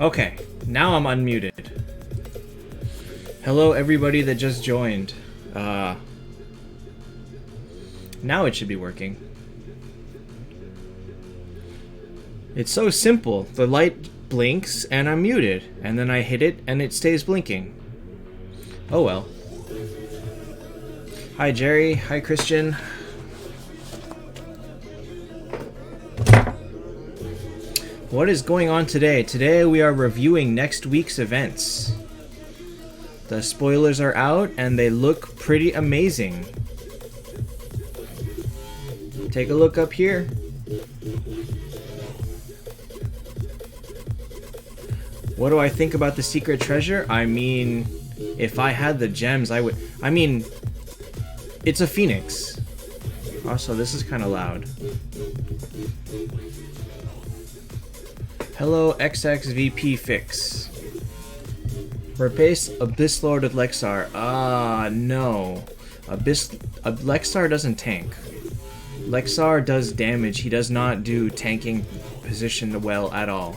Okay, now I'm unmuted. Hello everybody that just joined. Now it should be working. It's so simple. The light blinks and I'm muted, and then I hit it and it stays blinking. Oh well. Hi Jerry, hi Christian. What is going on today? Today we are reviewing next week's events. The spoilers are out and they look pretty amazing. Take a look up here. What do I think about the secret treasure? I mean, if I had the gems, I would... I mean, it's a phoenix. Also, this is kind of loud. Hello, XXVP Fix. Replace Abyss Lord with Lexar. No. Lexar doesn't tank. Lexar does damage. He does not do tanking position well at all.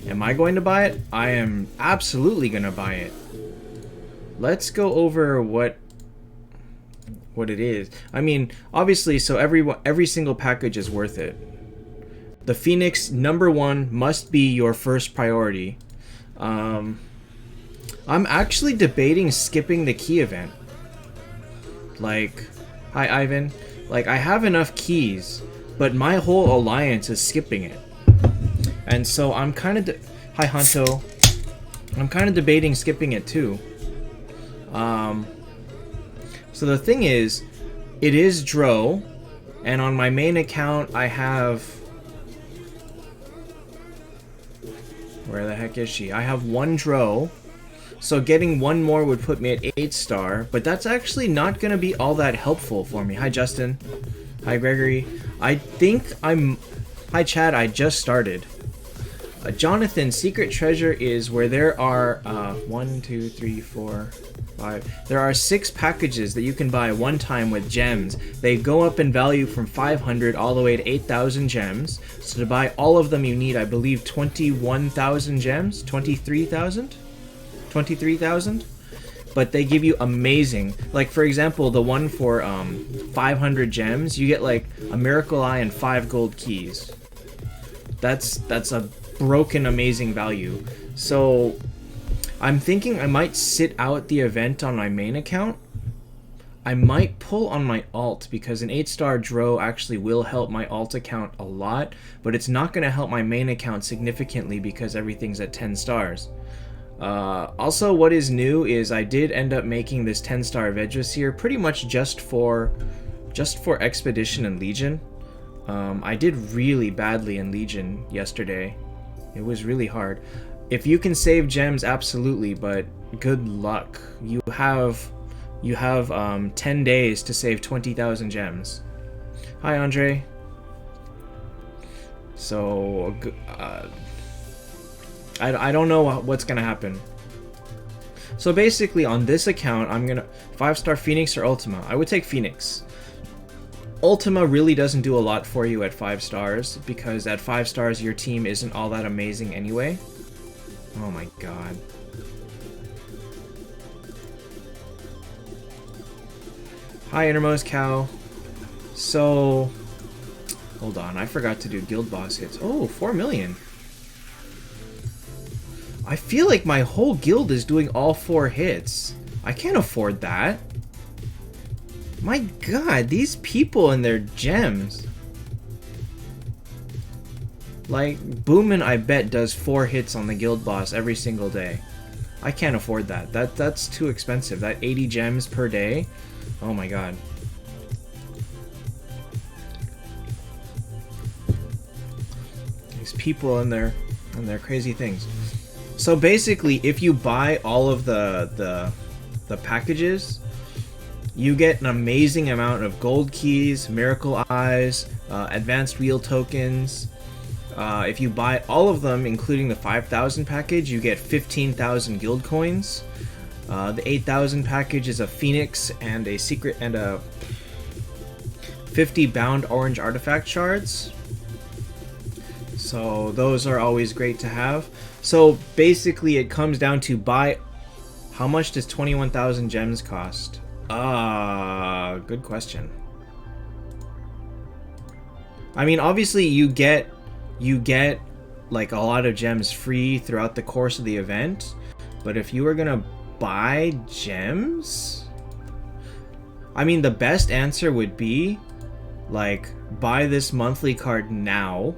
Am I going to buy it? I am absolutely going to buy it. Let's go over what it is. I mean, obviously, so every single package is worth it. The Phoenix #1 must be your first priority. I'm actually debating skipping the key event. Like, hi Ivan. Like, I have enough keys, but my whole alliance is skipping it. And so I'm kind of... Hi Hunto. I'm kind of debating skipping it too. So the thing is, it is Dro, and on my main account I have... Where the heck is she? I have 1 Dro. So getting 1 more would put me at 8-star, but that's actually not going to be all that helpful for me. Hi Justin. Hi Gregory. I think I'm... Hi Chad, I just started. Jonathan, secret treasure is where there are 1, 2, 3, 4, 5. There are 6 packages that you can buy one time with gems. They go up in value from 500 all the way to 8,000 gems. So to buy all of them you need, I believe, 21,000 gems? 23,000? 23,000? But they give you amazing, like for example, the one for 500 gems, you get like a miracle eye and 5 gold keys. That's a broken amazing value. So I'm thinking I might sit out the event on my main account. I might pull on my alt because an 8-star Dro actually will help my alt account a lot, but it's not going to help my main account significantly because everything's at 10 stars. Also, what is new is I did end up making this 10-star Vegdraseer pretty much just for Expedition and Legion. I did really badly in Legion yesterday. It was really hard. If you can save gems, absolutely, but good luck. You have 10 days to save 20,000 gems. Hi, Andre. So, I don't know what's gonna happen. So basically, on this account, I'm gonna 5-star Phoenix or Ultima. I would take Phoenix. Ultima really doesn't do a lot for you at 5 stars, because at 5 stars your team isn't all that amazing anyway. Oh my god. Hi Innermost Cow. So... Hold on, I forgot to do guild boss hits. Oh, 4 million. I feel like my whole guild is doing all 4 hits. I can't afford that. My god, these people and their gems. Like, Boomin, I bet, does 4 hits on the guild boss every single day. I can't afford that. That's too expensive. That 80 gems per day? Oh my god. These people and their crazy things. So basically, if you buy all of the packages, you get an amazing amount of gold keys, miracle eyes, advanced wheel tokens. If you buy all of them, including the 5,000 package, you get 15,000 guild coins. The 8,000 package is a phoenix and a secret and a 50 bound orange artifact shards. So those are always great to have. So basically it comes down to buy... How much does 21,000 gems cost? Good question. I mean, obviously you get like a lot of gems free throughout the course of the event, but if you were gonna buy gems, I mean, the best answer would be like buy this monthly card now,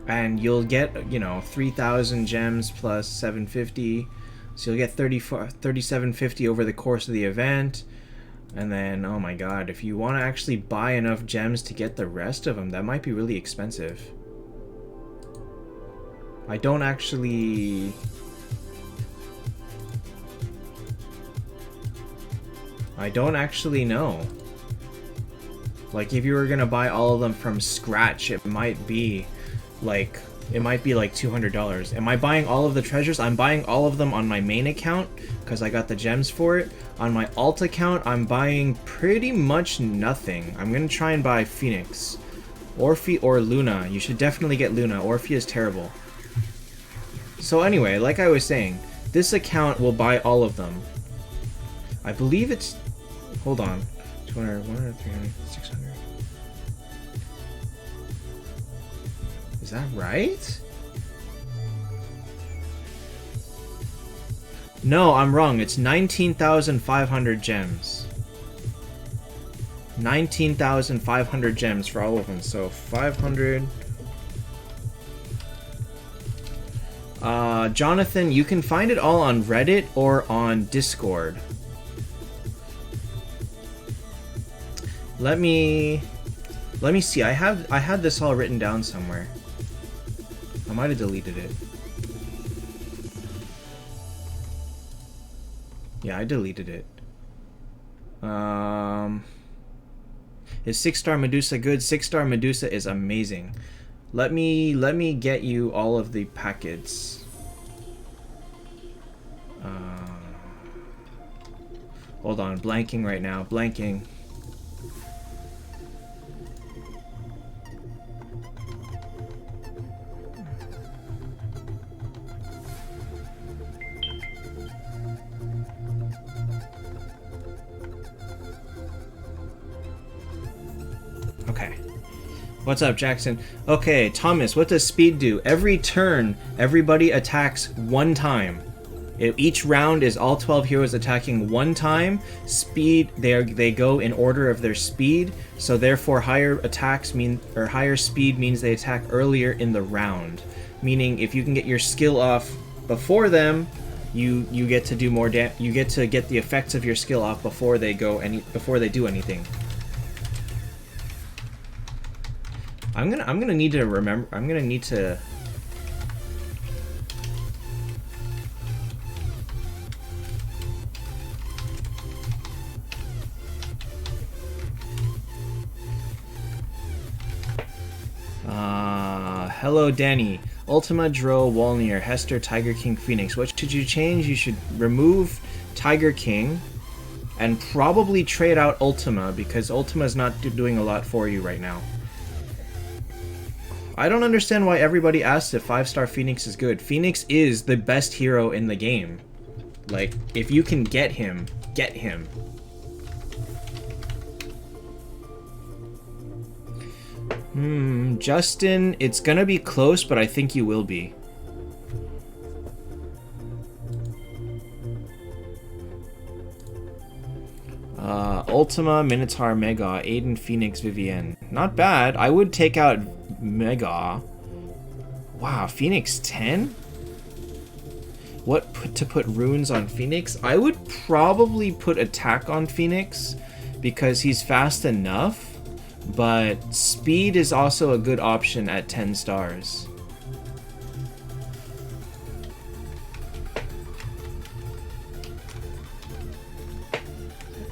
and you'll get, you know, 3,000 gems plus 750, so you'll get 3750 over the course of the event. And then, oh my god, if you want to actually buy enough gems to get the rest of them, that might be really expensive. I don't actually know. Like, if you were gonna buy all of them from scratch, it might be like $200. Am I buying all of the treasures? I'm buying all of them on my main account because I got the gems for it. On my alt account, I'm buying pretty much nothing. I'm gonna try and buy Phoenix, Orphe, or Luna. You should definitely get Luna. Orphe is terrible. So anyway, like I was saying, this account will buy all of them. I believe it's... Hold on. 200, 100, 300, 600. Is that right? No, I'm wrong. It's 19,500 gems. 19,500 gems for all of them. So 500. Jonathan, you can find it all on Reddit or on Discord. Let me see. I had this all written down somewhere. I might have deleted it. Yeah, I deleted it. Is 6-star Medusa good? 6-star Medusa is amazing. Let me get you all of the packets. Hold on, blanking right now. Blanking. Okay. What's up, Jackson? Okay, Thomas, what does speed do? Every turn, everybody attacks one time. Each round is all 12 heroes attacking one time. Speed, they go in order of their speed, so therefore higher attacks mean, or higher speed means they attack earlier in the round. Meaning, if you can get your skill off before them, you get to do more you get to get the effects of your skill off before they do anything. I'm gonna need to remember. I'm gonna need to. Hello, Danny. Ultima, Dro, Walnier, Hester, Tiger King, Phoenix. What should you change? You should remove Tiger King, and probably trade out Ultima because Ultima is not doing a lot for you right now. I don't understand why everybody asks if 5-star Phoenix is good. Phoenix is the best hero in the game. Like, if you can get him, get him. Justin, it's gonna be close, but I think you will be. Ultima, Minotaur, Mega, Aiden, Phoenix, Vivienne. Not bad. I would take out Mega. Wow, Phoenix 10? What to put runes on Phoenix? I would probably put attack on Phoenix because he's fast enough, but speed is also a good option at 10 stars.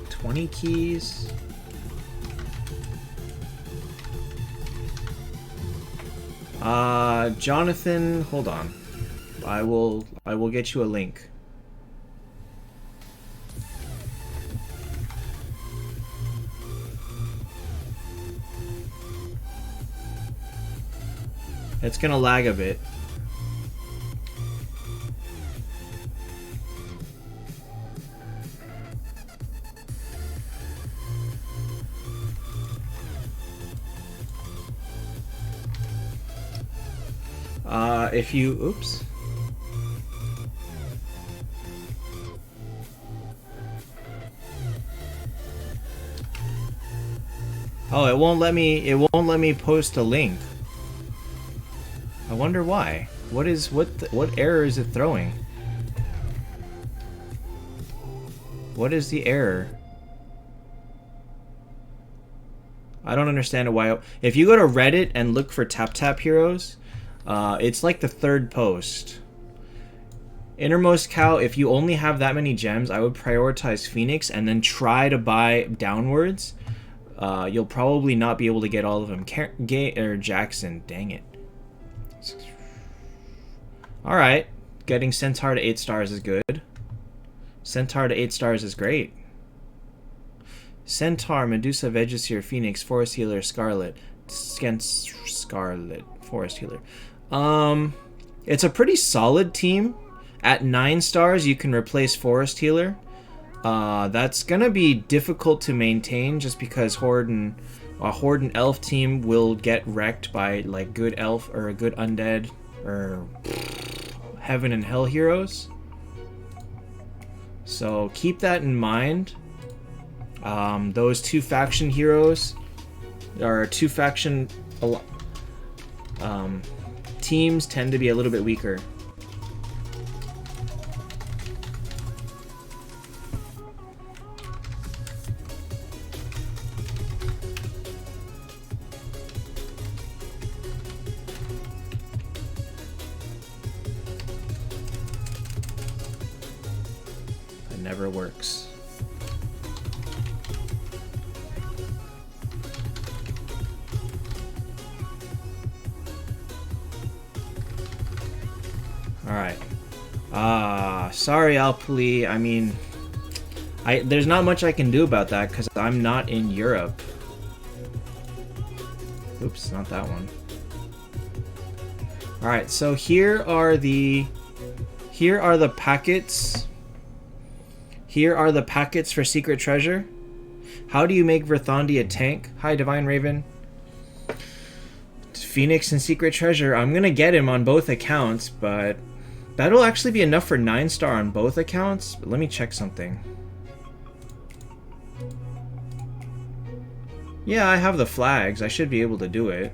$20 keys. Jonathan, hold on. I will get you a link. It's gonna lag a bit. If you, oops. Oh, it won't let me post a link. I wonder why. What error is it throwing? What is the error? I don't understand why. If you go to Reddit and look for Taptap Heroes, it's like the third post. Innermost Cow, if you only have that many gems, I would prioritize Phoenix and then try to buy downwards. You'll probably not be able to get all of them. Jackson, dang it. Alright, getting Centaur to 8 stars is good. Centaur to 8 stars is great. Centaur, Medusa, Vegiseer, Phoenix, Forest Healer, Scarlet. Scarlet, Forest Healer. It's a pretty solid team. At 9 stars, you can replace Forest Healer. That's gonna be difficult to maintain just because a Horde and Elf team will get wrecked by like good Elf or a good Undead or Heaven and Hell heroes. So keep that in mind. Those two faction heroes or two faction teams tend to be a little bit weaker. It never works. Alright. Sorry, Alpali. I mean, there's not much I can do about that because I'm not in Europe. Oops, not that one. Alright, so here are the packets. Here are the packets for Secret Treasure. How do you make Verthandi a tank? Hi, Divine Raven. Phoenix and Secret Treasure. I'm gonna get him on both accounts, but that'll actually be enough for 9-star on both accounts. But let me check something. Yeah, I have the flags. I should be able to do it.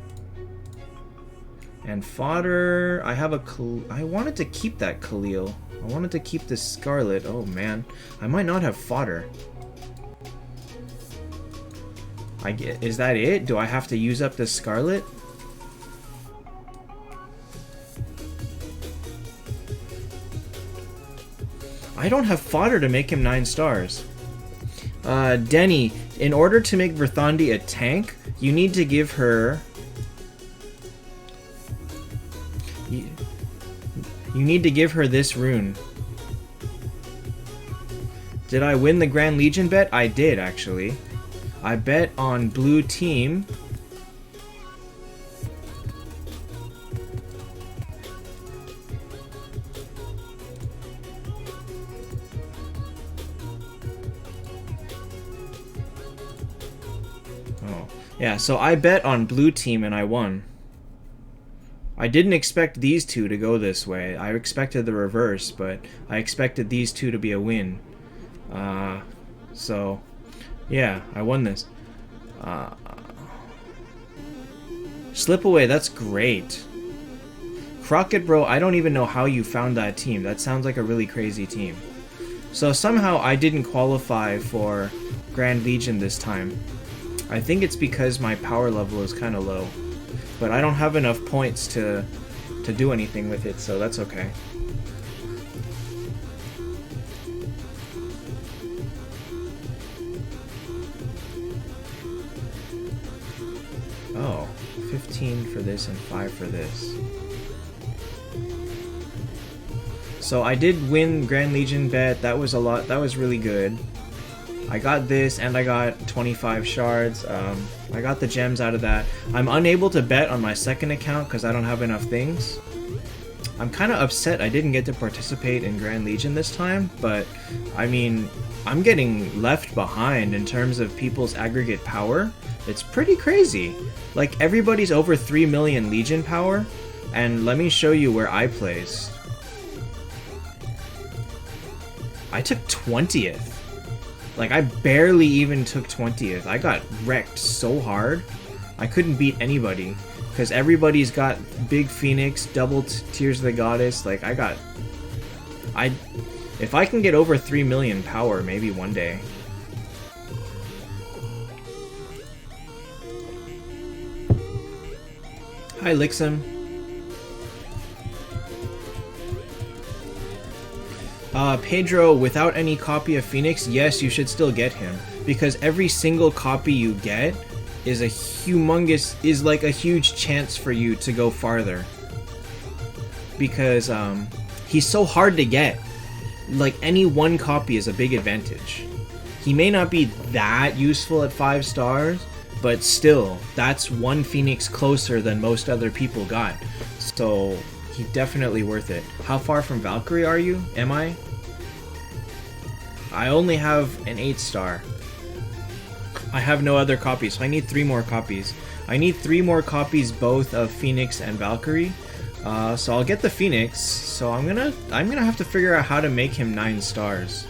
And fodder, I have I wanted to keep that Khalil. I wanted to keep this Scarlet. Oh man, I might not have fodder. Is that it? Do I have to use up this Scarlet? I don't have fodder to make him 9 stars. Denny, in order to make Verthandi a tank, you need to give her... You need to give her this rune. Did I win the Grand Legion bet? I did, actually. I bet on blue team. Oh, yeah, so I bet on blue team and I won. I didn't expect these two to go this way. I expected the reverse, but I expected these two to be a win. So, yeah, I won this. Slip away, that's great. Crockett Bro, I don't even know how you found that team. That sounds like a really crazy team. So somehow I didn't qualify for Grand Legion this time. I think it's because my power level is kind of low. But I don't have enough points to do anything with it, so that's okay. Oh, 15 for this and 5 for this. So I did win Grand Legion bet. That was a lot. That was really good. I got this, and I got 25 shards. I got the gems out of that. I'm unable to bet on my second account because I don't have enough things. I'm kind of upset I didn't get to participate in Grand Legion this time, but I mean, I'm getting left behind in terms of people's aggregate power. It's pretty crazy. Like, everybody's over 3 million Legion power, and let me show you where I placed. I took 20th. Like, I barely even took 20th. I got wrecked so hard. I couldn't beat anybody. Because everybody's got Big Phoenix, double Tears of the Goddess. Like, if I can get over 3 million power, maybe one day. Hi, Lixum. Pedro, without any copy of Phoenix, yes, you should still get him. Because every single copy you get is like a huge chance for you to go farther. Because, he's so hard to get. Like, any one copy is a big advantage. He may not be that useful at 5 stars, but still, that's one Phoenix closer than most other people got. So, he's definitely worth it. How far from Valkyrie are you? Am I? I only have an 8 star. I have no other copies, so I need 3 more copies. I need 3 more copies both of Phoenix and Valkyrie. So I'll get the Phoenix. So I'm gonna have to figure out how to make him 9 stars.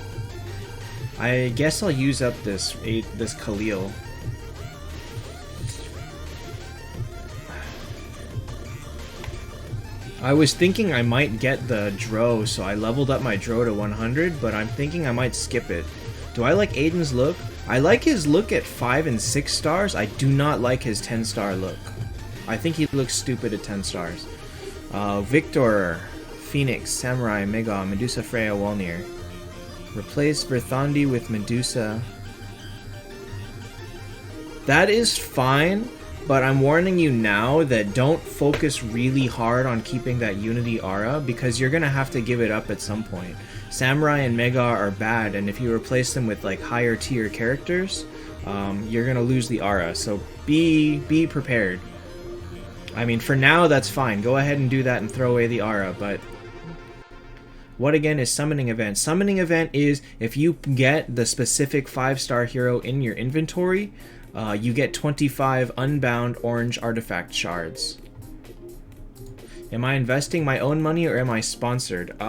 I guess I'll use up this Khalil. I was thinking I might get the Dro, so I leveled up my Dro to 100, but I'm thinking I might skip it. Do I like Aiden's look? I like his look at 5 and 6 stars. I do not like his 10-star look. I think he looks stupid at 10 stars. Victor, Phoenix, Samurai, Mega, Medusa, Freya, Walnir. Replace Verthandi with Medusa. That is fine, but I'm warning you now that don't focus really hard on keeping that Unity aura, because you're gonna have to give it up at some point. Samurai and Mega are bad, and if you replace them with like higher tier characters, you're gonna lose the aura. So be prepared. I mean, for now that's fine. Go ahead and do that and throw away the aura. But what again is summoning event? Summoning event is if you get the specific 5-star hero in your inventory, you get 25 unbound orange artifact shards. Am I investing my own money or am I sponsored?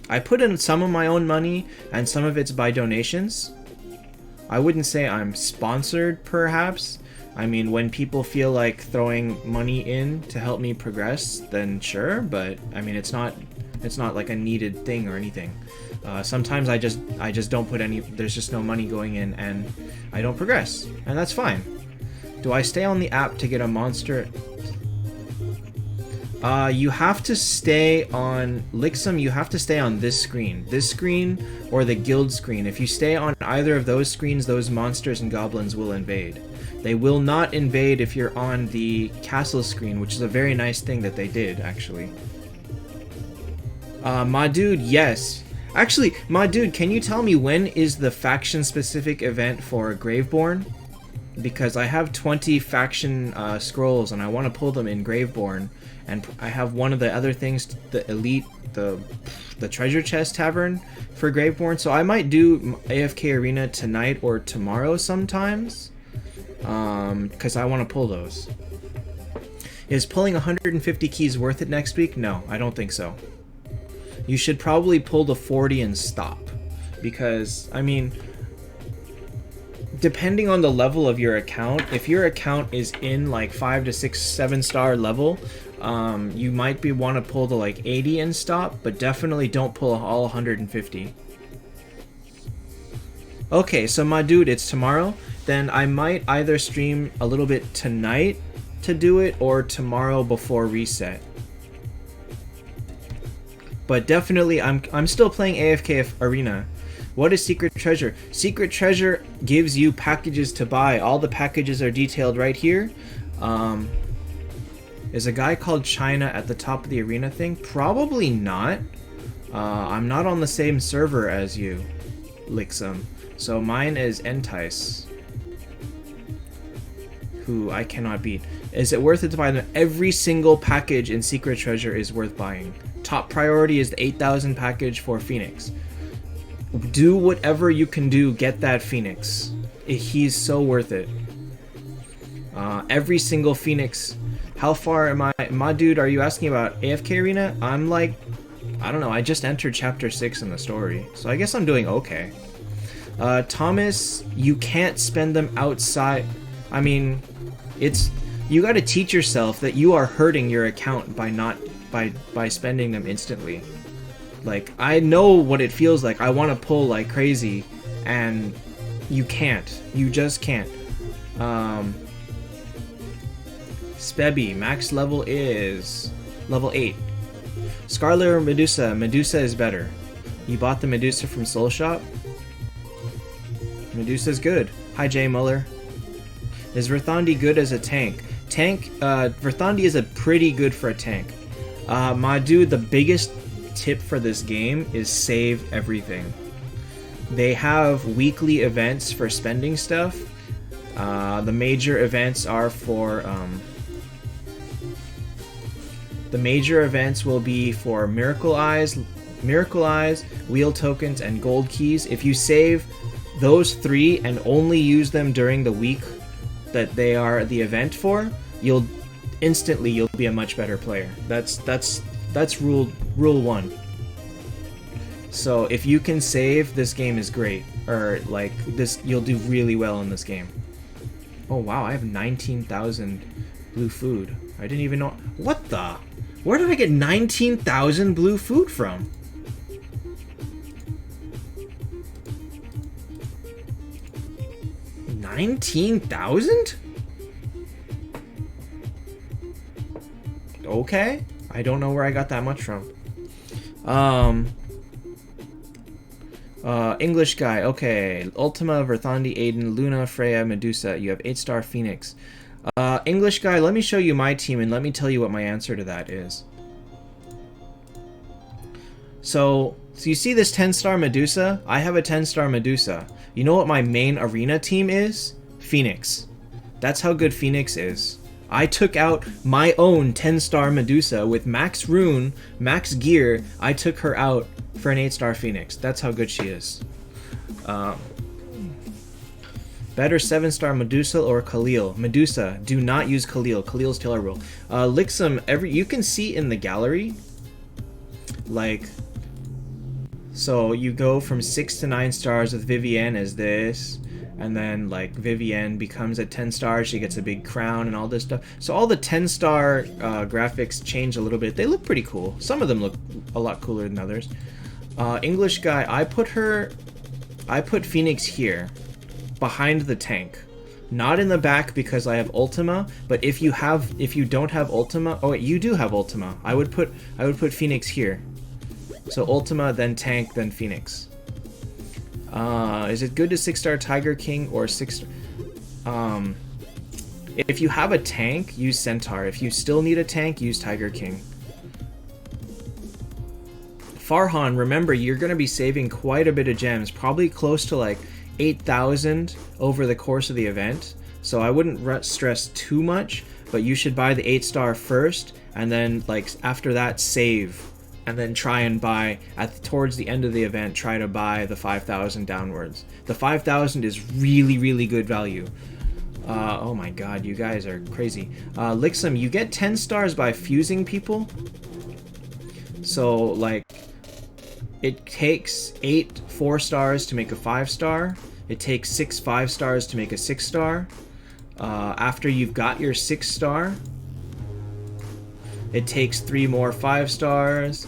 I put in some of my own money, and some of it's by donations. I wouldn't say I'm sponsored, perhaps. I mean, when people feel like throwing money in to help me progress, then sure, but I mean, it's not like a needed thing or anything. Sometimes I just don't put any, there's just no money going in, and I don't progress, and that's fine. Do I stay on the app to get a monster? You have to stay on Lixum. You have to stay on this screen or the guild screen. If you stay on either of those screens, those monsters and goblins will invade. They will not invade if you're on the castle screen, which is a very nice thing that they did, actually. My dude, yes. Actually, my dude, can you tell me when is the faction-specific event for Graveborn? Because I have 20 faction scrolls, and I want to pull them in Graveborn. And I have one of the other things, the elite, the treasure chest tavern for Graveborn. So I might do AFK Arena tonight or tomorrow sometimes. Because I want to pull those. Is pulling 150 keys worth it next week? No, I don't think so. You should probably pull the 40 and stop. Because, I mean, depending on the level of your account, if your account is in like 5 to 6, 7-star level, you might want to pull the like 80 and stop, but definitely don't pull all 150. Okay, so my dude, it's tomorrow. Then I might either stream a little bit tonight to do it, or tomorrow before reset. But definitely, I'm still playing AFK Arena. What is Secret Treasure? Secret Treasure gives you packages to buy. All the packages are detailed right here. Is a guy called China at the top of the arena thing? Probably not. I'm not on the same server as you, Lixum. So mine is Entice, who I cannot beat. Is it worth it to buy them? Every single package in Secret Treasure is worth buying. Top priority is the 8,000 package for Phoenix. Do whatever you can do, get that Phoenix. He's so worth it. Every single Phoenix. How far am I? My dude, are you asking about AFK Arena? I'm like, I don't know, I just entered chapter 6 in the story, so I guess I'm doing okay. Thomas, you can't spend them outside. I mean, you gotta teach yourself that you are hurting your account by spending them instantly. Like, I know what it feels like. I want to pull like crazy, and you can't. You just can't. Spebby, max level is level 8. Scarlet or Medusa? Medusa is better. You bought the Medusa from Soul Shop? Medusa's good. Hi, Jay Muller. Is Verthandi good as a tank? Verthandi is a pretty good for a tank. My dude, the biggest tip for this game is save everything. They have weekly events for spending stuff. The major events are for the major events will be for Miracle Eyes, Wheel Tokens, and Gold Keys. If you save those 3 and only use them during the week that they are the event for, you'll be a much better player. That's rule 1. So if you can save, this game is great. Or like this, you'll do really well in this game. Oh wow, I have 19,000 blue food. I didn't even know. What the? Where did I get 19,000 blue food from? $19,000? Okay. I don't know where I got that much from. English guy. Okay. Ultima, Verthandi, Aiden, Luna, Freya, Medusa. You have 8-star Phoenix. English guy, let me show you my team and let me tell you what my answer to that is. So you see this 10-star Medusa? I have a 10-star Medusa. You know what my main arena team is? Phoenix. That's how good Phoenix is. I took out my own 10-star Medusa with max rune, max gear. I took her out for an 8-star Phoenix. That's how good she is. Better 7-star Medusa or Khalil? Medusa. Do not use Khalil. Khalil's terrible. Lixum, you can see in the gallery, like, so you go from 6 to 9 stars with Vivienne as this, and then like Vivienne becomes at 10 stars, she gets a big crown and all this stuff. So all the 10-star graphics change a little bit. They look pretty cool. Some of them look a lot cooler than others. English guy, I put Phoenix here, behind the tank, not in the back because I have Ultima. But if you don't have Ultima, oh wait, you do have Ultima. I would put Phoenix here. So Ultima, then tank, then Phoenix. Is it good to 6-star Tiger King or 6? If you have a tank, use Centaur. If you still need a tank, use Tiger King. Farhan, remember you're going to be saving quite a bit of gems, probably close to like 8,000 over the course of the event. So I wouldn't stress too much, but you should buy the 8-star first, and then like after that save, and then try and buy towards the end of the event. Try to buy the 5,000 downwards. The 5,000 is really, really good value. Oh my god, you guys are crazy. Lixum, you get 10 stars by fusing people. So like, it takes 8 4-stars to make a 5-star. It takes 6 5-stars to make a 6-star. After you've got your 6-star, it takes 3 more 5-stars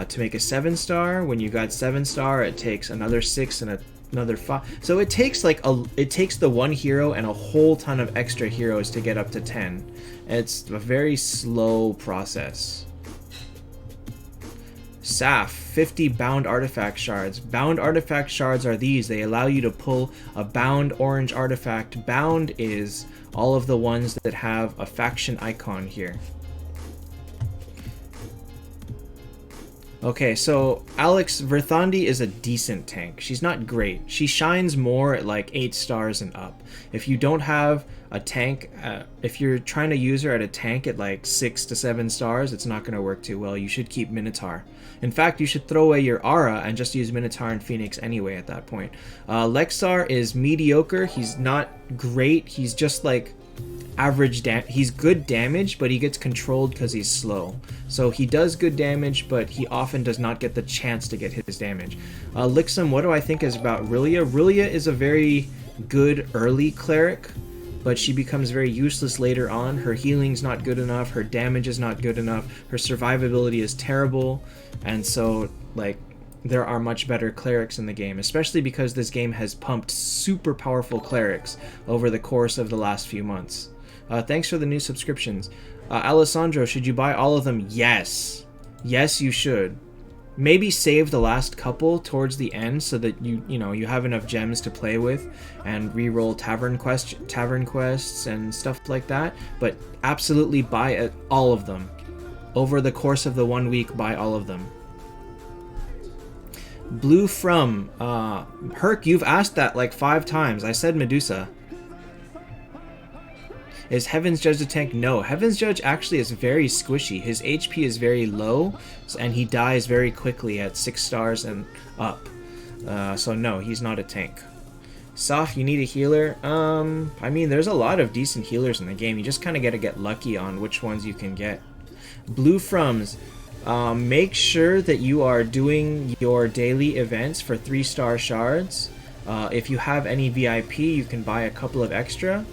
to make a 7-star. When you got 7-star, it takes another 6 and another 5. So it takes like it takes the one hero and a whole ton of extra heroes to get up to 10. It's a very slow process. Saf, 50 bound artifact shards. Bound artifact shards are these. They allow you to pull a bound orange artifact. Bound is all of the ones that have a faction icon here. Okay, so Alex Verthandi is a decent tank. She's not great. She shines more at like 8 stars and up. If you don't have a tank, if you're trying to use her at a tank at like 6 to 7 stars, it's not going to work too well. You should keep Minotaur. In fact, you should throw away your Aura and just use Minotaur and Phoenix anyway at that point. Lexar is mediocre. He's not great. He's just like average he's good damage, but he gets controlled because he's slow. So he does good damage, but he often does not get the chance to get his damage. Lixum, what do I think is about Rilia? Rilia is a very good early cleric, but she becomes very useless later on. Her healing's not good enough, her damage is not good enough, her survivability is terrible, and so like there are much better clerics in the game, especially because this game has pumped super powerful clerics over the course of the last few months. Thanks for the new subscriptions. Alessandro, should you buy all of them? Yes. Yes, you should. Maybe save the last couple towards the end so that you have enough gems to play with and reroll tavern quests and stuff like that. But absolutely buy all of them. Over the course of the 1 week, buy all of them. Blue from Herc, you've asked that like 5 times. I said Medusa. Is Heaven's Judge the tank? No. Heaven's Judge actually is very squishy. His HP is very low, and he dies very quickly at 6 stars and up. So no, he's not a tank. Soph, you need a healer? I mean, there's a lot of decent healers in the game. You just kind of got to get lucky on which ones you can get. Blue Frums, make sure that you are doing your daily events for 3-star shards. If you have any VIP, you can buy a couple of extra.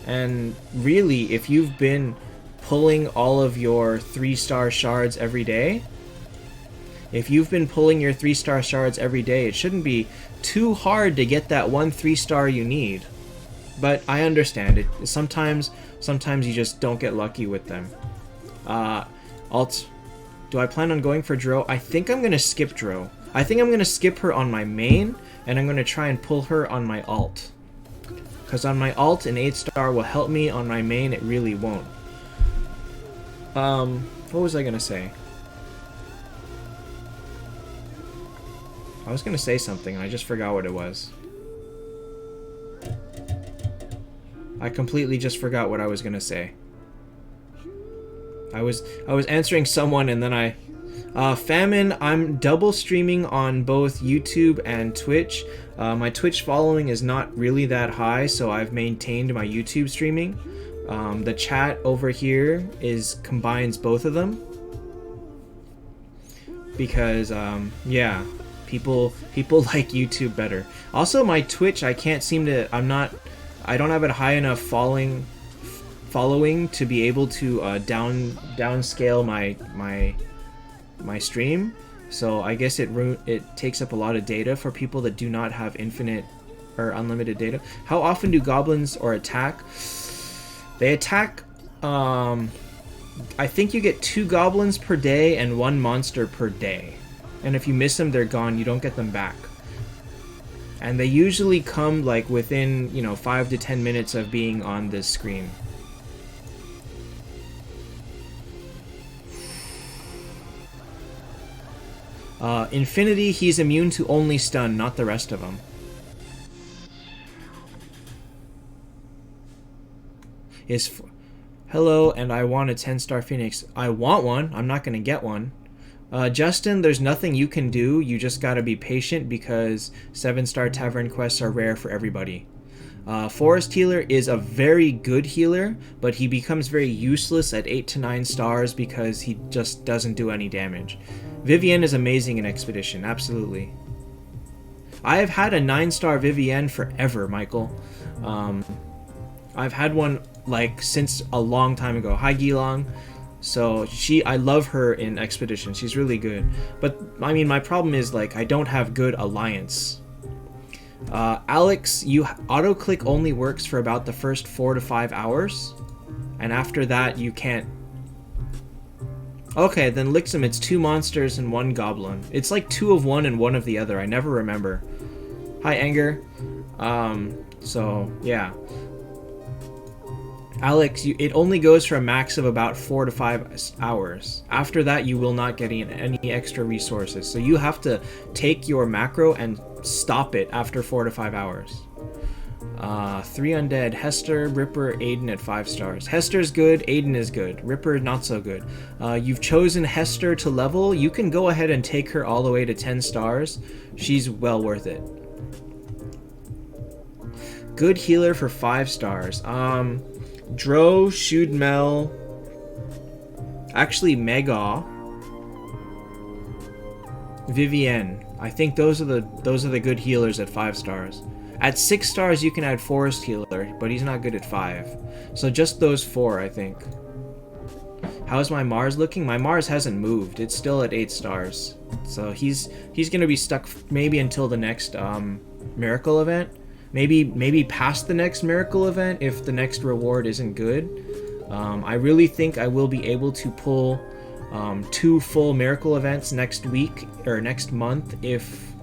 And really, if you've been pulling all of your 3-star shards every day, it shouldn't be too hard to get that 1 3-star you need. But I understand it. Sometimes you just don't get lucky with them. Do I plan on going for Dro? I think I'm going to skip Dro. I think I'm going to skip her on my main, and I'm going to try and pull her on my alt. Because on my alt, an 8-star will help me. On my main, it really won't. What was I going to say? I was going to say something, and I just forgot what it was. I completely just forgot what I was going to say. I was answering someone, and then Famine, I'm double streaming on both YouTube and Twitch. My Twitch following is not really that high, so I've maintained my YouTube streaming. The chat over here combines both of them. Because, yeah, people like YouTube better. Also, my Twitch, I can't seem to, I don't have a high enough following to be able to downscale my stream, so I guess it takes up a lot of data for people that do not have infinite or unlimited data. How often do goblins attack? They attack, I think you get 2 goblins per day and 1 monster per day, and if you miss them, they're gone. You don't get them back, and they usually come like within 5 to 10 minutes of being on this screen. Infinity, he's immune to only stun, not the rest of them. Hello, and I want a 10-star Phoenix. I want one. I'm not going to get one. Justin, there's nothing you can do. You just got to be patient because 7-star Tavern quests are rare for everybody. Forest Healer is a very good healer, but he becomes very useless at 8 to 9 stars because he just doesn't do any damage. Vivienne is amazing in Expedition, absolutely. I have had a 9-star Vivienne forever, Michael. I've had one like since a long time ago. Hi Gilong. So I love her in Expedition. She's really good. But I mean, my problem is like I don't have good alliance. Alex, auto-click only works for about the first 4 to 5 hours, and after that you can't. Okay, then Lixum, it's 2 monsters and 1 goblin. It's like 2 of one and 1 of the other. I never remember. Hi, Anger. So, yeah. Alex, it only goes for a max of about 4 to 5 hours. After that, you will not get any extra resources. So you have to take your macro and stop it after 4 to 5 hours. 3 undead. Hester, Ripper, Aiden at 5 stars. Hester's good, Aiden is good. Ripper, not so good. You've chosen Hester to level. You can go ahead and take her all the way to 10 stars. She's well worth it. Good healer for 5 stars. Dro, Shudmel, actually Mega, Vivienne. I think those are the good healers at 5 stars. At 6 stars you can add Forest Healer, but he's not good at 5. So just those 4, I think. How's my Mars looking? My Mars hasn't moved. It's still at 8 stars. So he's gonna be stuck maybe until the next miracle event. Maybe past the next miracle event if the next reward isn't good. I really think I will be able to pull 2 full miracle events next week or next month if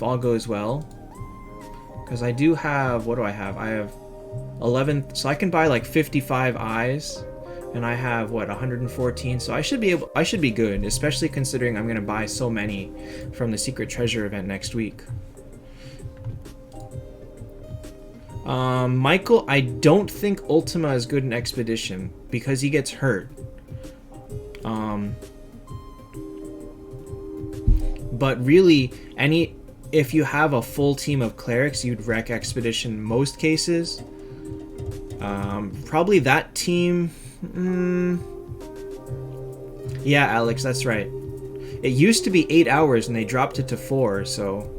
all goes well. Because I do have, what do I have? I have 11, so I can buy like 55 eyes, and I have what, 114. So I should be good, especially considering I'm gonna buy so many from the secret treasure event next week. Michael, I don't think Ultima is good in Expedition because he gets hurt. But really, if you have a full team of clerics, you'd wreck Expedition in most cases. Probably that team. Yeah, Alex, that's right. It used to be 8 hours and they dropped it to 4, so...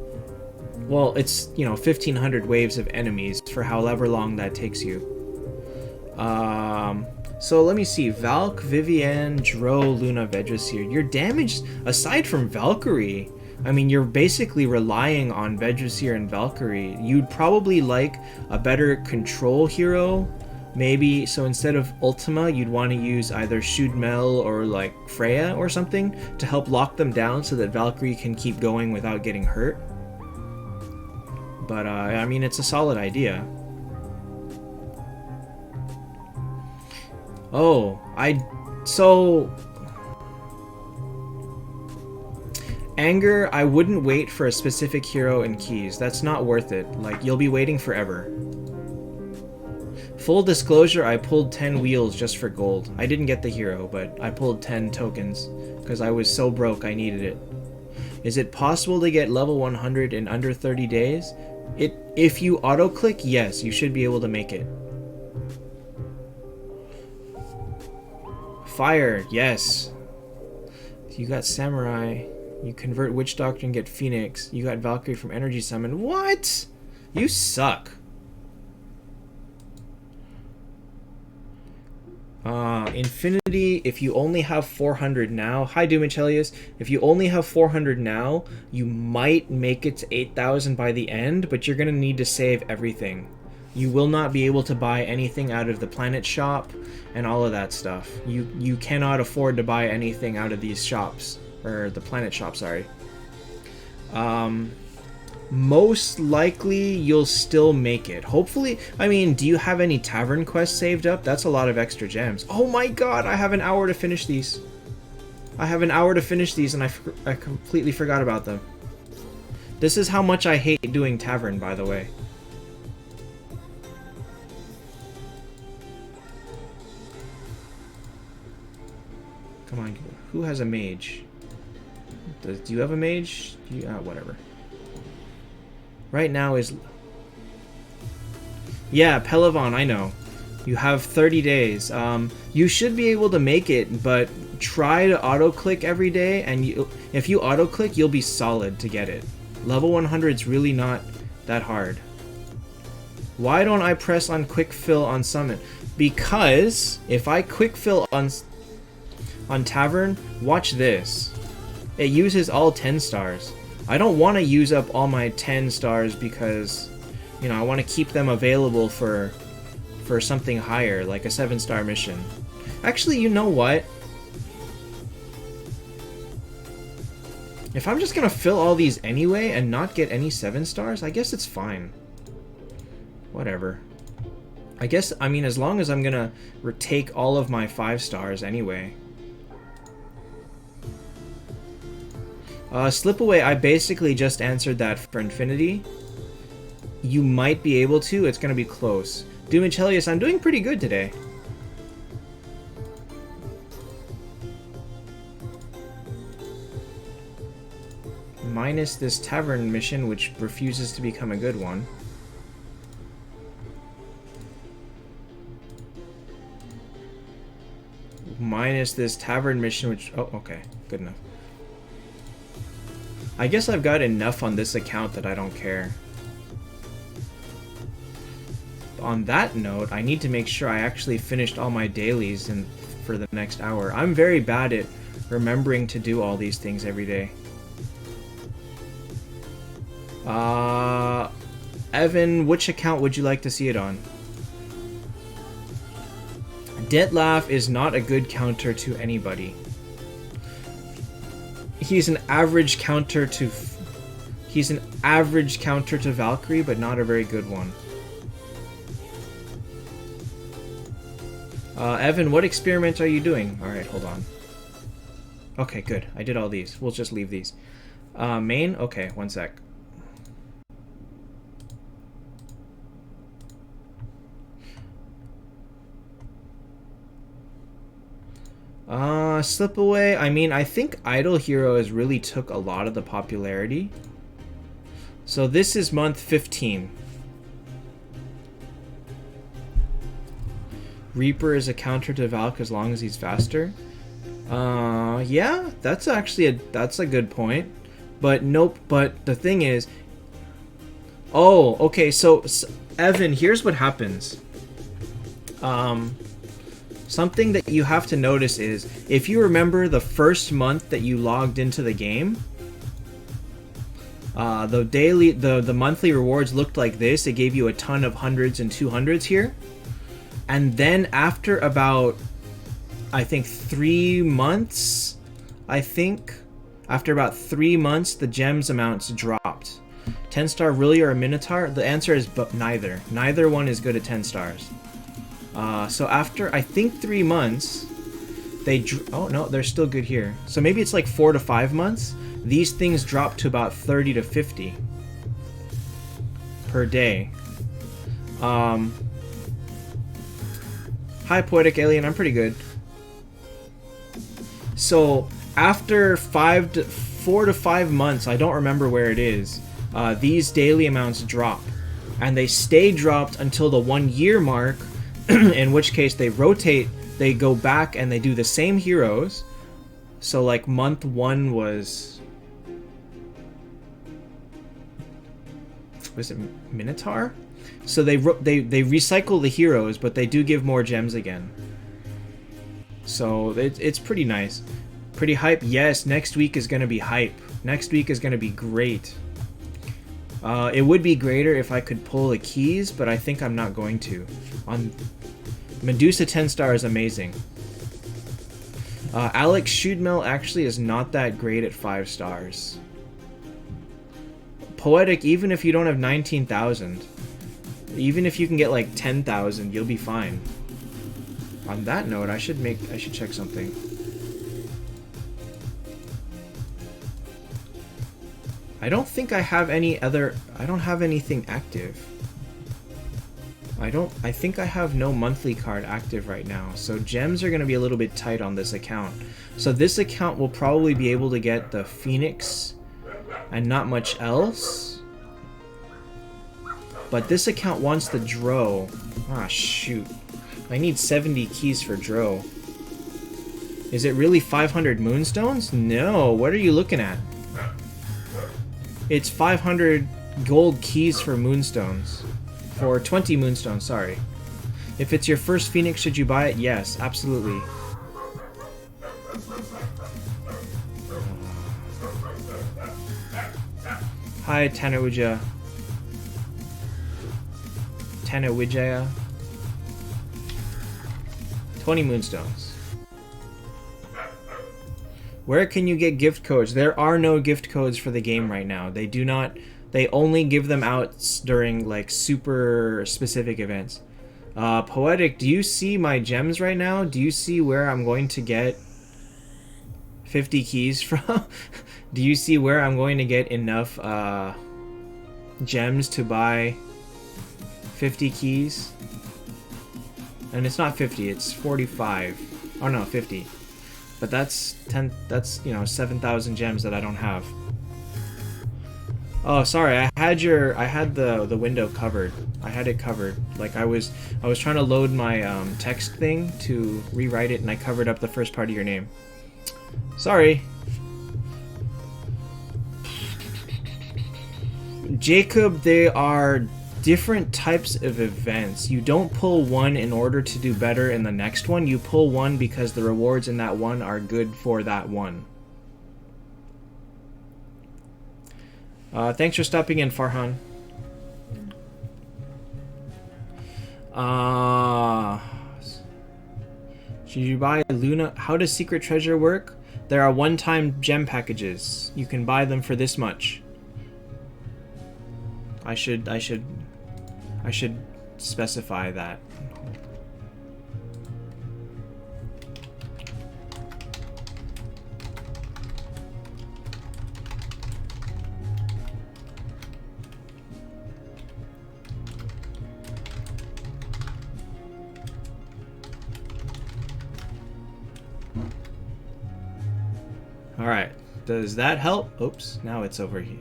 Well, it's, 1,500 waves of enemies for however long that takes you. So let me see. Valk, Vivienne, Dro, Luna, Vedrasir. Your damage, aside from Valkyrie, I mean, you're basically relying on Vedrasir and Valkyrie. You'd probably like a better control hero. Maybe, so instead of Ultima, you'd want to use either Shudmel or like Freya or something to help lock them down so that Valkyrie can keep going without getting hurt. But, I mean, it's a solid idea. So... Anger, I wouldn't wait for a specific hero and keys. That's not worth it. Like, you'll be waiting forever. Full disclosure, I pulled 10 wheels just for gold. I didn't get the hero, but I pulled 10 tokens because I was so broke I needed it. Is it possible to get level 100 in under 30 days? If you auto-click, yes, you should be able to make it. Fire, yes. You got Samurai. You convert Witch Doctor and get Phoenix. You got Valkyrie from Energy Summon. What? You suck. Infinity, if you only have 400 now... Hi, Doomachelius. If you only have 400 now, you might make it to 8,000 by the end, but you're going to need to save everything. You will not be able to buy anything out of the planet shop and all of that stuff. You cannot afford to buy anything out of these shops. Or the planet shop, sorry. Most likely you'll still make it. Hopefully, I mean, do you have any tavern quests saved up? That's a lot of extra gems. Oh my god, I have an hour to finish these. I have an hour to finish these and I completely forgot about them. This is how much I hate doing tavern, by the way. Come on, who has a mage? Do you have a mage? Whatever. Right now is... Yeah, Pelavan, I know. You have 30 days. You should be able to make it, but try to auto-click every day, and if you auto-click, you'll be solid to get it. Level 100 is really not that hard. Why don't I press on quick fill on summon? Because if I quick fill on tavern, watch this. It uses all 10 stars. I don't want to use up all my 10 stars because, I want to keep them available for something higher, like a 7-star mission. Actually, you know what? If I'm just gonna fill all these anyway and not get any 7 stars, I guess it's fine. Whatever. I guess, I mean, as long as I'm gonna take all of my 5 stars anyway. Slip away, I basically just answered that for Infinity. You might be able to, it's gonna be close. Doom and Chelius, I'm doing pretty good today. Minus this tavern mission, which refuses to become a good one. Minus this tavern mission, which... Oh, okay. Good enough. I guess I've got enough on this account that I don't care. On that note, I need to make sure I actually finished all my dailies for the next hour. I'm very bad at remembering to do all these things every day. Evan, which account would you like to see it on? Detlaf is not a good counter to anybody. He's an average counter to... He's an average counter to Valkyrie, but not a very good one. Evan, what experiment are you doing? Alright, hold on. Okay, good. I did all these. We'll just leave these. Main? Okay, one sec. Slip away. I mean, I think Idle Heroes really took a lot of the popularity. So this is month 15. Reaper is a counter to Valk as long as he's faster. Yeah, that's actually that's a good point. But nope, but the thing is... Oh, okay, so Evan, here's what happens. Something that you have to notice is, if you remember the first month that you logged into the game, the monthly rewards looked like this. It gave you a ton of hundreds and 200s here. And then after about, I think 3 months, after about 3 months, the gems amounts dropped. 10 star really or a Minotaur? The answer is neither. Neither one is good at 10 stars. So after, I think 3 months, oh no, they're still good here. So maybe it's like 4 to 5 months. These things drop to about 30 to 50 per day. Hi, Poetic Alien, I'm pretty good. So after 4 to 5 months, I don't remember where it is, these daily amounts drop. And they stay dropped until the 1 year mark, in which case they rotate, they go back and they do the same heroes. So like month 1 was it Minotaur? So they recycle the heroes, but they do give more gems again. So it's pretty nice. Pretty hype? Yes, next week is going to be hype. Next week is going to be great. It would be greater if I could pull the keys, but I think I'm not going to. On Medusa 10 star is amazing. Alex Shudmel actually is not that great at 5 stars. Poetic, even if you don't have 19,000, even if you can get like 10,000, you'll be fine. On that note, I should check something. I don't think I have any other... I don't have anything active. I think I have no monthly card active right now, so gems are going to be a little bit tight on this account. So this account will probably be able to get the Phoenix and not much else. But this account wants the Dro. Ah, shoot. I need 70 keys for Dro. Is it really 500 Moonstones? No, what are you looking at? It's 500 gold keys for Moonstones. For 20 Moonstones, sorry. If it's your first Phoenix, should you buy it? Yes, absolutely. Hi, Tanawija. Tanawijaya. 20 Moonstones. Where can you get gift codes? There are no gift codes for the game right now. They do not... They only give them out during, like, super specific events. Poetic, do you see my gems right now? Do you see where I'm going to get 50 keys from? Do you see where I'm going to get enough gems to buy 50 keys? And it's not 50, it's 45. Oh no, 50. But that's 10, that's, you know, 7,000 gems that I don't have. Oh, sorry, I had the window covered. I had it covered. Like I was trying to load my text thing to rewrite it, and I covered up the first part of your name. Sorry. Jacob, they are different types of events. You don't pull one in order to do better in the next one. You pull one because the rewards in that one are good for that one. Thanks for stopping in, Farhan. Should you buy Luna? How does Secret Treasure work? There are one-time gem packages. You can buy them for this much. I should specify that. Alright, does that help? Oops, now it's over here.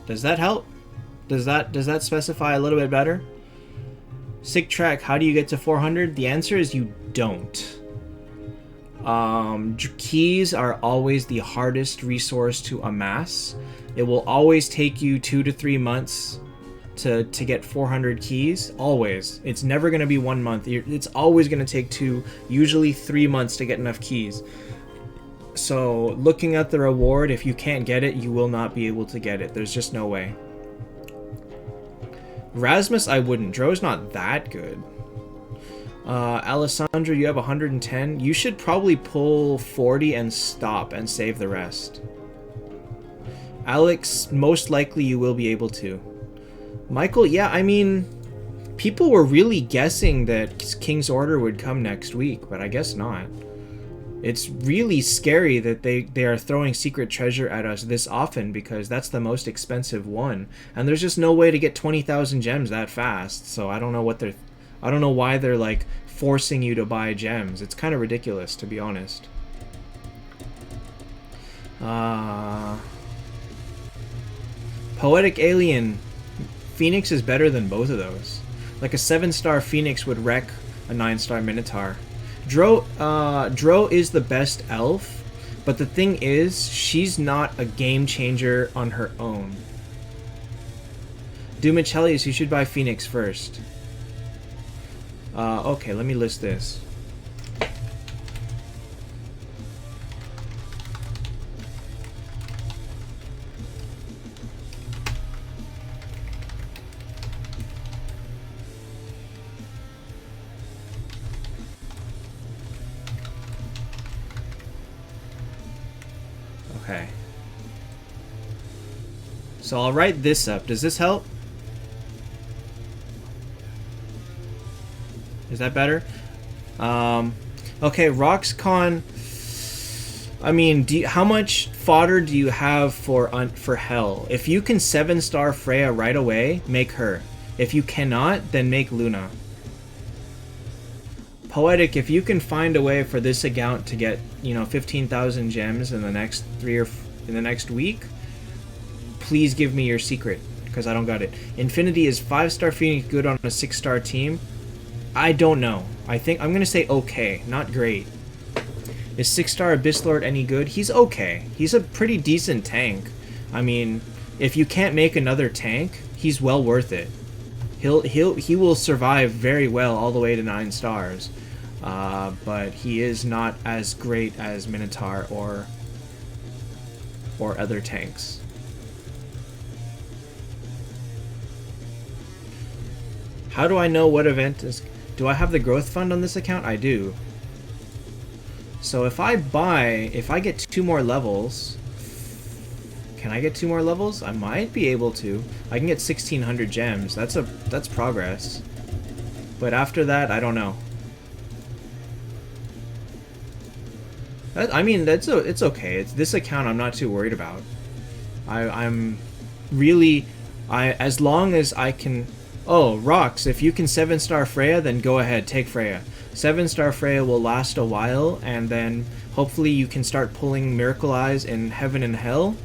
Does that help? Does that specify a little bit better? Sick track, how do you get to 400? The answer is you don't. Keys are always the hardest resource to amass. It will always take you 2 to 3 months to get 400 keys. Always. It's never going to be 1 month. It's always going to take 2, usually 3 months to get enough keys. So, looking at the reward, if you can't get it, you will not be able to get it. There's just no way. Rasmus, I wouldn't. Dro's not that good. Alessandra, you have 110. You should probably pull 40 and stop and save the rest. Alex, most likely you will be able to. Michael, yeah, I mean, people were really guessing that King's Order would come next week, but I guess not. It's really scary that they are throwing Secret Treasure at us this often, because that's the most expensive one, and there's just no way to get 20,000 gems that fast. So I don't know why they're like forcing you to buy gems. It's kind of ridiculous, to be honest. Poetic Alien, Phoenix is better than both of those. Like a 7-star Phoenix would wreck a 9-star Minotaur. Dro is the best elf, but the thing is, she's not a game changer on her own. Dumichellius, you should buy Phoenix first. Okay, let me list this. Okay. So I'll write this up. Does this help? Is that better? Okay, RoxCon. I mean, how much fodder do you have for Hell? If you can 7-star Freya right away, make her. If you cannot, then make Luna. Poetic, if you can find a way for this account to get, 15,000 gems in the next in the next week, please give me your secret, because I don't got it. Infinity, is 5-star Phoenix good on a 6-star team? I don't know. I think I'm gonna say okay, not great. Is 6-star Abyss Lord any good? He's okay. He's a pretty decent tank. I mean, if you can't make another tank, he's well worth it. He will survive very well all the way to 9 stars. But he is not as great as Minotaur or other tanks. How do I know what event is... Do I have the growth fund on this account? I do. So if I get 2 more levels... Can I get 2 more levels? I might be able to. I can get 1,600 gems. That's progress. But after that, I don't know. I mean, it's okay. It's this account I'm not too worried about. I'm really, as long as I can. Oh, Rox, if you can 7-star Freya, then go ahead, take Freya. 7-star Freya will last a while, and then hopefully you can start pulling Miracle Eyes in Heaven and Hell.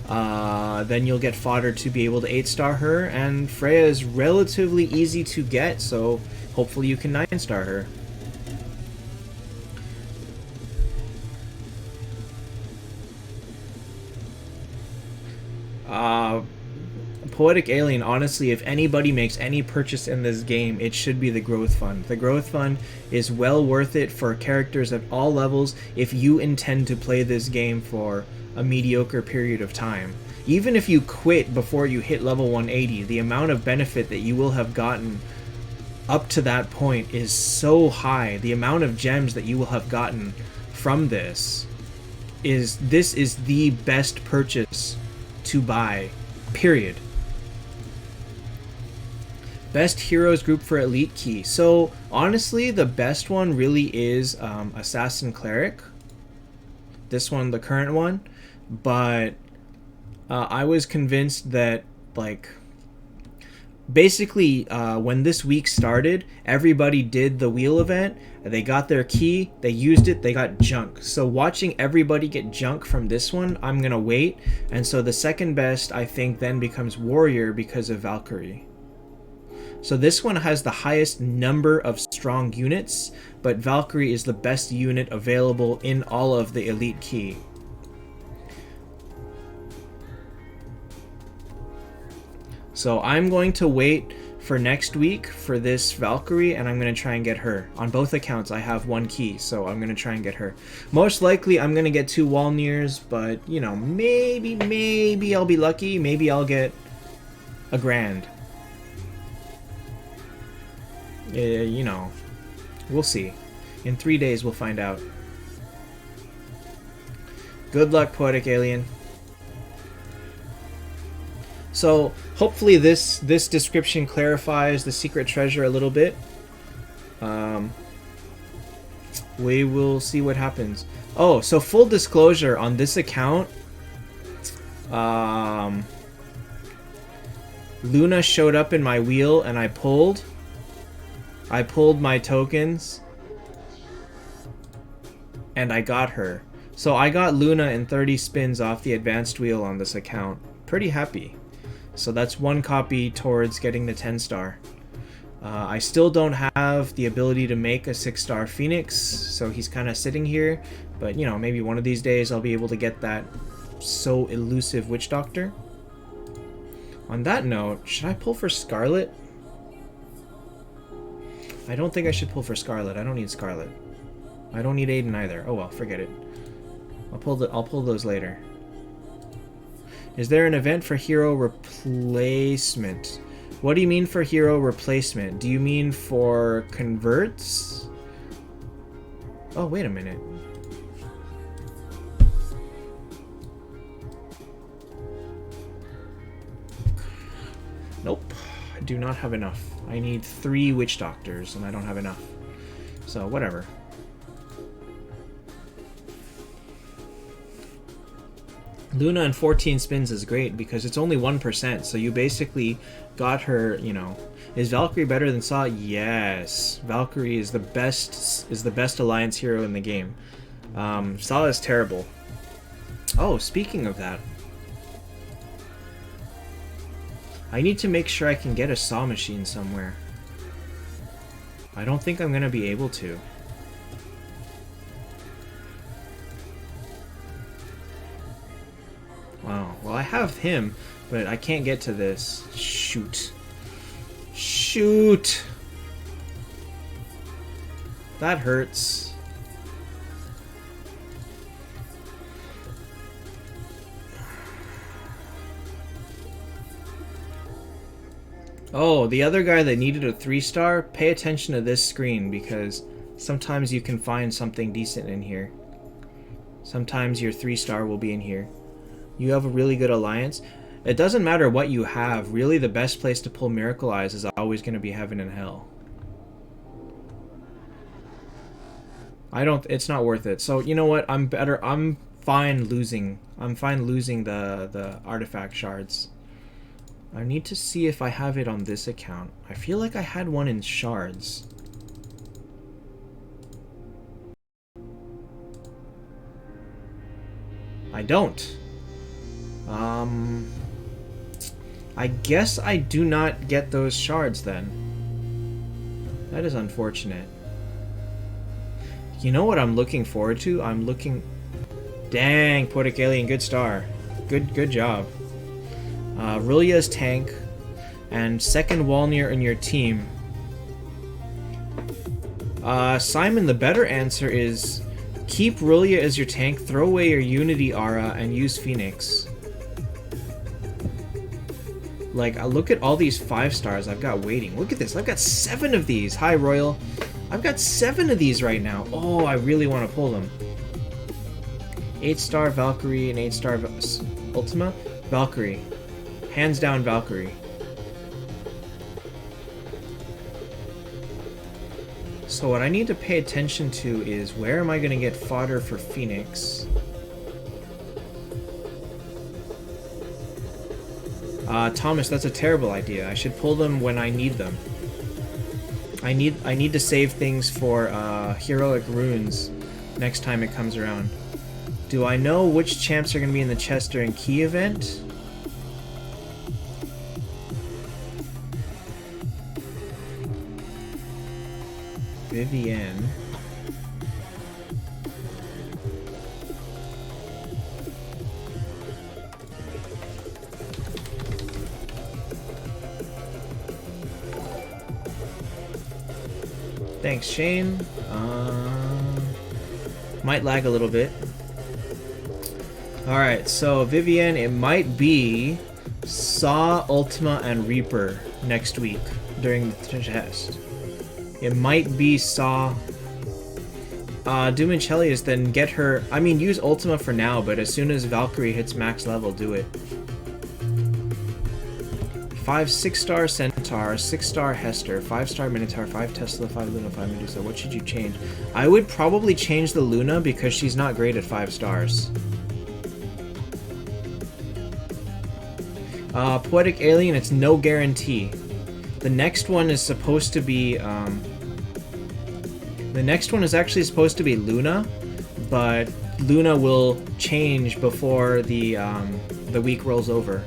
Then you'll get fodder to be able to 8-star her, and Freya is relatively easy to get, so hopefully you can 9-star her. Poetic Alien, honestly, if anybody makes any purchase in this game, it should be the Growth Fund. The Growth Fund is well worth it for characters at all levels if you intend to play this game for a mediocre period of time. Even if you quit before you hit level 180, the amount of benefit that you will have gotten up to that point is so high. The amount of gems that you will have gotten from this is the best purchase to buy, period. Best heroes group for elite key. So honestly, the best one really is Assassin Cleric. This one, the current one. But I was convinced that, like, basically when this week started, everybody did the wheel event. They got their key, they used it, they got junk. So watching everybody get junk from this one, I'm gonna wait. And so the second best, I think, then becomes Warrior because of Valkyrie. So this one has the highest number of strong units, but Valkyrie is the best unit available in all of the elite key. So I'm going to wait for next week for this Valkyrie, and I'm going to try and get her. On both accounts, I have 1 key, so I'm going to try and get her. Most likely, I'm going to get 2 Walniers, but, you know, maybe I'll be lucky. Maybe I'll get a grand. You know, we'll see. In 3 days, we'll find out. Good luck, Poetic Alien. So hopefully this description clarifies the secret treasure a little bit. We will see what happens. Oh, so full disclosure on this account, Luna showed up in my wheel and I pulled my tokens and I got her. So I got Luna in 30 spins off the advanced wheel on this account. Pretty happy. So that's 1 copy towards getting the 10-star. I still don't have the ability to make a 6-star Phoenix, so he's kind of sitting here. But, you know, maybe one of these days I'll be able to get that so elusive Witch Doctor. On that note, should I pull for Scarlet? I don't think I should pull for Scarlet. I don't need Scarlet. I don't need Aiden either. Oh well, forget it. I'll pull those later. Is there an event for hero replacement? What do you mean for hero replacement? Do you mean for converts? Oh, wait a minute. Nope. I do not have enough. I need 3 Witch Doctors, and I don't have enough. So, whatever. Luna in 14 spins is great because it's only 1%, so you basically got her, you know. Is Valkyrie better than Saw? Yes. Valkyrie is the best alliance hero in the game. Saw is terrible. Oh, speaking of that, I need to make sure I can get a saw machine somewhere. I don't think I'm gonna be able to. Wow. Well, I have him, but I can't get to this. Shoot. Shoot! That hurts. Oh, the other guy that needed a 3-star, pay attention to this screen because sometimes you can find something decent in here. Sometimes your 3-star will be in here. You have a really good alliance. It doesn't matter what you have. Really, the best place to pull Miracle Eyes is always going to be Heaven and Hell. I don't. It's not worth it. So you know what? I'm better. I'm fine losing. I'm fine losing the artifact shards. I need to see if I have it on this account. I feel like I had one in shards. I don't. I guess I do not get those shards then. That is unfortunate. You know what I'm looking forward to? I'm looking... Dang, Poetic Alien, good star. Good job. Rillia's tank, and second Walnir in your team. Simon, the better answer is keep Rillia as your tank, throw away your Unity Aura, and use Phoenix. Like, look at all these 5 stars I've got waiting. Look at this, I've got 7 of these. Hi, Royal. I've got 7 of these right now. Oh, I really want to pull them. 8-star Valkyrie and 8-star Ultima? Valkyrie. Hands down Valkyrie. So what I need to pay attention to is where am I going to get fodder for Phoenix? Thomas, that's a terrible idea. I should pull them when I need them. I need to save things for heroic runes next time it comes around. Do I know which champs are going to be in the chest during key event? Vivienne. Thanks, Shane. Might lag a little bit. Alright, so Vivienne, it might be Saw, Ultima, and Reaper next week during the test. It might be Saw. Doom and Chelios, then get her... I mean, use Ultima for now, but as soon as Valkyrie hits max level, do it. 5 6-star Centaur, 6-star Hester, 5-star Minotaur, 5 Tesla, 5 Luna, 5 Medusa. What should you change? I would probably change the Luna because she's not great at 5 stars. Poetic Alien, it's no guarantee. The next one is supposed to be, the next one is actually supposed to be Luna, but Luna will change before the week rolls over.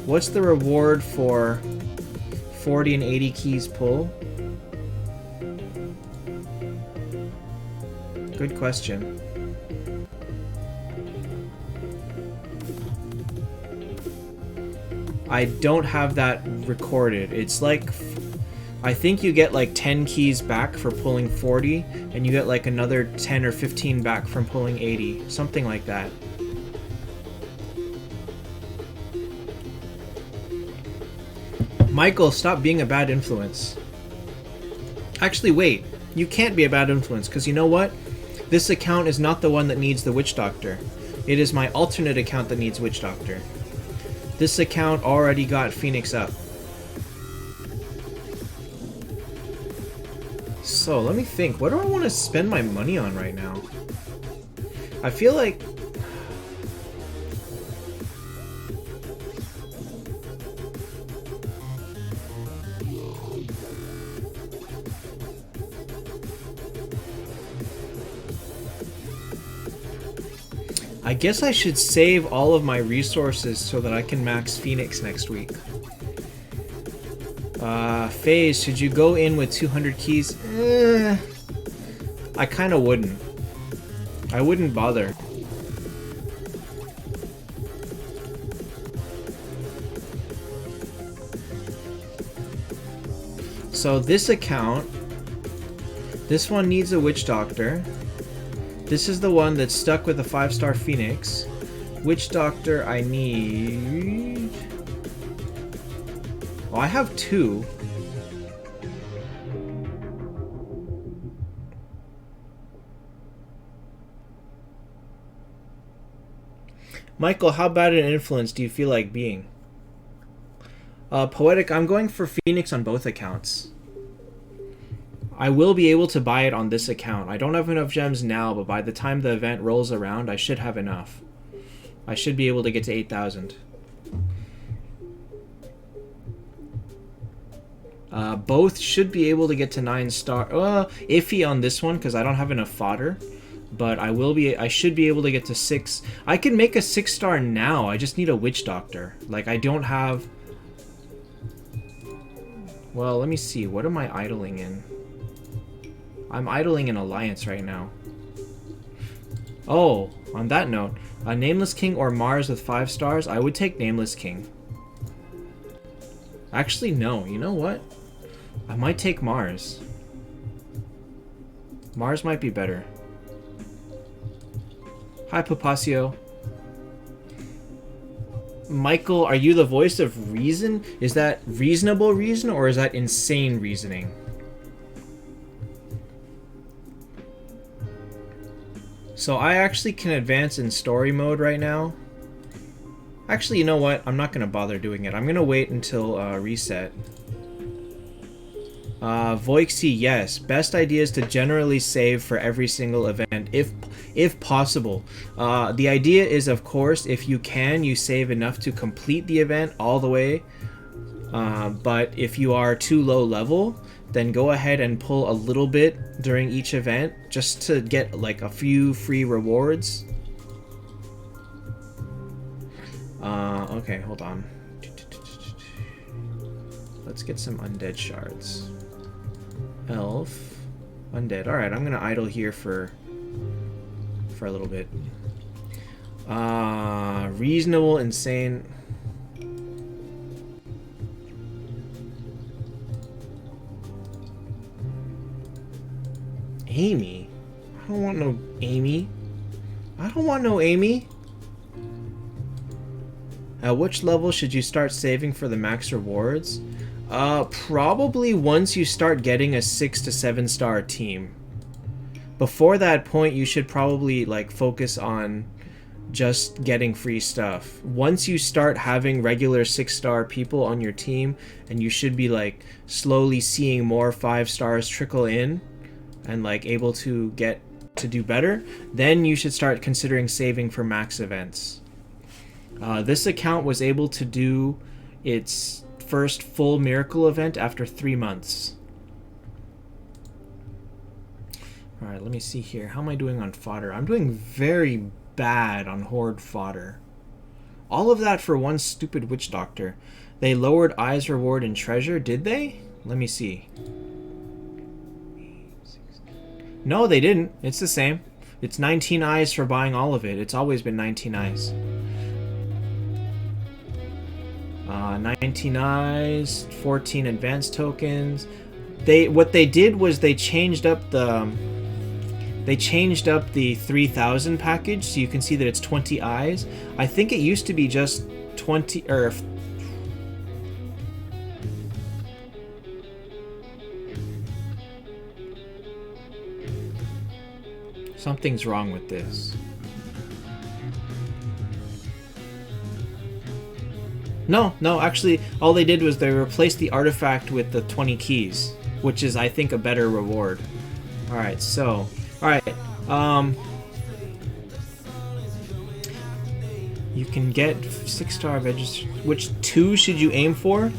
What's the reward for 40 and 80 keys pull? Good question. I don't have that recorded. It's like, I think you get like 10 keys back for pulling 40, and you get like another 10 or 15 back from pulling 80. Something like that. Michael, stop being a bad influence. Actually, wait. You can't be a bad influence, because you know what? This account is not the one that needs the Witch Doctor. It is my alternate account that needs Witch Doctor. This account already got Phoenix up. So, let me think. What do I want to spend my money on right now? I feel like... I guess I should save all of my resources so that I can max Phoenix next week. FaZe, should you go in with 200 keys? I kinda wouldn't. I wouldn't bother. So this account, this one needs a Witch Doctor. This is the one that's stuck with a 5-star Phoenix. Witch Doctor I need... Oh, I have 2. Michael, how bad an influence do you feel like being? Poetic, I'm going for Phoenix on both accounts. I will be able to buy it on this account. I don't have enough gems now, but by the time the event rolls around, I should have enough. I should be able to get to 8,000. Both should be able to get to 9 star. Iffy on this one because I don't have enough fodder, but I should be able to get to 6. I can make a 6-star now. I just need a witch doctor. Like I don't have. Well, let me see. What am I idling in? I'm idling in Alliance right now. Oh, on that note, a Nameless King or Mars with 5 stars. I would take Nameless King. Actually, no. You know what? I might take Mars. Mars might be better. Hi, Papacio. Michael, are you the voice of reason? Is that reasonable reason or is that insane reasoning? So I actually can advance in story mode right now. Actually, you know what? I'm not going to bother doing it. I'm going to wait until reset. Voixy, yes. Best idea is to generally save for every single event, if possible. The idea is, of course, if you can, you save enough to complete the event all the way. But if you are too low level, then go ahead and pull a little bit during each event just to get like a few free rewards. Okay, hold on. Let's get some undead shards. Elf. Undead. Alright, I'm gonna idle here for a little bit. Reasonable, insane. Amy? I don't want no Amy. I don't want no Amy. At which level should you start saving for the max rewards? Probably once you start getting a 6 to 7 star team. Before that point, you should probably like focus on just getting free stuff. Once you start having regular 6-star people on your team, and you should be like slowly seeing more 5 stars trickle in and like able to get to do better, then you should start considering saving for max events. This account was able to do its first full miracle event after 3 months. Alright, let me see here. How am I doing on fodder? I'm doing very bad on horde fodder. All of that for one stupid witch doctor. They lowered eyes reward and treasure, did they? Let me see. No, they didn't. It's the same. It's 19 eyes for buying all of it. It's always been 19 eyes. 19 eyes, 14 advanced tokens. What they did was they changed up the 3000 package, so you can see that it's 20 eyes. I think it used to be just 20 or something's wrong with this. No, actually, all they did was they replaced the artifact with the 20 keys, which is, I think, a better reward. Alright, so... Alright, you can get 6-star Vedras. Which 2 should you aim for?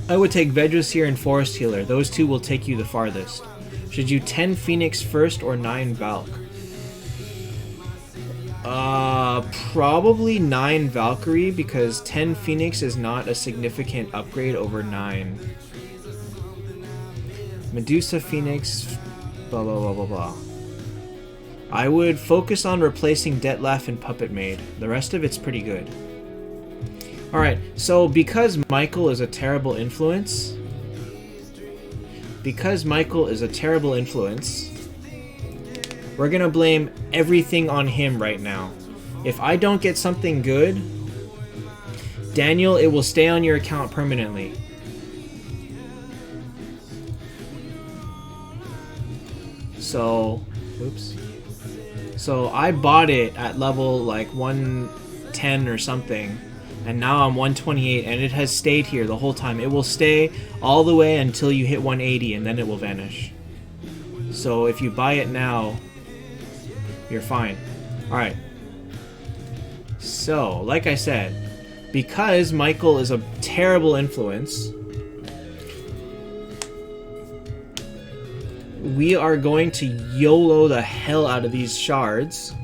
I would take Vedras here and Forest Healer. Those 2 will take you the farthest. Should you 10 Phoenix first or 9 Valk? Probably 9 Valkyrie, because 10 Phoenix is not a significant upgrade over 9. Medusa, Phoenix, blah blah blah blah blah. I would focus on replacing Detlef and Puppet Maid. The rest of it's pretty good. Alright, so because Michael is a terrible influence... we're gonna blame everything on him right now. If I don't get something good, Daniel, it will stay on your account permanently. So, oops. So I bought it at level like 110 or something, And now I'm 128, and it has stayed here the whole time. It will stay all the way until you hit 180, and then it will vanish. So if you buy it now, you're fine. Alright. So, like I said, because Michael is a terrible influence, we are going to YOLO the hell out of these shards.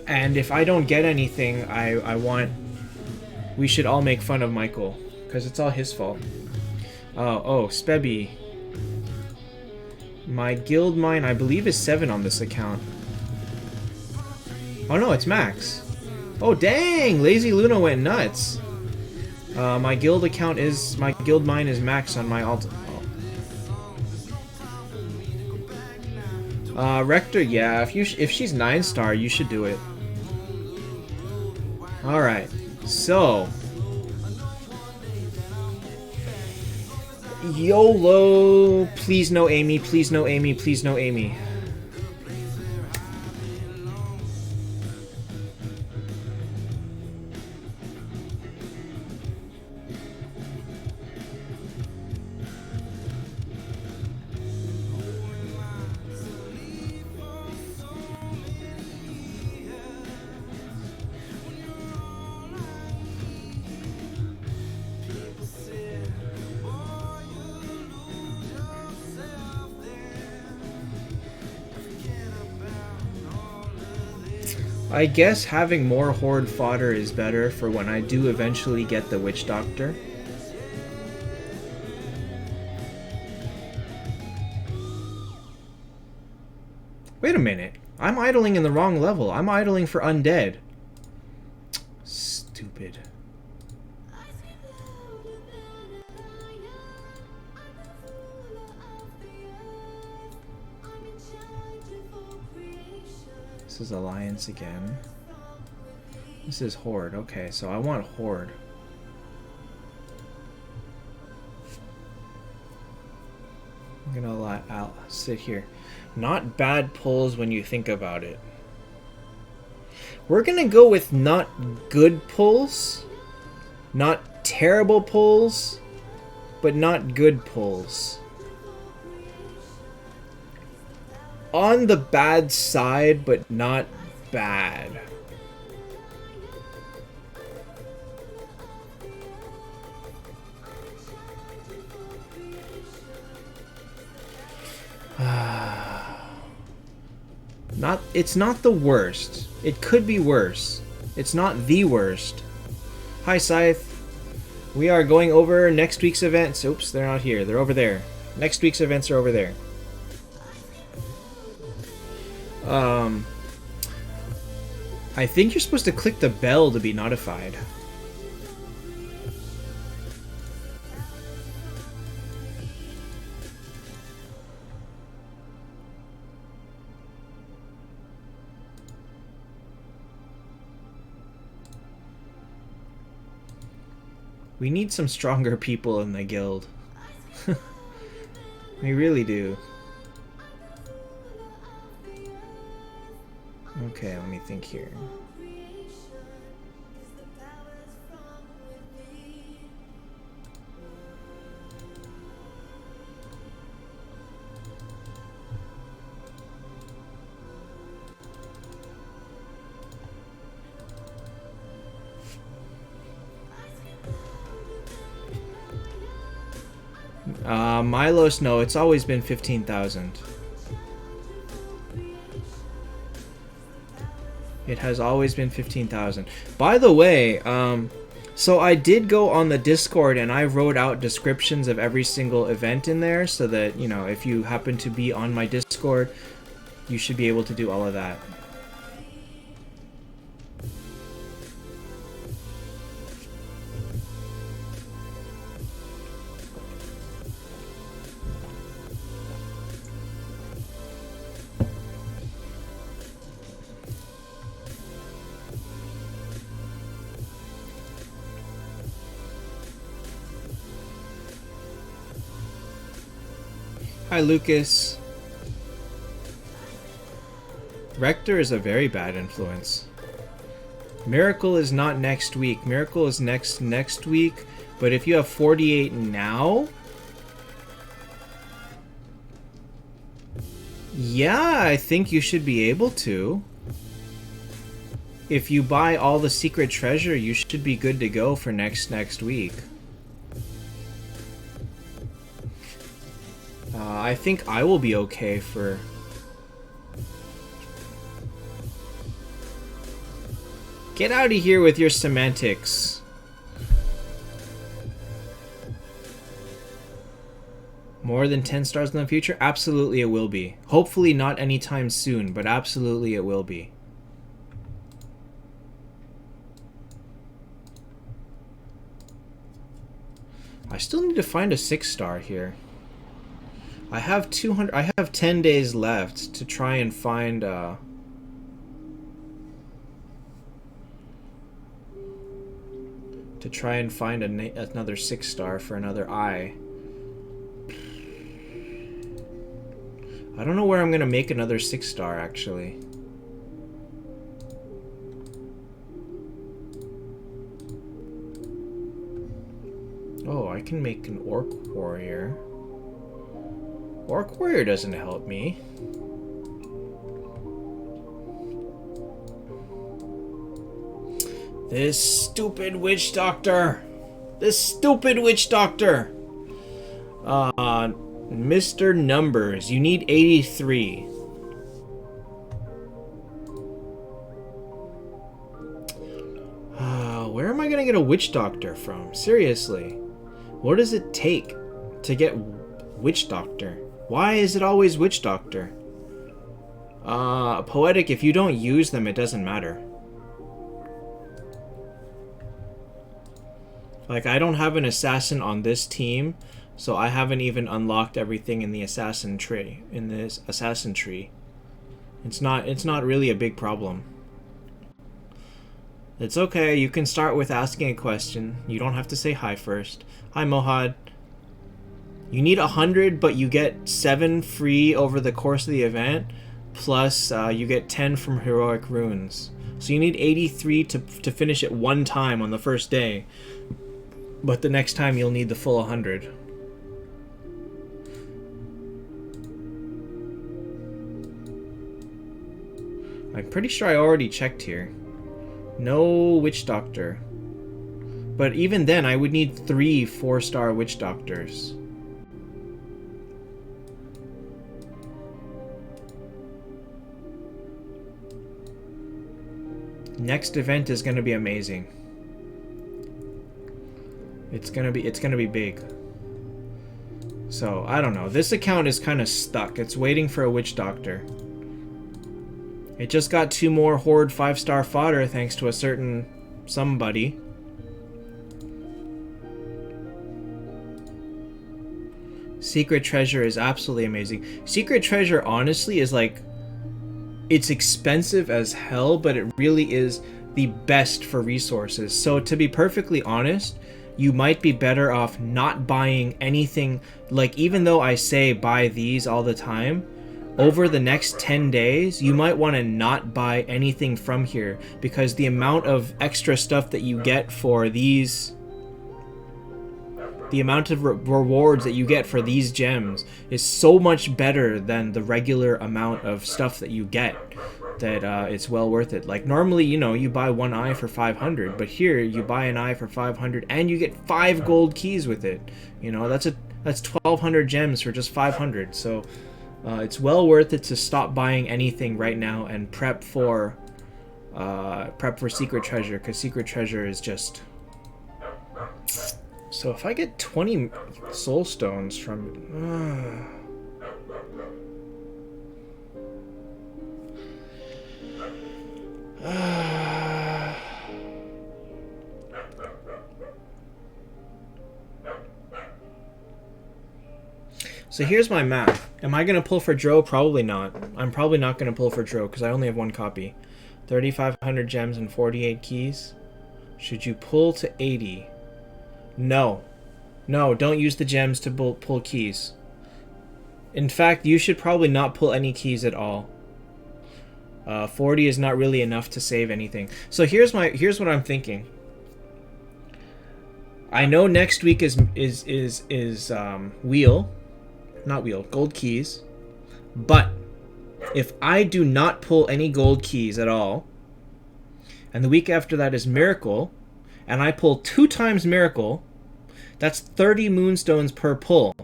And if I don't get anything, I want... We should all make fun of Michael, because it's all his fault. Oh, Spebby. My guild mine, I believe, is 7 on this account. Oh no, it's max. Oh dang! Lazy Luna went nuts. My guild mine is max on my alt. Rector, yeah, if she's 9-star, you should do it. Alright, so YOLO, please no Amy, please no Amy, please no Amy. I guess having more horde fodder is better for when I do eventually get the witch doctor. Wait a minute. I'm idling in the wrong level. I'm idling for undead. Stupid. This is Alliance again. This is Horde. Okay, so I want Horde. I'm gonna I'll sit here. Not bad pulls when you think about it. We're gonna go with not good pulls. Not terrible pulls. But not good pulls. On the bad side, but not bad. It's not the worst. It could be worse. It's not the worst. Hi, Scythe. We are going over next week's events. Oops, they're not here. They're over there. Next week's events are over there. I think you're supposed to click the bell to be notified. We need some stronger people in the guild. We really do. Okay, let me think here. Milos, no, it's always been 15,000. It has always been 15,000. By the way, so I did go on the Discord and I wrote out descriptions of every single event in there so that, you know, if you happen to be on my Discord, you should be able to do all of that. Hi, Lucas. Rector is a very bad influence. Miracle is not next week. Miracle is next week. But if you have 48 now... yeah, I think you should be able to. If you buy all the secret treasure, you should be good to go for next week. I think I will be okay for... get out of here with your semantics. More than 10 stars in the future? Absolutely it will be. Hopefully not anytime soon, but absolutely it will be. I still need to find a 6-star here. I have 10 days left to try and find to try and find another 6-star for another eye. I don't know where I'm gonna make another 6-star actually. Oh, I can make an Orc Warrior. Orc Warrior doesn't help me. This stupid witch doctor! This stupid witch doctor! Mr. Numbers, you need 83. Where am I gonna get a witch doctor from? Seriously. What does it take to get witch doctor? Why is it always witch doctor? Poetic, if you don't use them, it doesn't matter. Like, I don't have an assassin on this team, so I haven't even unlocked everything in the assassin tree. It's not really a big problem. It's okay, you can start with asking a question. You don't have to say hi first. Hi, Mohad. You need 100, but you get 7 free over the course of the event, plus you get 10 from heroic runes. So you need 83 to finish it one time on the first day, but the next time you'll need the full 100. I'm pretty sure I already checked here. No witch doctor. But even then, I would need 3 4-star witch doctors. Next event is gonna be amazing. It's gonna be big. So, I don't know. This account is kind of stuck. It's waiting for a witch doctor. It just got 2 more Horde 5-star fodder thanks to a certain somebody. Secret treasure is absolutely amazing. Secret treasure honestly is like, it's expensive as hell, but it really is the best for resources. So to be perfectly honest, you might be better off not buying anything. Like, even though I say buy these all the time, over the next 10 days, you might want to not buy anything from here, because the amount of extra stuff that you get for these, the amount of rewards that you get for these gems is so much better than the regular amount of stuff that you get, that it's well worth it. Like, normally, you know, you buy 1 eye for 500, but here you buy an eye for 500 and you get 5 gold keys with it. You know, that's 1,200 gems for just 500. So it's well worth it to stop buying anything right now and prep for secret treasure, because secret treasure is just... So if I get 20 soul stones from... So here's my math. Am I going to pull for Dro? Probably not. I'm probably not going to pull for Dro because I only have 1 copy. 3,500 gems and 48 keys. Should you pull to 80? No. No, don't use the gems to pull keys. In fact, you should probably not pull any keys at all. 40 is not really enough to save anything. So here's what I'm thinking. I know next week is gold keys. But if I do not pull any gold keys at all, and the week after that is miracle, and I pull 2 times miracle, that's 30 moonstones per pull.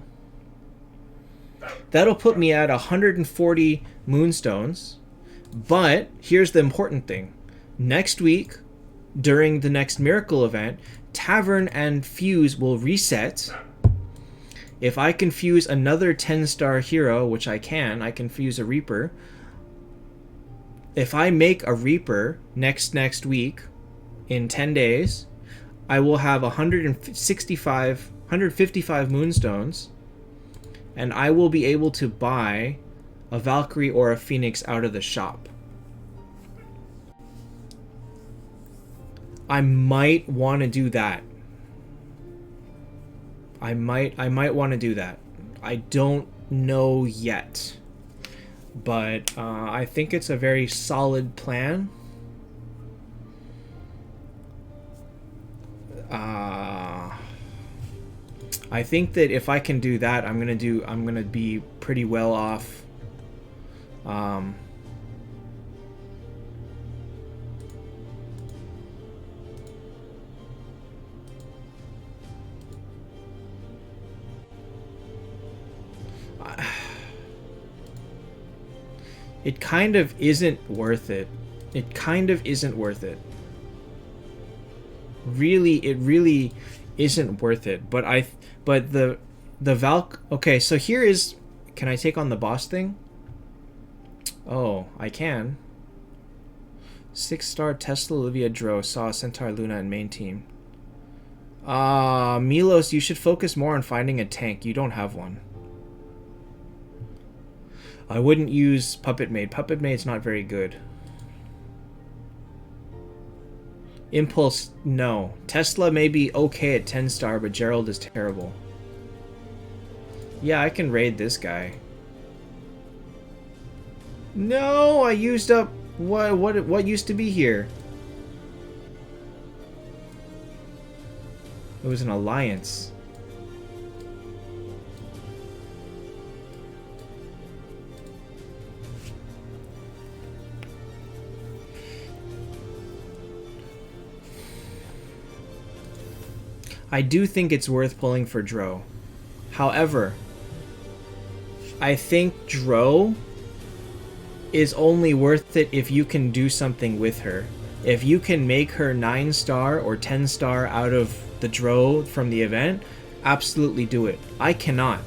That'll put me at 140 moonstones. But here's the important thing. Next week, during the next miracle event, Tavern and Fuse will reset. If I can fuse another 10-star hero, which I can fuse a Reaper. If I make a Reaper next week, in 10 days, I will have 155 moonstones, and I will be able to buy a Valkyrie or a Phoenix out of the shop. I might want to do that. I might want to do that. I don't know yet, but I think it's a very solid plan. I think that if I can do that, I'm gonna be pretty well off. It kind of isn't worth it. It kind of isn't worth it. Really, it really isn't worth it. But the Valk. Okay, so here is. Can I take on the boss thing? Oh, I can. 6-star Tesla Olivia Dro saw Centaur Luna in main team. Milos, you should focus more on finding a tank. You don't have one. I wouldn't use Puppet Maid. Puppet Maid's not very good. Impulse, no. Tesla may be okay at 10-star, but Gerald is terrible. Yeah, I can raid this guy. No, I used up what used to be here. It was an alliance. I do think it's worth pulling for Dro. However, I think Dro is only worth it if you can do something with her. If you can make her 9-star or 10-star out of the Dro from the event, absolutely do it. I cannot.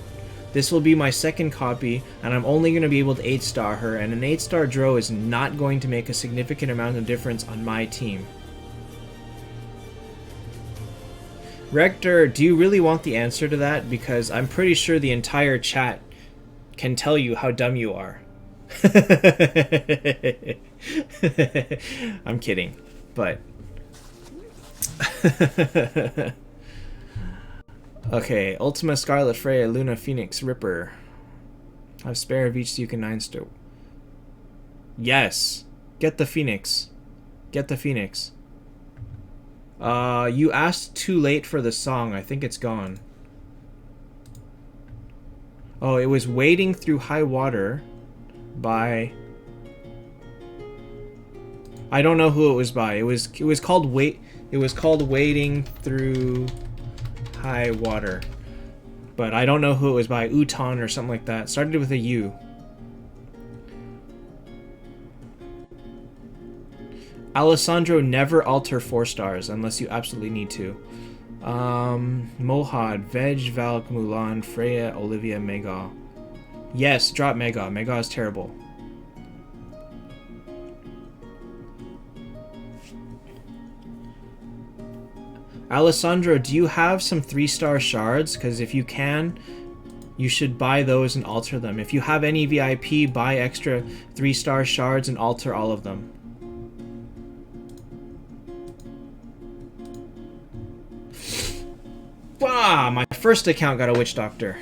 This will be my second copy, and I'm only going to be able to 8-star her, and an 8-star Dro is not going to make a significant amount of difference on my team. Rector, do you really want the answer to that? Because I'm pretty sure the entire chat can tell you how dumb you are. I'm kidding, but... Okay, Ultima, Scarlet, Freya, Luna, Phoenix, Ripper. Have spare of each so you can 9-star. Yes! Get the Phoenix. Get the Phoenix. You asked too late for the song. I think it's gone. Oh, it was Wading Through High Water by... I don't know who it was by. It was called Wading Through High Water. But I don't know who it was by. Uton or something like that. Started with a U. Alessandro, never alter 4 stars unless you absolutely need to. Mohad, Veg, Valk, Mulan, Freya, Olivia, Mega. Yes, drop Mega. Mega is terrible. Alessandro, do you have some 3-star shards? Because if you can, you should buy those and alter them. If you have any VIP, buy extra 3-star shards and alter all of them. Ah, my first account got a Witch Doctor.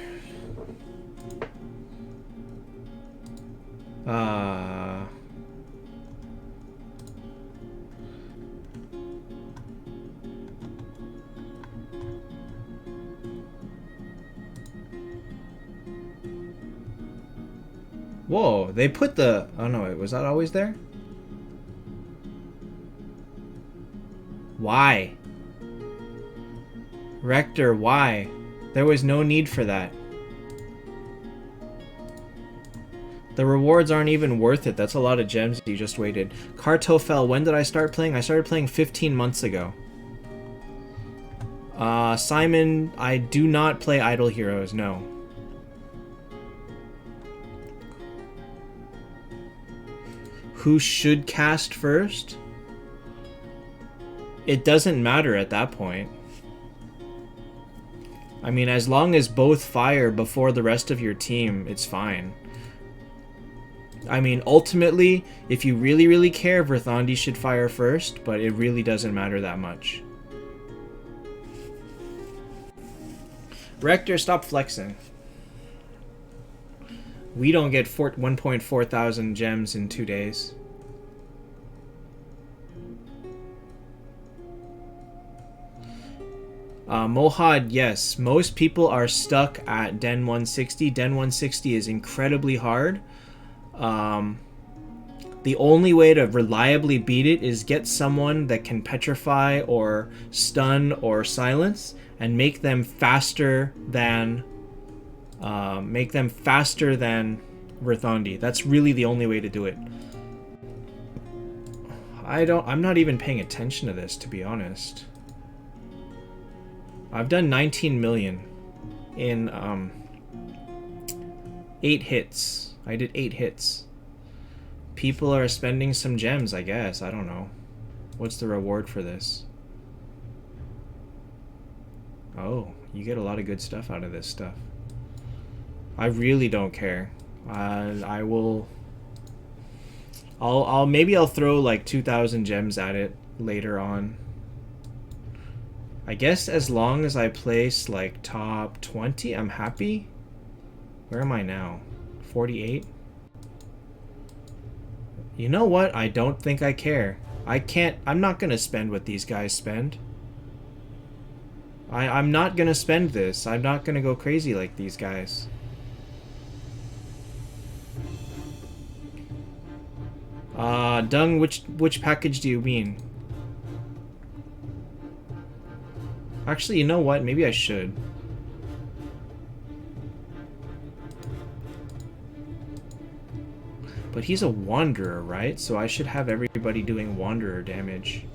Whoa, they put the... Oh no, wait, was that always there? Why? Rector, why? There was no need for that. The rewards aren't even worth it. That's a lot of gems you just waited. Kartoffel, when did I start playing? I started playing 15 months ago. Simon, I do not play Idle Heroes, no. Who should cast first? It doesn't matter at that point. I mean, as long as both fire before the rest of your team, it's fine. I mean, ultimately, if you really, really care, Verthandi should fire first, but it really doesn't matter that much. Rector, stop flexing. We don't get 1.4 thousand gems in 2 days. Mohad, yes. Most people are stuck at Den 160. Den 160 is incredibly hard. The only way to reliably beat it is get someone that can petrify or stun or silence and make them faster than Verthandi. That's really the only way to do it. I'm not even paying attention to this, to be honest. I've done 19 million in 8 hits. I did 8 hits. People are spending some gems, I guess. I don't know. What's the reward for this? Oh, you get a lot of good stuff out of this stuff. I really don't care. Maybe I'll throw like 2,000 gems at it later on. I guess as long as I place like top 20, I'm happy. Where am I now? 48? You know what? I don't think I care. I'm not gonna spend what these guys spend. I'm not gonna spend this. I'm not gonna go crazy like these guys. Dung, which package do you mean? Actually, you know what? Maybe I should. But he's a Wanderer, right? So I should have everybody doing Wanderer damage.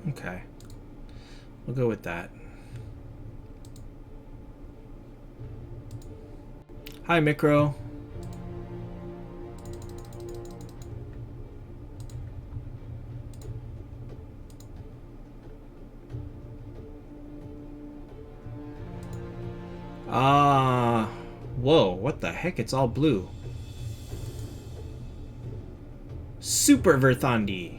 Okay. We'll go with that. Hi, Micro. Whoa, what the heck? It's all blue. Super Verthandi.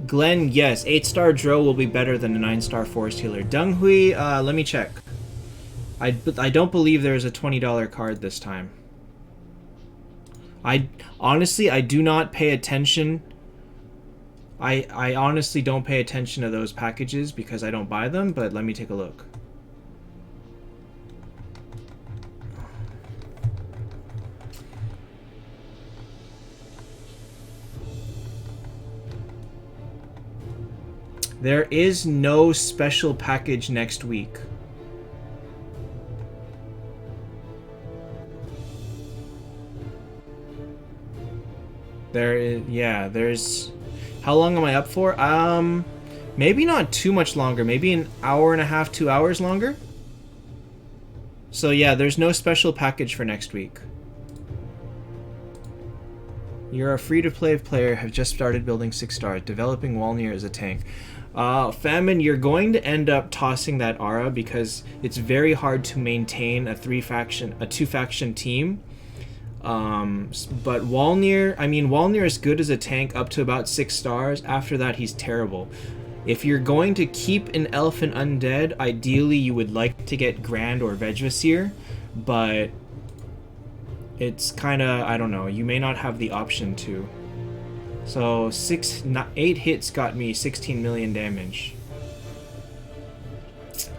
Glenn, yes, 8-star Dro will be better than a 9-star Forest Healer. Dunghui, let me check. I don't believe there's a $20 card this time. Honestly, I do not pay attention. I honestly don't pay attention to those packages because I don't buy them, but let me take a look. There is no special package next week. There is, yeah, there's... How long am I up for? Maybe not too much longer. Maybe an hour and a half, 2 hours longer. So yeah, there's no special package for next week. You're a free-to-play player, have just started building 6 stars, developing Walnir as a tank. Famine, you're going to end up tossing that aura because it's very hard to maintain a 2-faction team. But Walnir, I mean, Walnir is good as a tank up to about 6 stars. After that, he's terrible. If you're going to keep an elf and undead, ideally you would like to get Grand or Vegvasir, but it's kind of, I don't know, you may not have the option to. So 8 hits got me 16 million damage.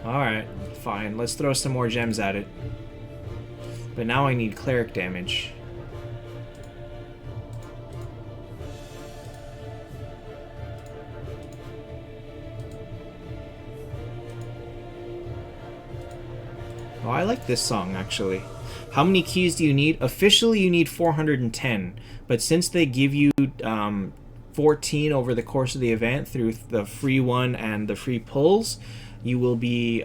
Alright, fine, let's throw some more gems at it. But now I need cleric damage. Oh, I like this song, actually. How many keys do you need? Officially, you need 410. But since they give you 14 over the course of the event through the free one and the free pulls, you will be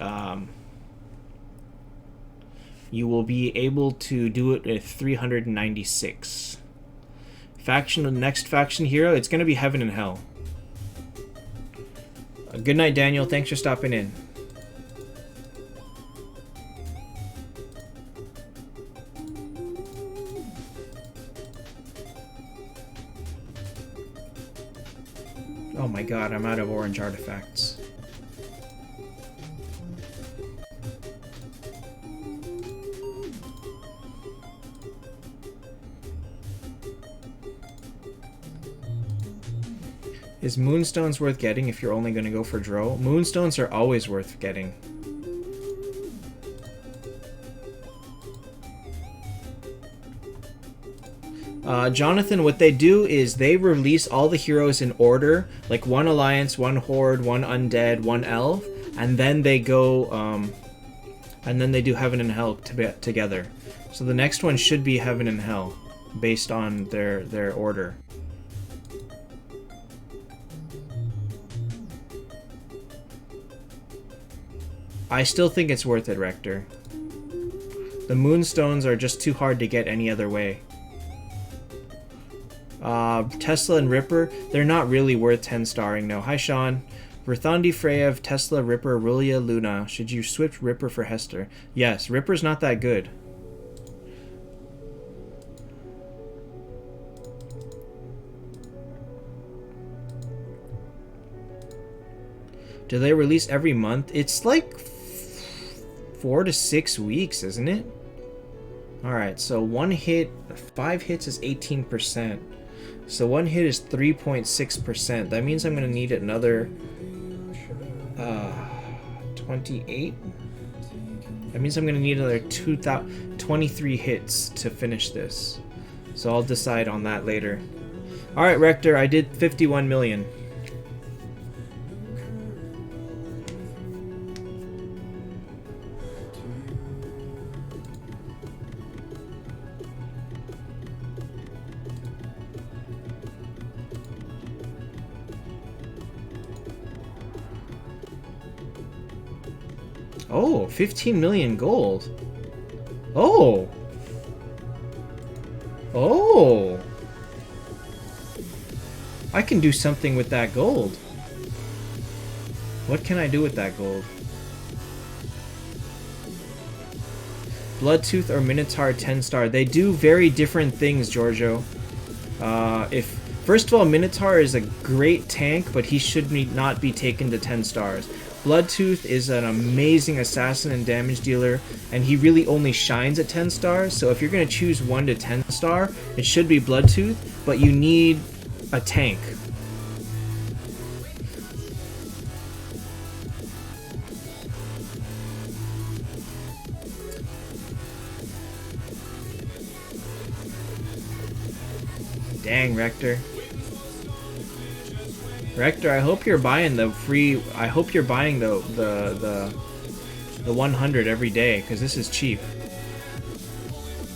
able to do it with 396. Next faction hero, it's going to be Heaven and Hell. Good night, Daniel. Thanks for stopping in. Oh my god, I'm out of orange artifacts. Is Moonstones worth getting if you're only going to go for Dro? Moonstones are always worth getting. Jonathan, what they do is they release all the heroes in order, like 1 Alliance, 1 Horde, 1 Undead, 1 Elf, and then they go, and then they do Heaven and Hell together. So the next one should be Heaven and Hell, based on their order. I still think it's worth it, Rector. The Moonstones are just too hard to get any other way. Tesla and Ripper, they're not really worth 10 starring, no. Hi, Sean. Verthandi Freyev, Tesla, Ripper, Rulia, Luna. Should you switch Ripper for Hester? Yes, Ripper's not that good. Do they release every month? It's like 4 to 6 weeks, isn't it? Alright, so 1 hit, 5 hits is 18%. So 1 hit is 3.6%. That means I'm going to need another 28. That means I'm going to need another 23 hits to finish this. So I'll decide on that later. Alright, Rector, I did 51 million. Oh, 15 million gold. Oh. Oh. I can do something with that gold. What can I do with that gold? Bloodtooth or Minotaur 10 star. They do very different things, Giorgio. First of all, Minotaur is a great tank, but he should not be taken to 10 stars. Bloodtooth is an amazing assassin and damage dealer, and he really only shines at 10 stars, so if you're going to choose 1 to 10 star, it should be Bloodtooth, but you need a tank. Dang, Rector. Rector, I hope you're buying the free. I hope you're buying the 100 every day, because this is cheap.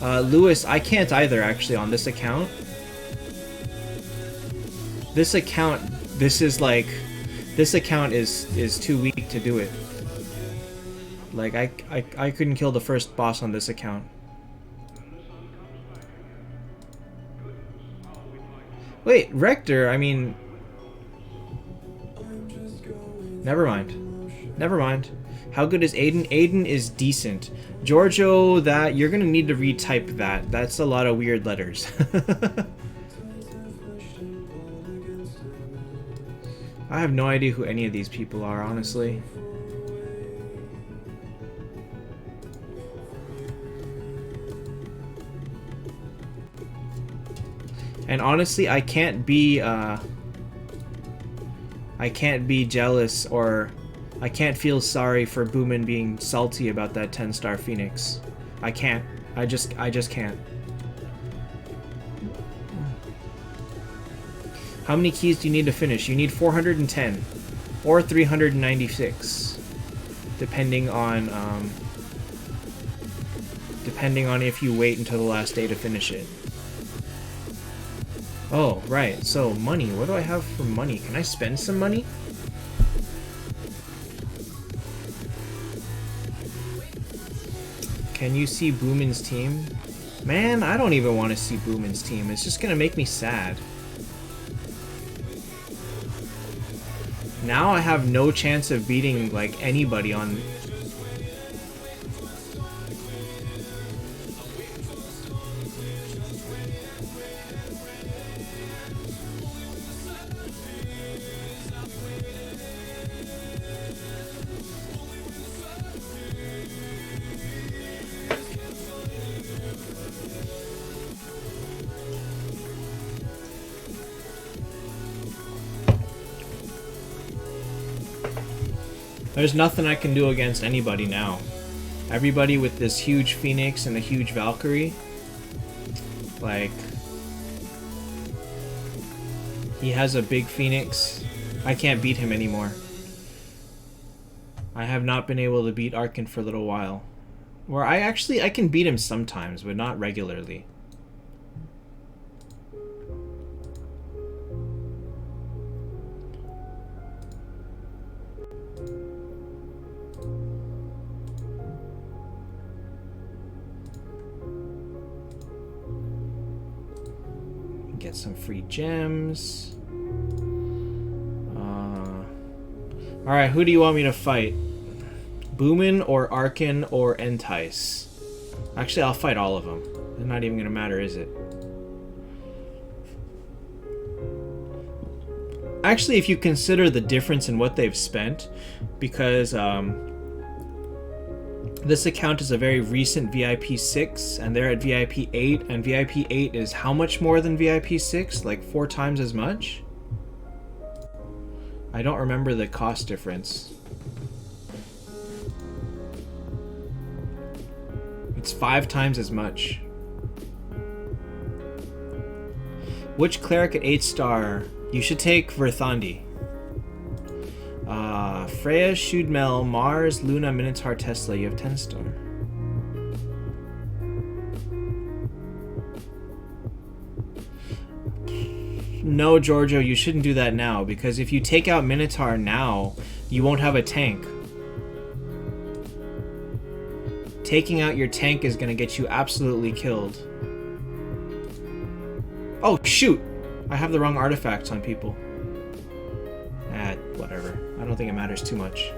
Lewis, I can't either actually on this account. This account, this is like This account is too weak to do it. Like, I couldn't kill the first boss on this account. Wait, Rector, I mean... Never mind. Never mind. How good is Aiden? Aiden is decent. Giorgio, that... You're gonna need to retype that. That's a lot of weird letters. I have no idea who any of these people are, honestly. And honestly, I can't be jealous, or I can't feel sorry for Boomin being salty about that 10-star Phoenix. I can't. I just can't. How many keys do you need to finish? You need 410 or 396, depending on if you wait until the last day to finish it. Oh, right. So, money. What do I have for money? Can I spend some money? Can you see Boomin's team? Man, I don't even want to see Boomin's team. It's just gonna make me sad. Now I have no chance of beating, like, anybody on... There's nothing I can do against anybody now. Everybody with this huge Phoenix and a huge Valkyrie, like, he has a big Phoenix. I can't beat him anymore. I have not been able to beat Arkin for a little while. Or I can beat him sometimes, but not regularly. Get some free gems. Alright, who do you want me to fight? Boomin or Arkin or Entice? Actually, I'll fight all of them. It's not even gonna matter, is it? Actually, if you consider the difference in what they've spent, because this account is a very recent VIP 6, and they're at VIP 8, and VIP 8 is how much more than VIP 6? Like 4 times as much? I don't remember the cost difference. It's 5 times as much. Which cleric at 8-star? You should take Verthandi. Freya, Shudmel, Mars, Luna, Minotaur, Tesla. You have 10-star. No, Giorgio, you shouldn't do that now, because if you take out Minotaur now, you won't have a tank. Taking out your tank is going to get you absolutely killed. Oh, shoot! I have the wrong artifacts on people. Whatever. I don't think it matters too much.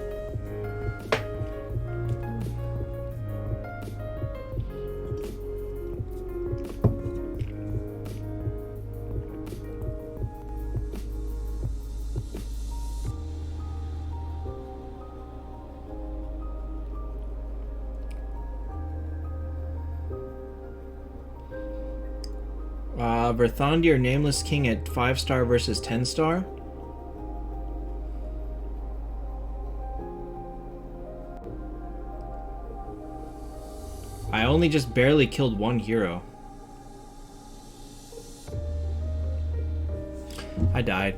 Verthandi or Nameless King at 5-star versus 10-star? I only just barely killed one hero. I died.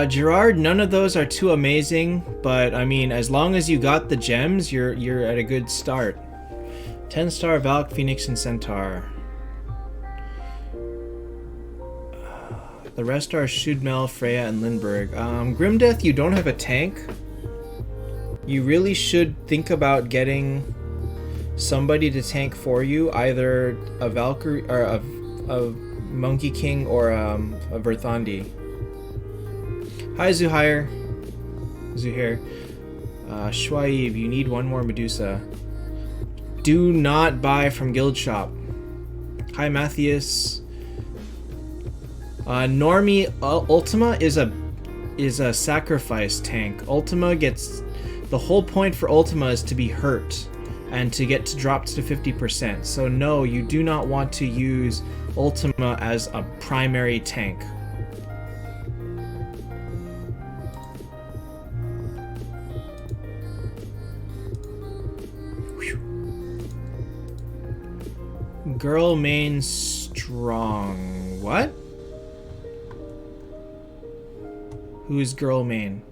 Gerard, none of those are too amazing, but I mean, as long as you got the gems, you're at a good start. 10-star Valk, Phoenix, and Centaur. The rest are Shudmel, Freya, and Lindbergh. Grimdeath, you don't have a tank. You really should think about getting somebody to tank for you, either a Valkyrie or a Monkey King or a Verthandi. Hi, Zuhair. Schwaib, you need one more Medusa. Do not buy from Guild Shop. Hi, Matthias. Normie, Ultima is a sacrifice tank. Ultima gets... The whole point for Ultima is to be hurt and to get to drop to 50%. So no, you do not want to use Ultima as a primary tank. Girl main strong. What? Who's girl main?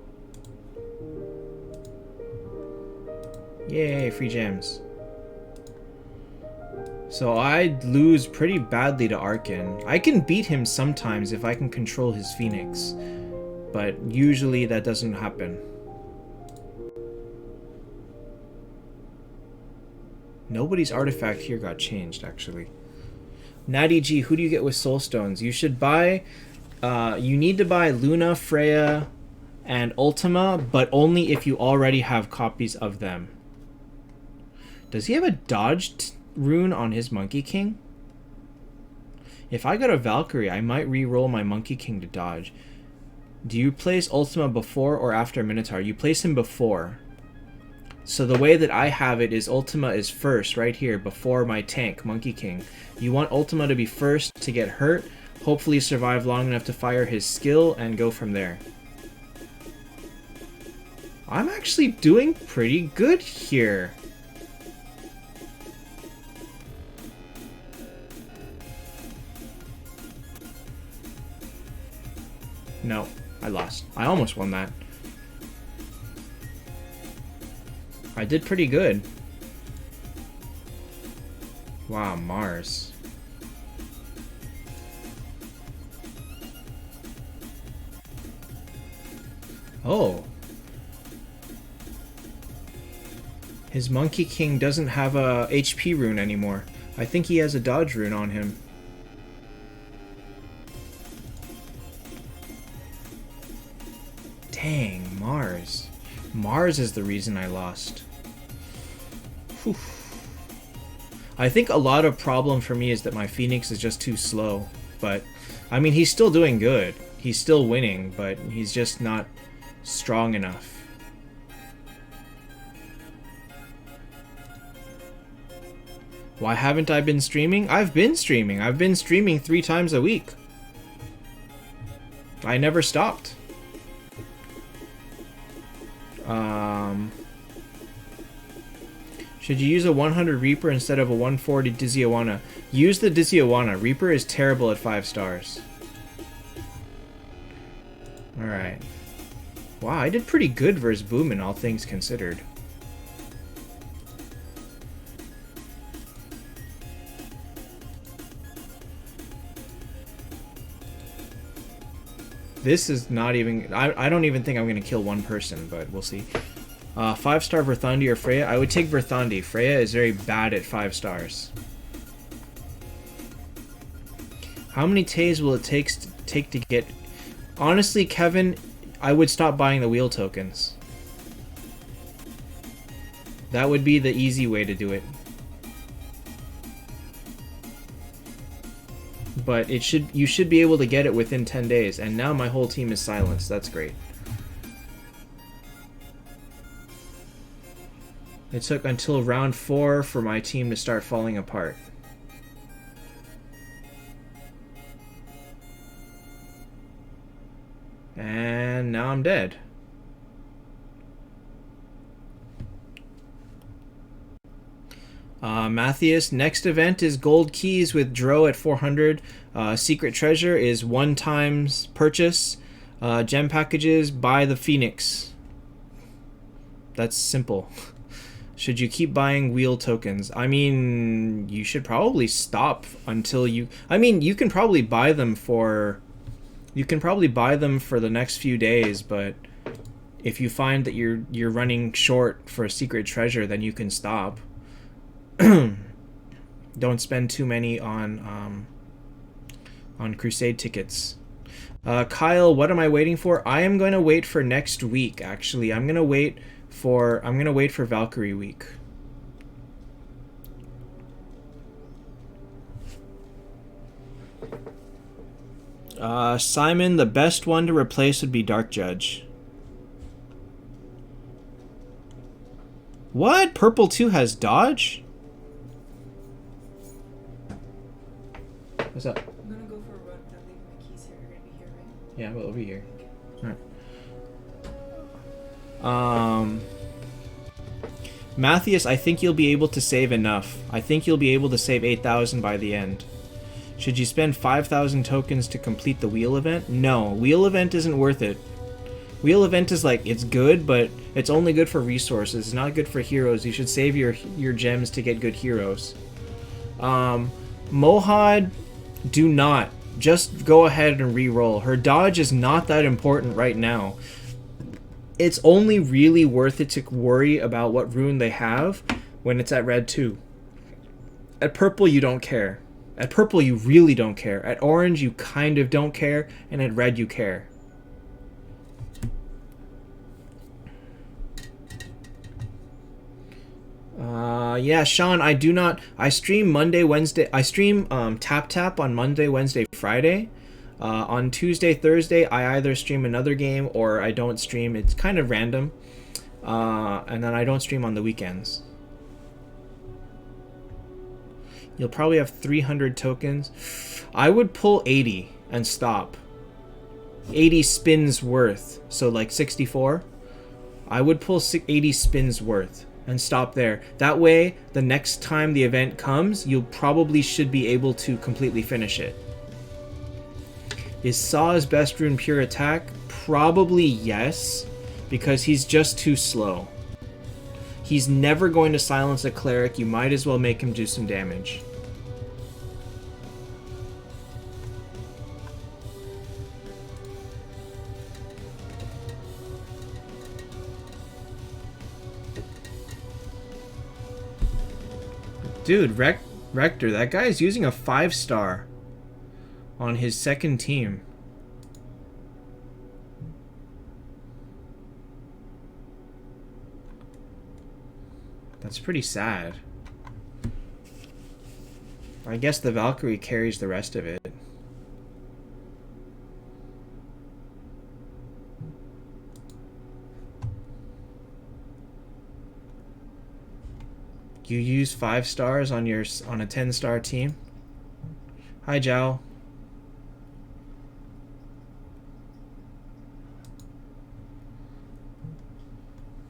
Yay, free gems. So I lose pretty badly to Arkin. I can beat him sometimes if I can control his Phoenix, but usually that doesn't happen. Nobody's artifact here got changed, actually. Natty G, who do you get with Soulstones? You should buy... you need to buy Luna, Freya, and Ultima, but only if you already have copies of them. Does he have a dodged rune on his Monkey King? If I got a Valkyrie, I might re-roll my Monkey King to dodge. Do you place Ultima before or after Minotaur? You place him before. So the way that I have it is Ultima is first, right here, before my tank, Monkey King. You want Ultima to be first to get hurt, hopefully survive long enough to fire his skill, and go from there. I'm actually doing pretty good here. No, I lost. I almost won that. I did pretty good. Wow, Mars. Oh. His Monkey King doesn't have a HP rune anymore. I think he has a dodge rune on him. Dang, Mars. Mars is the reason I lost. Whew. I think a lot of problem for me is that my Phoenix is just too slow. But, I mean, he's still doing good. He's still winning, but he's just not strong enough. Why haven't I been streaming? I've been streaming. I've been streaming 3 times a week. I never stopped. Should you use a 100 Reaper instead of a 140 Dizzy-Awana? Use the Dizzy-Awana. Reaper is terrible at 5 stars. Alright. Wow, I did pretty good versus Boomin, all things considered. This is not even... I don't even think I'm going to kill one person, but we'll see. 5-star Verthandi or Freya? I would take Verthandi. Freya is very bad at 5 stars. How many Tays will it take to get... Honestly, Kevin, I would stop buying the wheel tokens. That would be the easy way to do it. But you should be able to get it within 10 days, and now my whole team is silenced. That's great. It took until round 4 for my team to start falling apart. And now I'm dead. Matthias, next event is Gold Keys with Dro at 400. Secret Treasure is 1 times purchase. Gem packages, buy the Phoenix. That's simple. Should you keep buying wheel tokens? I mean, you should probably stop until you... I mean, you can probably buy them for... You can probably buy them for the next few days, but if you find that you're running short for a secret treasure, then you can stop. Don't spend too many on crusade tickets. Kyle, what am I waiting for? I am going to wait for next week, actually. I'm going to wait for Valkyrie week. Simon, the best one to replace would be Dark Judge. What? Purple 2 has dodge? What's up? I'm gonna go for a run. I'm leaving my keys here. You're gonna be here, right? Yeah, well, over here. Okay. Alright. Matthias, I think you'll be able to save enough. I think you'll be able to save 8,000 by the end. Should you spend 5,000 tokens to complete the wheel event? No, wheel event isn't worth it. Wheel event is like, it's good, but it's only good for resources. It's not good for heroes. You should save your gems to get good heroes. Mohad, do not. Just go ahead and re-roll. Her dodge is not that important right now. It's only really worth it to worry about what rune they have when it's at red 2. At purple, you don't care. At purple, you really don't care. At orange, you kind of don't care. And at red, you care. Yeah, Sean, I do not... I stream Monday, Wednesday... I stream Taptap on Monday, Wednesday, Friday. On Tuesday, Thursday, I either stream another game or I don't stream. It's kind of random. And then I don't stream on the weekends. You'll probably have 300 tokens. I would pull 80 and stop. 80 spins worth. So like 64. I would pull 80 spins worth and stop there. That way, the next time the event comes, you probably should be able to completely finish it. Is Saw's best rune pure attack? Probably yes, because he's just too slow. He's never going to silence a cleric. You might as well make him do some damage. Dude, Rector, that guy is using a 5-star on his second team. That's pretty sad. I guess the Valkyrie carries the rest of it. You use 5 stars on a 10-star team? Hi, Zhao.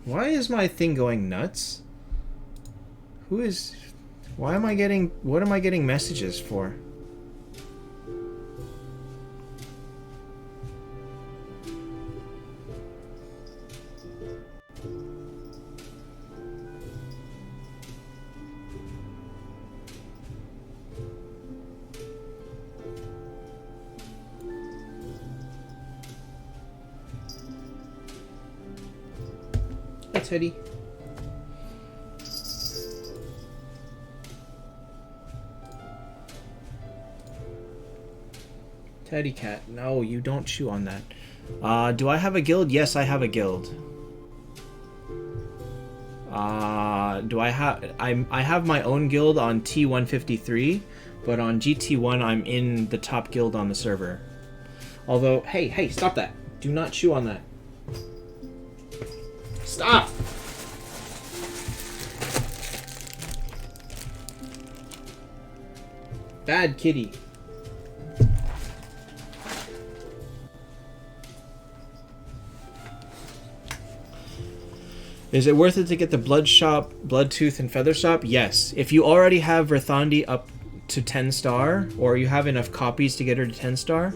Why is my thing going nuts? Why am I getting... What am I getting messages for? Hi, Teddy. Teddy cat. No, you don't chew on that. Do I have a guild? Yes, I have a guild. Do I have... I have my own guild on T153, but on GT1 I'm in the top guild on the server. Although, hey, stop that. Do not chew on that. Stop! Bad kitty. Is it worth it to get the Blood Shop, Bloodtooth, and Feather Shop? Yes. If you already have Verthandi up to 10-star, or you have enough copies to get her to 10-star,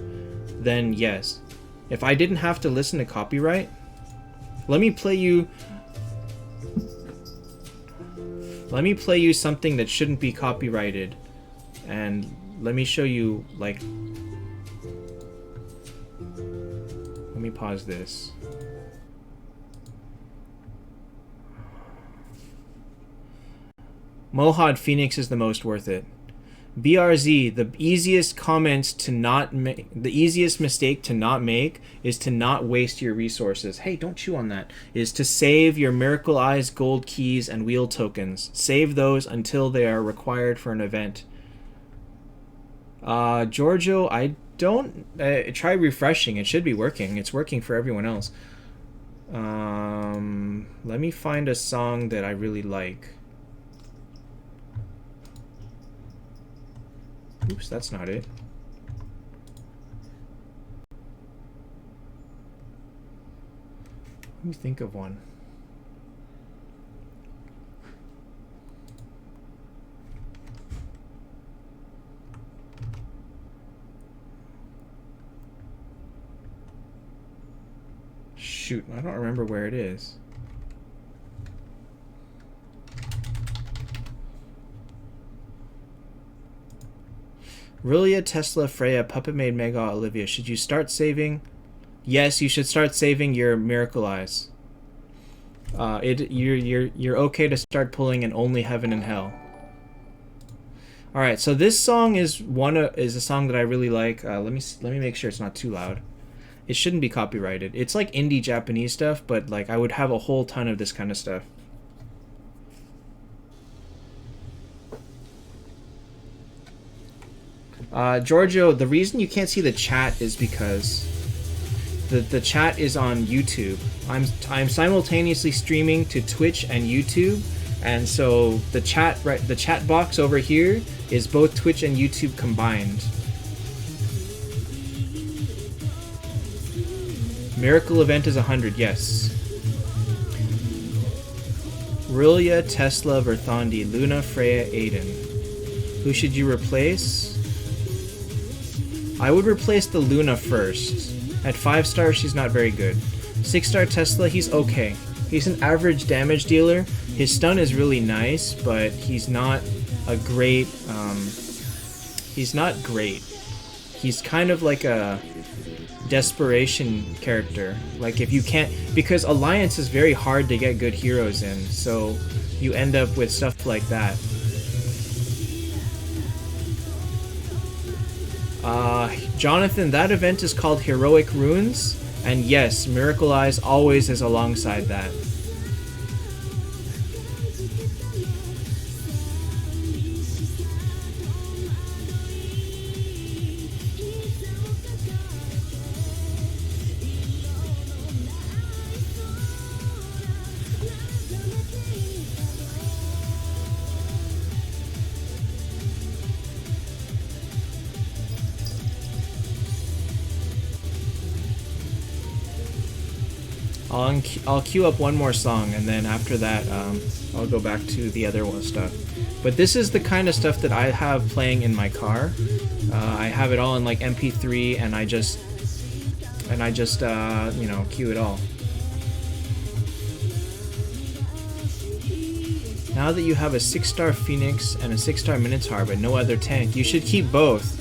then yes. If I didn't have to listen to copyright, let me play you Let me play you something that shouldn't be copyrighted. And let me show you, like... Let me pause this. Mohawk Phoenix is the most worth it. BRZ, the easiest comments to not make, the easiest mistake to not make is to not waste your resources. Hey, don't chew on that. Is to save your Miracle Eyes gold keys and wheel tokens. Save those until they are required for an event. Giorgio, I don't... try refreshing. It should be working. It's working for everyone else. Let me find a song that I really like. Oops, that's not it. Let me think of one. Shoot, I don't remember where it is. Rilia, Tesla, Freya, Puppet Maid, Mega, Olivia. Should you start saving? Yes, you should start saving your Miracle Eyes. You're okay to start pulling in only Heaven and Hell. All right, so this song is a song that I really like. Let me make sure it's not too loud. It shouldn't be copyrighted. It's like indie Japanese stuff, but like I would have a whole ton of this kind of stuff. Giorgio, the reason you can't see the chat is because the chat is on YouTube. I'm simultaneously streaming to Twitch and YouTube, and so the chat box over here is both Twitch and YouTube combined. Miracle event is 100, yes. Rilia, Tesla, Verthandi, Luna, Freya, Aiden. Who should you replace? I would replace the Luna first. At 5 stars, she's not very good. 6-star Tesla, he's okay. He's an average damage dealer. His stun is really nice, but he's not a great... he's not great. He's kind of like a desperation character. Like if you can't... Because Alliance is very hard to get good heroes in, so you end up with stuff like that. Jonathan, that event is called Heroic Runes, and yes, Miracle Eyes always is alongside that. I'll queue up one more song, and then after that, I'll go back to the other one stuff. But this is the kind of stuff that I have playing in my car. I have it all in like MP3, and I just you know, queue it all. Now that you have a 6-star Phoenix and a 6-star Minotaur, but no other tank, you should keep both.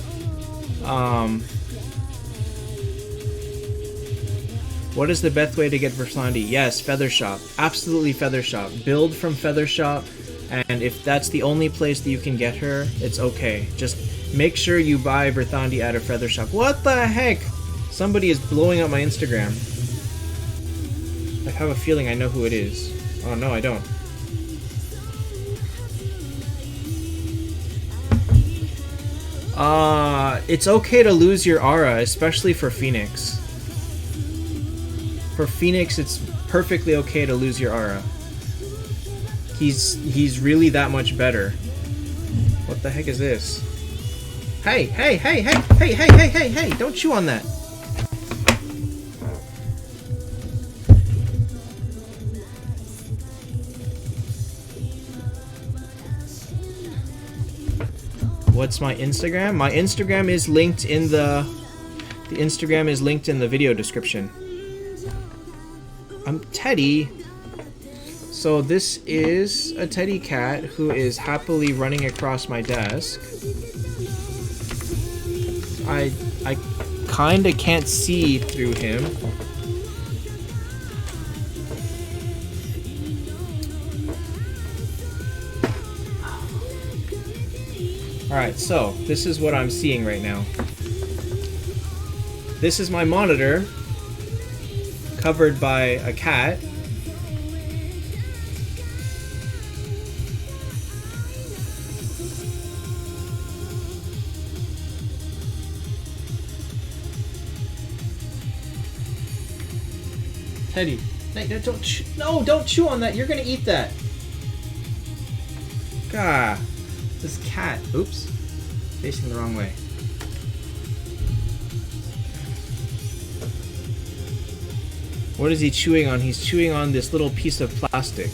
What is the best way to get Verthandi? Yes, Feather Shop. Absolutely Feather Shop. Build from Feather Shop, and if that's the only place that you can get her, it's okay. Just make sure you buy Verthandi at a Feather Shop. What the heck? Somebody is blowing up my Instagram. I have a feeling I know who it is. Oh no, I don't. It's okay to lose your aura, especially for Phoenix. For Phoenix, it's perfectly okay to lose your aura. He's really that much better. What the heck is this? Hey, hey, hey, hey, hey, hey, hey, hey, hey! Don't chew on that. What's my Instagram? My Instagram is linked in the Instagram is linked in the video description. I'm Teddy. So this is a teddy cat who is happily running across my desk. I kinda can't see through him. Alright, so this is what I'm seeing right now. This is my monitor covered by a cat. Teddy, don't chew on that. You're gonna eat that. Gah, this cat. Oops, facing the wrong way. What is he chewing on? He's chewing on this little piece of plastic.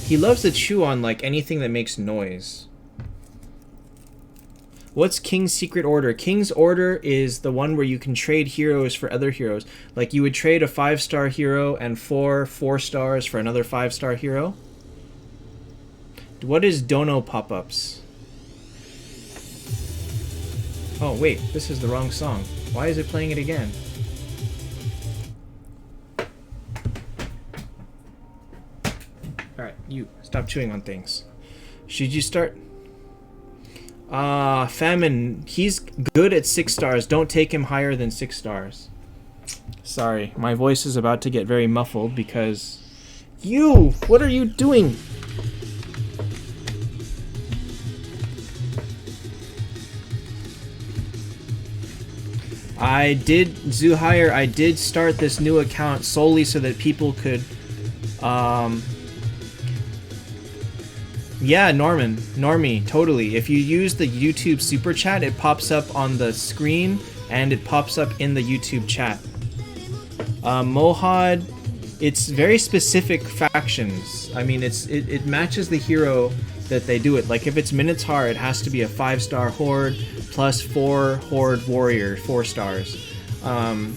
He loves to chew on like anything that makes noise. What's King's Secret Order? King's Order is the one where you can trade heroes for other heroes. Like you would trade a 5-star hero and 4 4-stars for another 5-star hero. What is Dono pop-ups? Oh wait, this is the wrong song. Why is it playing it again? Alright, you, stop chewing on things. Should you start... Famine, he's good at 6 stars. Don't take him higher than 6 stars. Sorry, my voice is about to get very muffled because... You! What are you doing? Zuhair, I did start this new account solely so that people could, yeah, Normie, totally. If you use the YouTube Super Chat, it pops up on the screen, and it pops up in the YouTube chat. Mohad, it's very specific factions. I mean, it matches the hero that they do it. Like, if it's Minotaur, it has to be a 5-star Horde, plus 4 Horde Warrior, 4 stars. And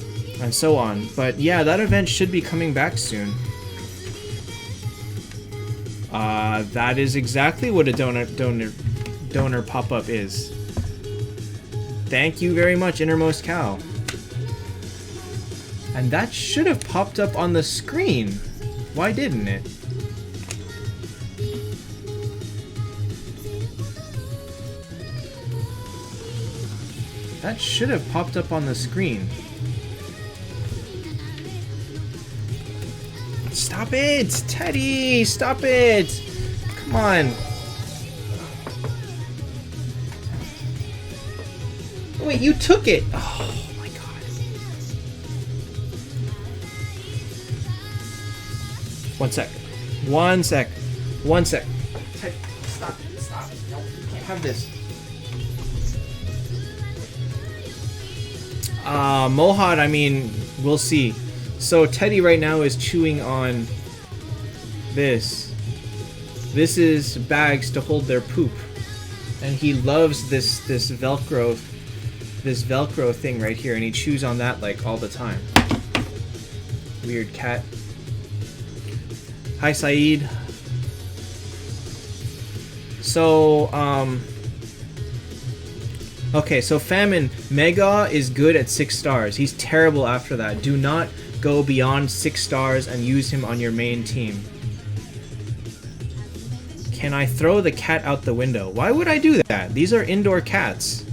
so on. But yeah, that event should be coming back soon. That is exactly what a donor pop-up is. Thank you very much, Innermost Cow. And that should have popped up on the screen. Why didn't it? That should have popped up on the screen. Stop it! Teddy! Stop it! Come on! Oh, wait, you took it! Oh my god. One sec. Teddy, stop. No, you can't have this. Mohad, I mean, we'll see. So Teddy right now is chewing on this. This is bags to hold their poop. And he loves this Velcro thing right here, and he chews on that like all the time. Weird cat. Hi Saeed. So, okay, so Famine, Mega is good at 6 stars. He's terrible after that. Do not go beyond 6 stars and use him on your main team. Can I throw the cat out the window? Why would I do that? These are indoor cats.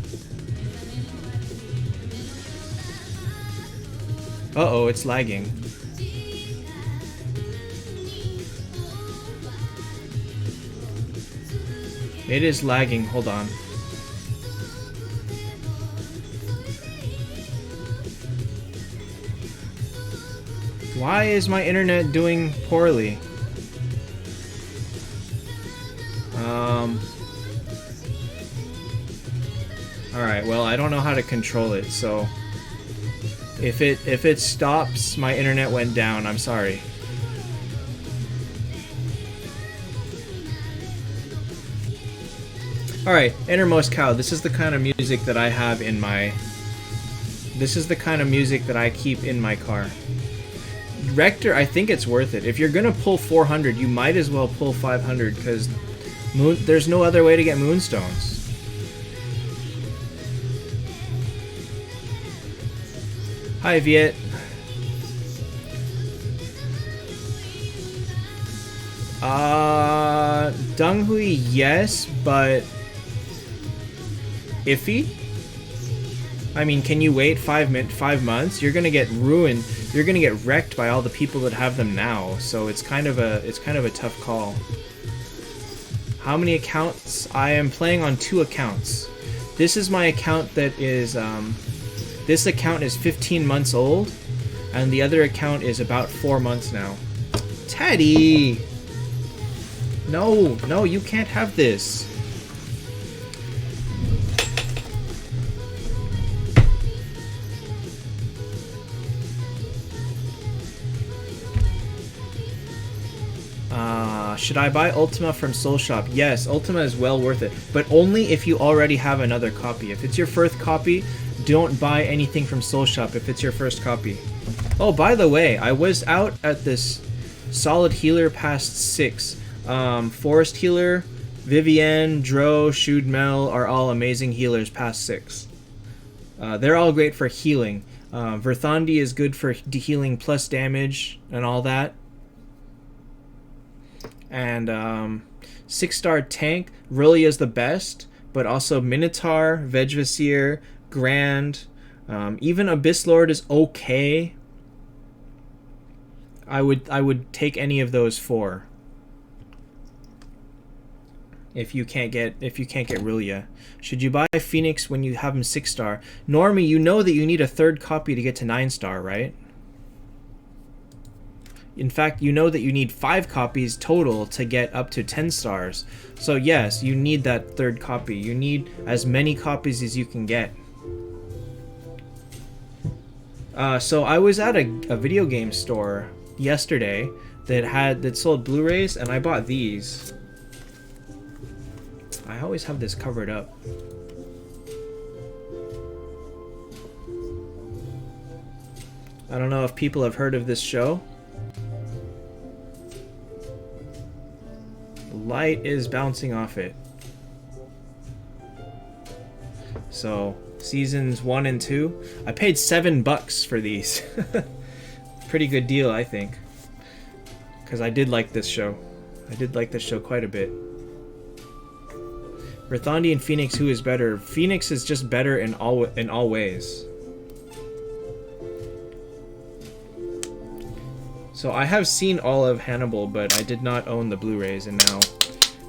Uh-oh, it's lagging. It is lagging, hold on. Why is my internet doing poorly? Alright, well, I don't know how to control it, so if it stops, my internet went down, I'm sorry. Alright, Innermost Cow, this is the kind of music that I have in my... This is the kind of music that I keep in my car. Rector, I think it's worth it. If you're gonna pull 400, you might as well pull 500 because there's no other way to get moonstones. Hi, Viet. Donghui, yes, but iffy. I mean, can you wait 5 months? You're gonna get ruined. You're gonna get wrecked by all the people that have them now. So it's kind of a tough call. How many accounts? I am playing on 2 accounts. This is my account that is this account is 15 months old, and the other account is about 4 months now. Teddy! No, no, you can't have this. Should I buy Ultima from Soul Shop? Yes, Ultima is well worth it, but only if you already have another copy. If it's your first copy, don't buy anything from Soul Shop if it's your first copy. Oh, by the way, I was out at this Solid Healer past 6. Forest Healer, Vivienne, Dro, Shudmel are all amazing healers past 6. They're all great for healing. Verthandi is good for healing plus damage and all that. And 6-star tank really is the best, but also Minotaur, Vegvasir, Grand, even Abyss Lord is okay. I would take any of those 4. If you can't get Rilia. Should you buy Phoenix when you have him 6-star? Normie, you know that you need a 3rd copy to get to 9-star, right? In fact, you know that you need 5 copies total to get up to 10 stars. So yes, you need that 3rd copy. You need as many copies as you can get. So I was at a video game store yesterday that sold Blu-rays, and I bought these. I always have this covered up. I don't know if people have heard of this show. Light is bouncing off it. So seasons 1 and 2, I paid $7 for these. Pretty good deal, I think, because I did like this show. I did like this show quite a bit. Verthandi and Phoenix, who is better? Phoenix is just better in all ways. So I have seen all of Hannibal, but I did not own the Blu-rays, and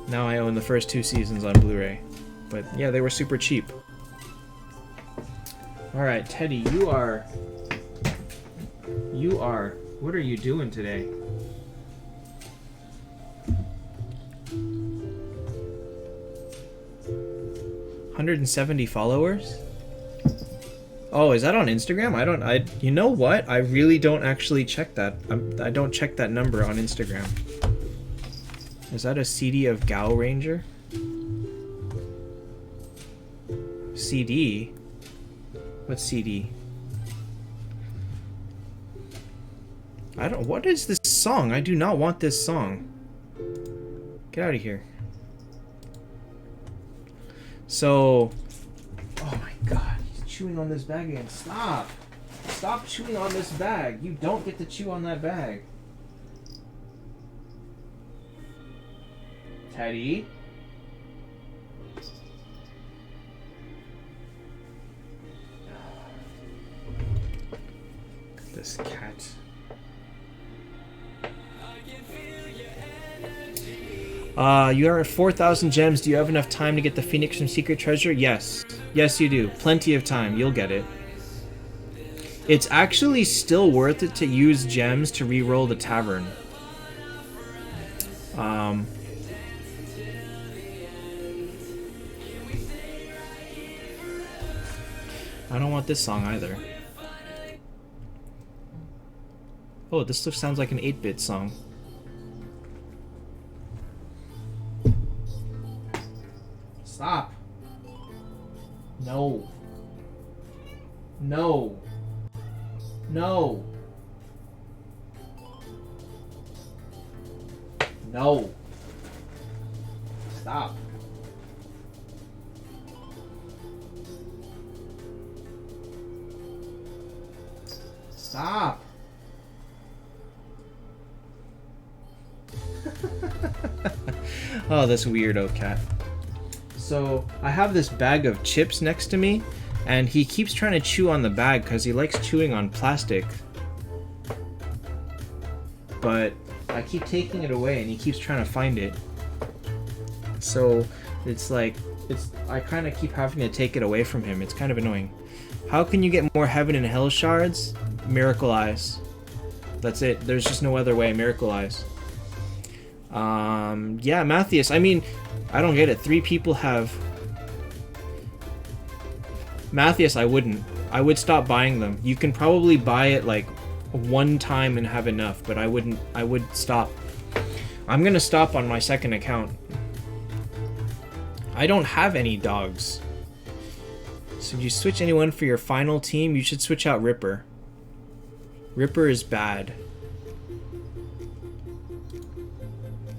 now I own the first 2 seasons on Blu-ray. But yeah, they were super cheap. All right, Teddy, you are. What are you doing today? $170 followers? Oh, is that on Instagram? You know what? I really don't actually check that. I don't check that number on Instagram. Is that a CD of Gao Ranger? CD? What CD? What is this song? I do not want this song. Get out of here. So, oh my god, he's chewing on this bag again. Stop! Stop chewing on this bag. You don't get to chew on that bag. Teddy? This cat. You are at 4,000 gems. Do you have enough time to get the Phoenix from Secret Treasure? Yes. Yes, you do. Plenty of time. You'll get it. It's actually still worth it to use gems to re-roll the tavern. I don't want this song either. Oh, this sounds like an 8-bit song. Stop. No. No. No. No. Stop. Stop. Oh, this weirdo cat. So I have this bag of chips next to me, and he keeps trying to chew on the bag because he likes chewing on plastic. But I keep taking it away and he keeps trying to find it. So it's like, I kind of keep having to take it away from him. It's kind of annoying. How can you get more heaven and hell shards? Miracle Eyes. That's it. There's just no other way. Miracle Eyes. Yeah, Matthias. I mean, I don't get it. 3 people have... Matthias, I wouldn't. I would stop buying them. You can probably buy it like one time and have enough, but I wouldn't. I would stop. I'm gonna stop on my second account. I don't have any dogs. So if you switch anyone for your final team, you should switch out Ripper. Ripper is bad.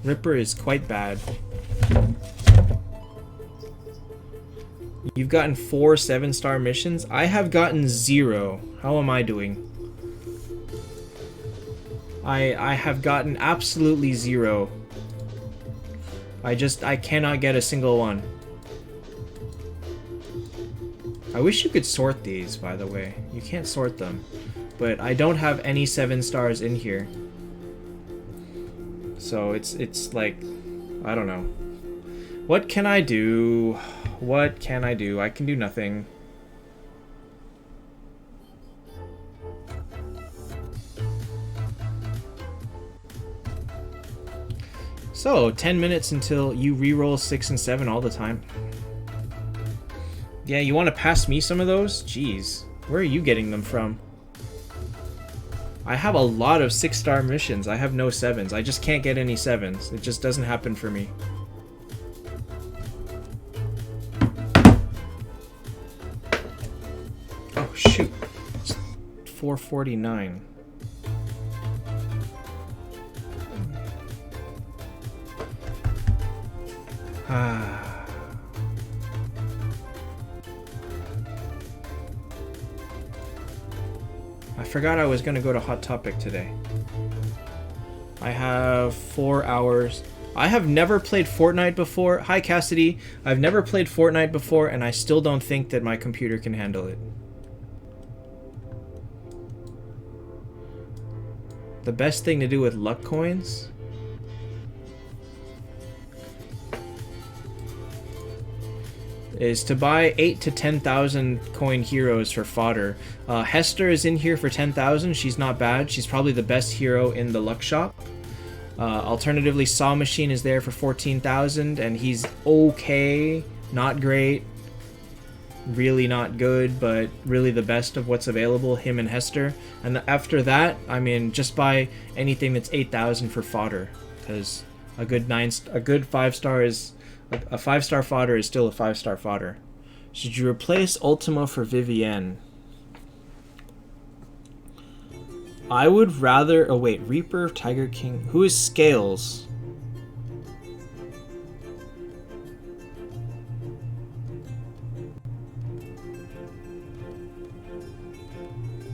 Ripper is quite bad. You've gotten 4 7-star missions. I have gotten 0. How am I doing? I have gotten absolutely 0. I cannot get a single one. I wish you could sort these, by the way. You can't sort them. But I don't have any 7 stars in here. So it's like, I don't know. What can I do? What can I do? I can do nothing. So, 10 minutes until you reroll 6 and 7 all the time. Yeah, you want to pass me some of those? Jeez. Where are you getting them from? I have a lot of 6-star missions. I have no 7s. I just can't get any 7s. It just doesn't happen for me. Oh, shoot. It's 449. I forgot I was going to go to Hot Topic today. I have 4 hours. I have never played Fortnite before. Hi, Cassidy. I've never played Fortnite before, and I still don't think that my computer can handle it. The best thing to do with luck coins? Is to buy 8 to 10,000 coin heroes for fodder. Hester is in here for 10,000. She's not bad. She's probably the best hero in the luck shop. Alternatively, Saw Machine is there for 14,000, and he's okay, not great, really not good, but really the best of what's available. Him and Hester. And after that, I mean, just buy anything that's 8,000 for fodder, because a good 5-star is. A 5-star fodder is still a 5-star fodder. Should you replace Ultima for Vivienne? I would rather... Oh wait, Reaper, Tiger King... Who is Scales?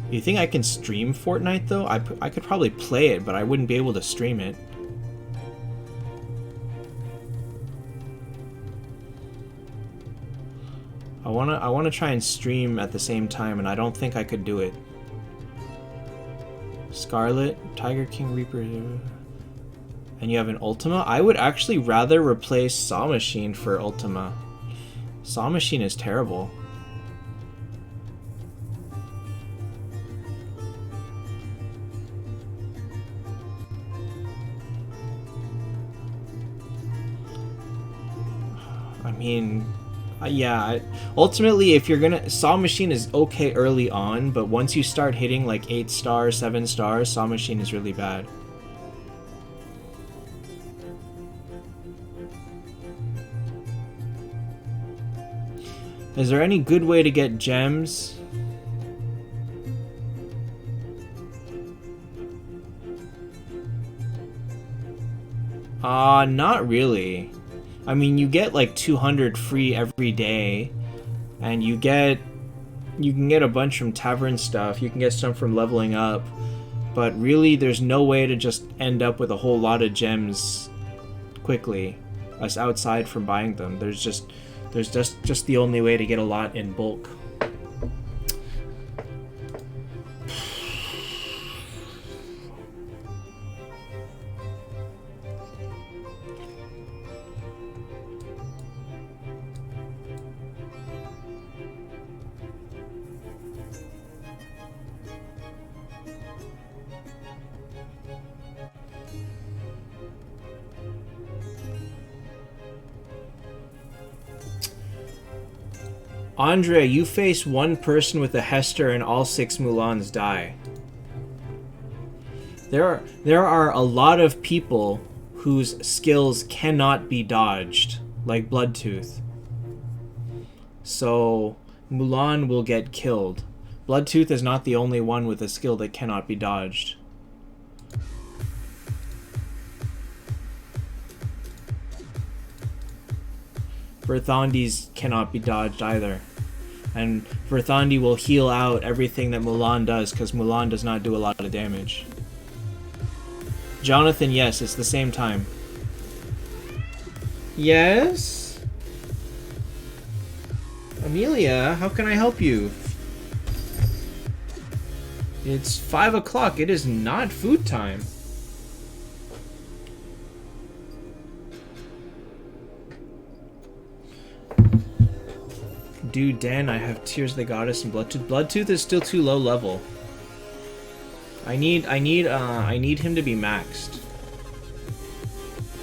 You think I can stream Fortnite though? I could probably play it, but I wouldn't be able to stream it. I wanna try and stream at the same time, and I don't think I could do it. Scarlet, Tiger King, Reaper, and you have an Ultima? I would actually rather replace Saw Machine for Ultima. Saw Machine is terrible. I mean... yeah, ultimately, if you're gonna... Saw Machine is okay early on, but once you start hitting like 8 stars, 7 stars, Saw Machine is really bad. Is there any good way to get gems? Not really. I mean, you get like 200 free every day, and you can get a bunch from tavern stuff. You can get some from leveling up, but really, there's no way to just end up with a whole lot of gems quickly, as outside from buying them. There's just the only way to get a lot in bulk. Andrea, you face one person with a Hester and all 6 Mulans die. There are a lot of people whose skills cannot be dodged, like Bloodtooth. So Mulan will get killed. Bloodtooth is not the only one with a skill that cannot be dodged. Verthandi's cannot be dodged either. And Verthandi will heal out everything that Mulan does, because Mulan does not do a lot of damage. Jonathan, yes, it's the same time. Yes? Amelia, how can I help you? It's 5 o'clock. It is not food time. Dude, Dan, I have Tears of the Goddess and Bloodtooth. Bloodtooth is still too low level. I need him to be maxed.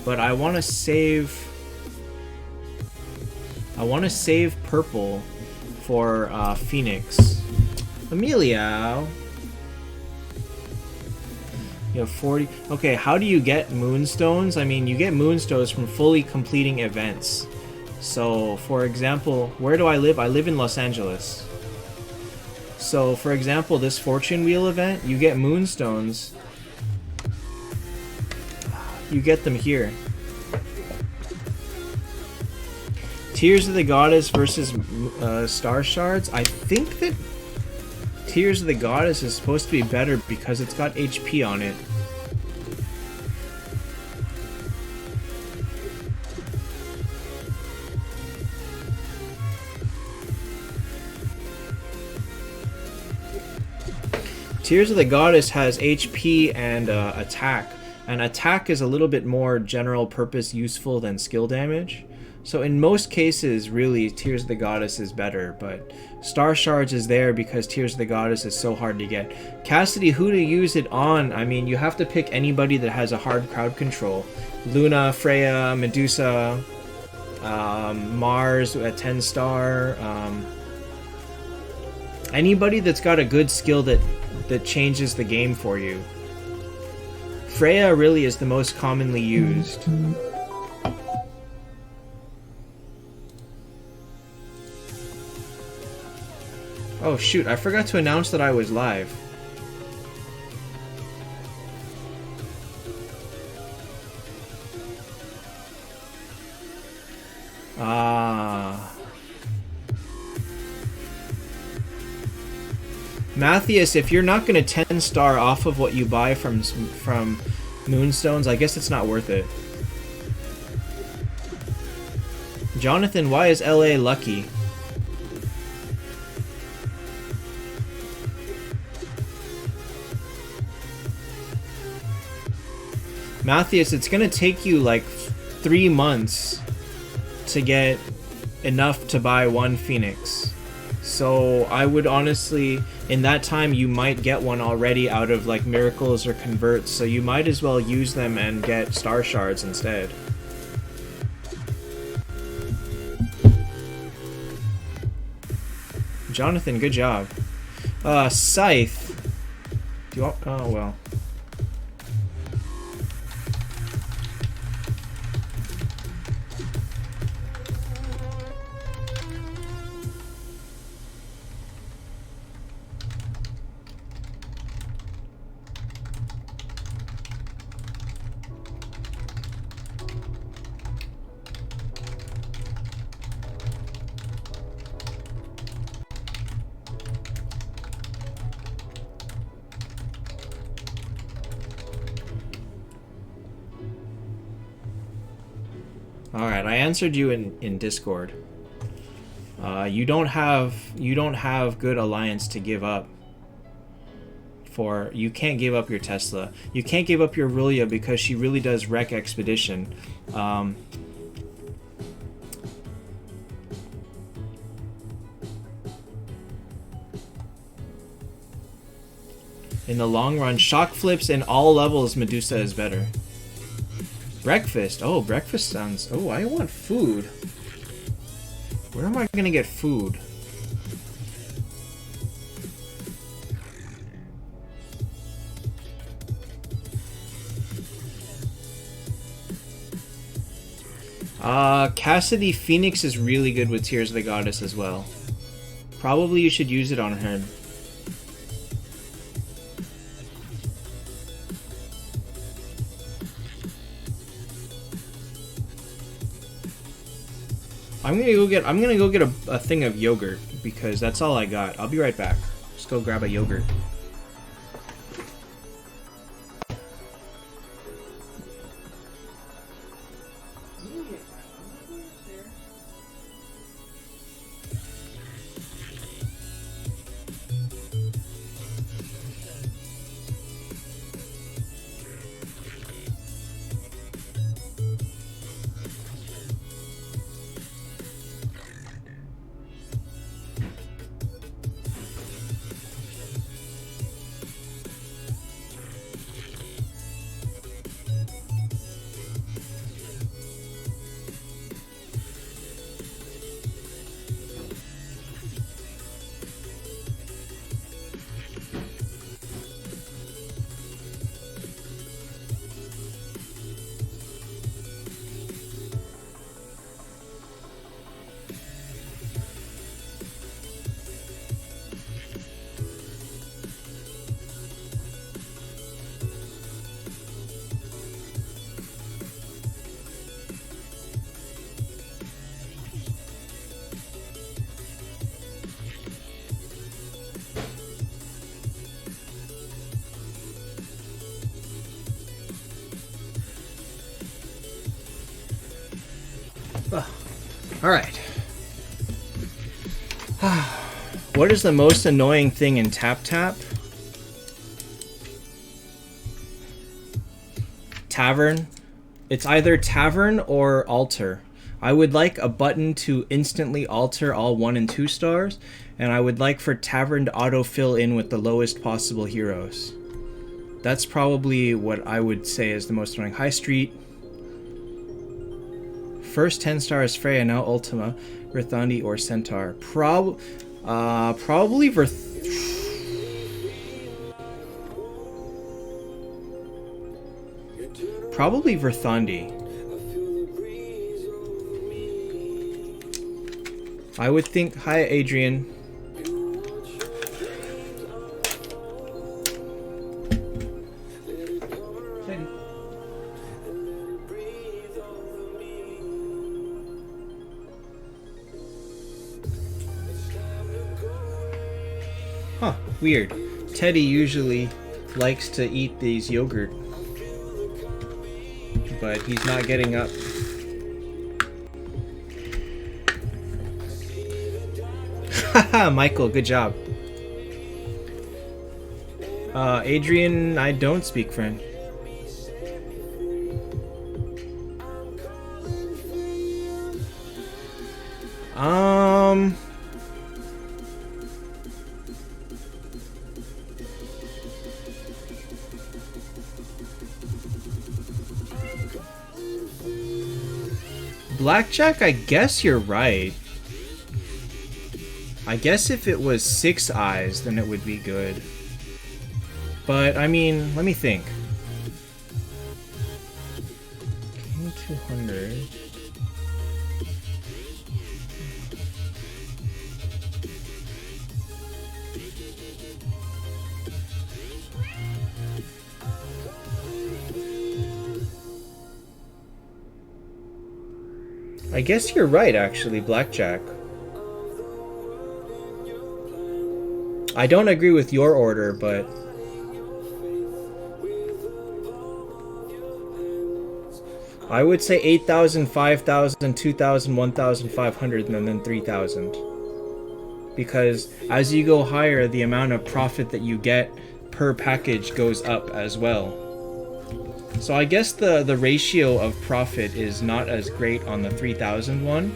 But I want to save purple for Phoenix. Amelia. You have 40. Okay, how do you get moonstones? I mean, you get moonstones from fully completing events. So, for example, where do I live? I live in Los Angeles. So, for example, this Fortune Wheel event, you get moonstones. You get them here. Tears of the Goddess versus Star Shards. I think that Tears of the Goddess is supposed to be better because it's got HP on it. Tears of the Goddess has HP and attack, and attack is a little bit more general purpose useful than skill damage. So in most cases, really, Tears of the Goddess is better, but Star Shards is there because Tears of the Goddess is so hard to get. Cassidy, who to use it on? I mean, you have to pick anybody that has a hard crowd control. Luna, Freya, Medusa, Mars at 10 star. Anybody that's got a good skill that changes the game for you. Freya really is the most commonly used. Oh shoot, I forgot to announce that I was live. Matthias, if you're not gonna 10 star off of what you buy from Moonstones, I guess it's not worth it. Jonathan, why is LA lucky? Matthias, it's gonna take you like 3 months to get enough to buy one Phoenix. So I would honestly, in that time, you might get one already out of like miracles or converts, so you might as well use them and get star shards instead. Jonathan, good job. Scythe. Do you want, oh well. Alright, I answered you in Discord. You don't have good alliance to give up. You can't give up your Tesla. You can't give up your Rulia because she really does wreck Expedition. In the long run, shock flips in all levels, Medusa is better. Breakfast. Oh, breakfast sounds... Oh, I want food. Where am I gonna get food? Cassidy Phoenix is really good with Tears of the Goddess as well. Probably you should use it on her. I'm gonna go get a thing of yogurt because that's all I got. I'll be right back. Just go grab a yogurt. Alright. What is the most annoying thing in Taptap? Tavern. It's either Tavern or Alter. I would like a button to instantly alter all 1 and 2 stars, and I would like for Tavern to autofill in with the lowest possible heroes. That's probably what I would say is the most annoying. High Street. First 10 stars Freya, now Ultima, Verthandi, or Centaur. Probably Probably Verthandi. I would think. Hi, Adrian. Huh, weird. Teddy usually likes to eat these yogurt, but he's not getting up. Haha, Michael, good job. Adrian, I don't speak French. Blackjack, I guess you're right. I guess if it was 6 eyes, then it would be good. But, I mean, let me think. 200. I guess you're right, actually, Blackjack. I don't agree with your order, but... I would say 8,000, 5,000, 2,000, 1,500, and then 3,000. Because as you go higher, the amount of profit that you get per package goes up as well. So I guess the ratio of profit is not as great on the 3,000 one.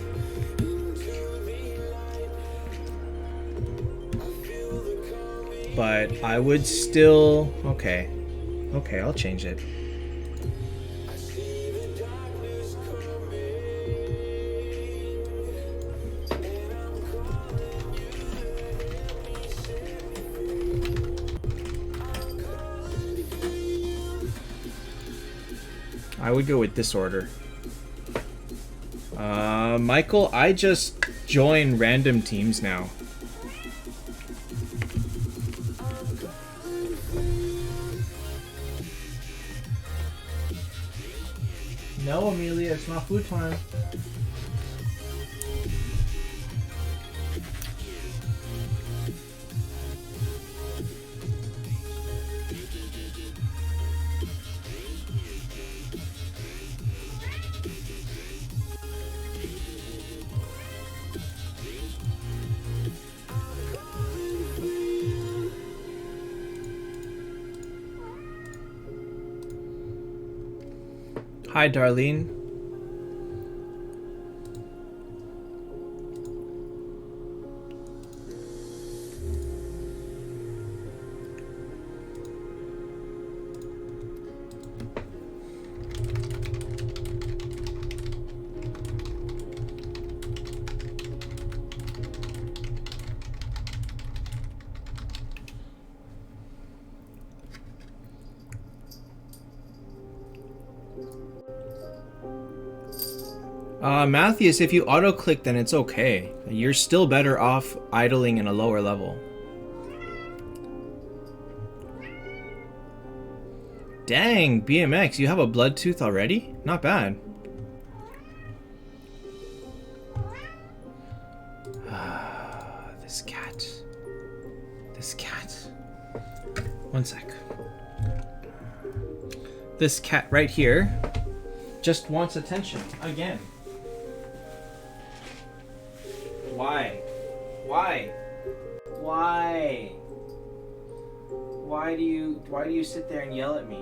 But I would still... Okay, I'll change it. I would go with this order. Michael, I just join random teams now. No, Amelia, it's not food time. Hi, Darlene. Matthews, if you auto-click, then it's okay. You're still better off idling in a lower level. Dang, BMX, you have a blood tooth already? Not bad. This cat. This cat. One sec. This cat right here just wants attention again. Why? Why? Why? Why do you sit there and yell at me?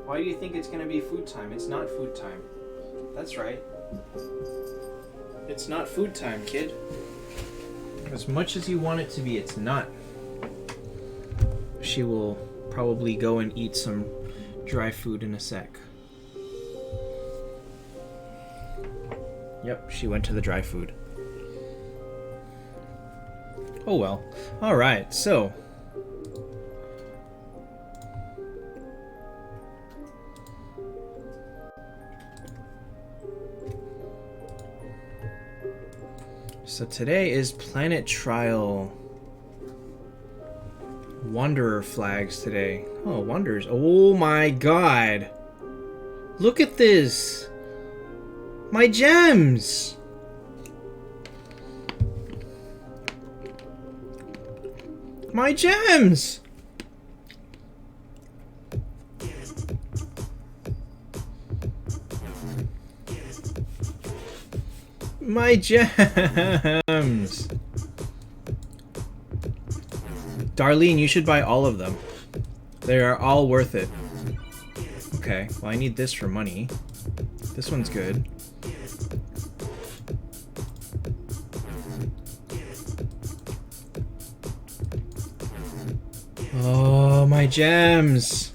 Why do you think it's gonna be food time? It's not food time. That's right. It's not food time, kid. As much as you want it to be, it's not. She will probably go and eat some dry food in a sec. Yep, she went to the dry food. Oh well. Alright, so. So today is Planet Trial. Wanderer flags today. Oh, Wanderers. Oh my god. Look at this. My gems. My gems! My gems! Darlene, you should buy all of them. They are all worth it. Okay, well I need this for money. This one's good. Oh, my gems!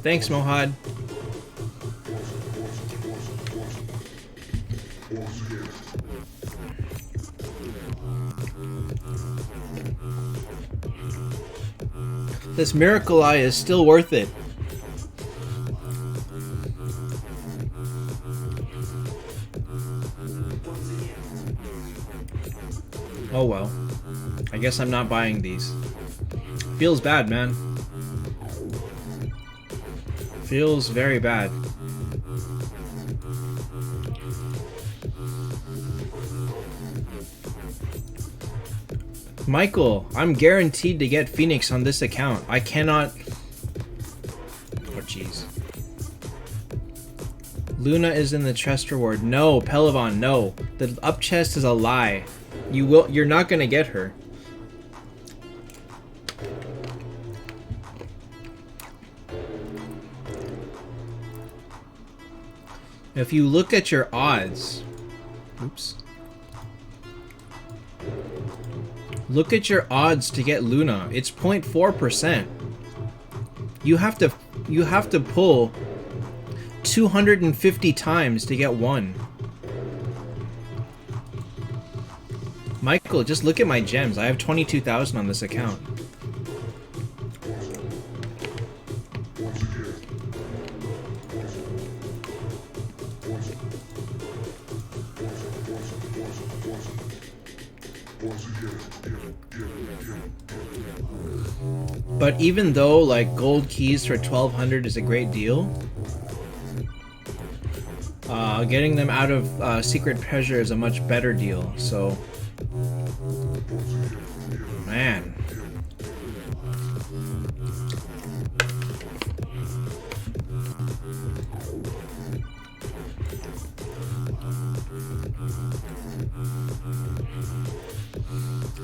Thanks, Mohad. This Miracle Eye is still worth it. Oh well. I guess I'm not buying these. Feels bad, man. Feels very bad. Michael, I'm guaranteed to get Phoenix on this account. I cannot... Oh, jeez. Luna is in the chest reward. No, Pelavan, no. The up chest is a lie. You're not gonna get her. If you look at your odds... Oops. Look at your odds to get Luna. It's 0.4%. You have to pull 250 times to get one. Michael, just look at my gems. I have 22,000 on this account. But even though like gold keys for 1200 is a great deal, getting them out of secret treasure is a much better deal. So, man.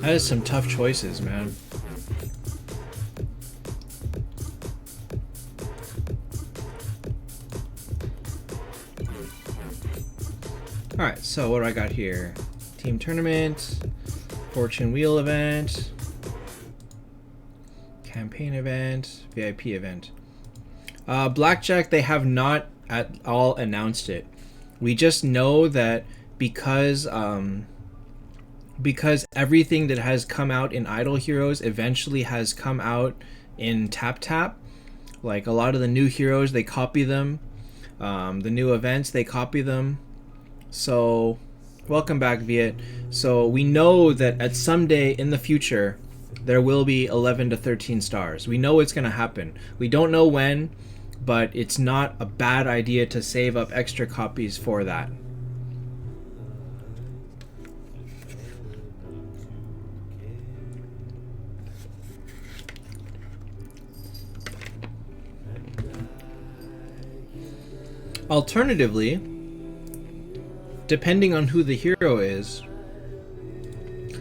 That is some tough choices, man. Alright, so what do I got here? Team tournament, fortune wheel event, campaign event, VIP event. Blackjack, they have not at all announced it. We just know that because everything that has come out in Idle Heroes eventually has come out in Taptap. Like a lot of the new heroes, they copy them. The new events, they copy them. So, welcome back, Viet. So, we know that at some day in the future, there will be 11 to 13 stars. We know it's going to happen. We don't know when, but it's not a bad idea to save up extra copies for that. Alternatively, depending on who the hero is,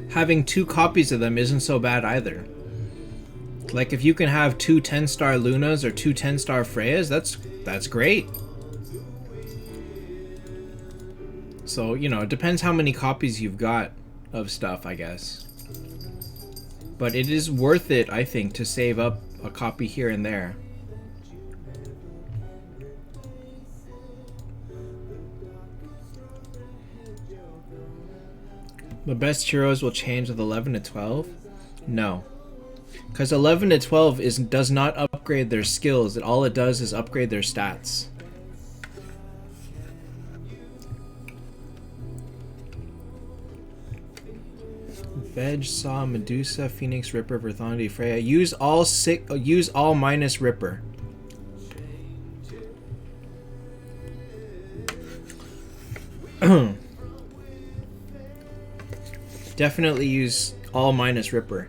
having 2 copies of them isn't so bad either. Like if you can have 2 10-star Lunas or 2 10-star Freyas, that's great. So, you know, it depends how many copies you've got of stuff, I guess. But it is worth it, I think, to save up a copy here and there. The best heroes will change with 11 to 12? No. Because 11 to 12 does not upgrade their skills. All it does is upgrade their stats. Veg, Saw, Medusa, Phoenix, Ripper, Verthandi, Freya. Use all minus Ripper. Definitely use all minus Ripper.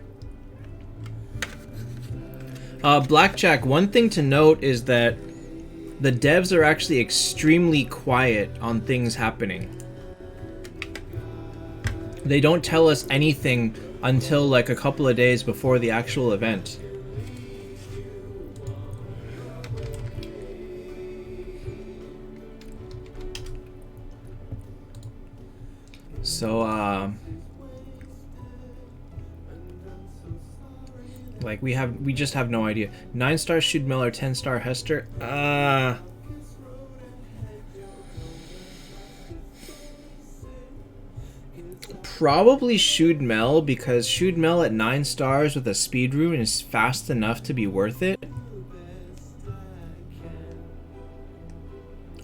Blackjack, one thing to note is that the devs are actually extremely quiet on things happening. They don't tell us anything until like a couple of days before the actual event. So, like we just have no idea. 9-star Shudmel or 10-star Hester? Probably Shudmel, because Shudmel at 9 stars with a speed rune is fast enough to be worth it.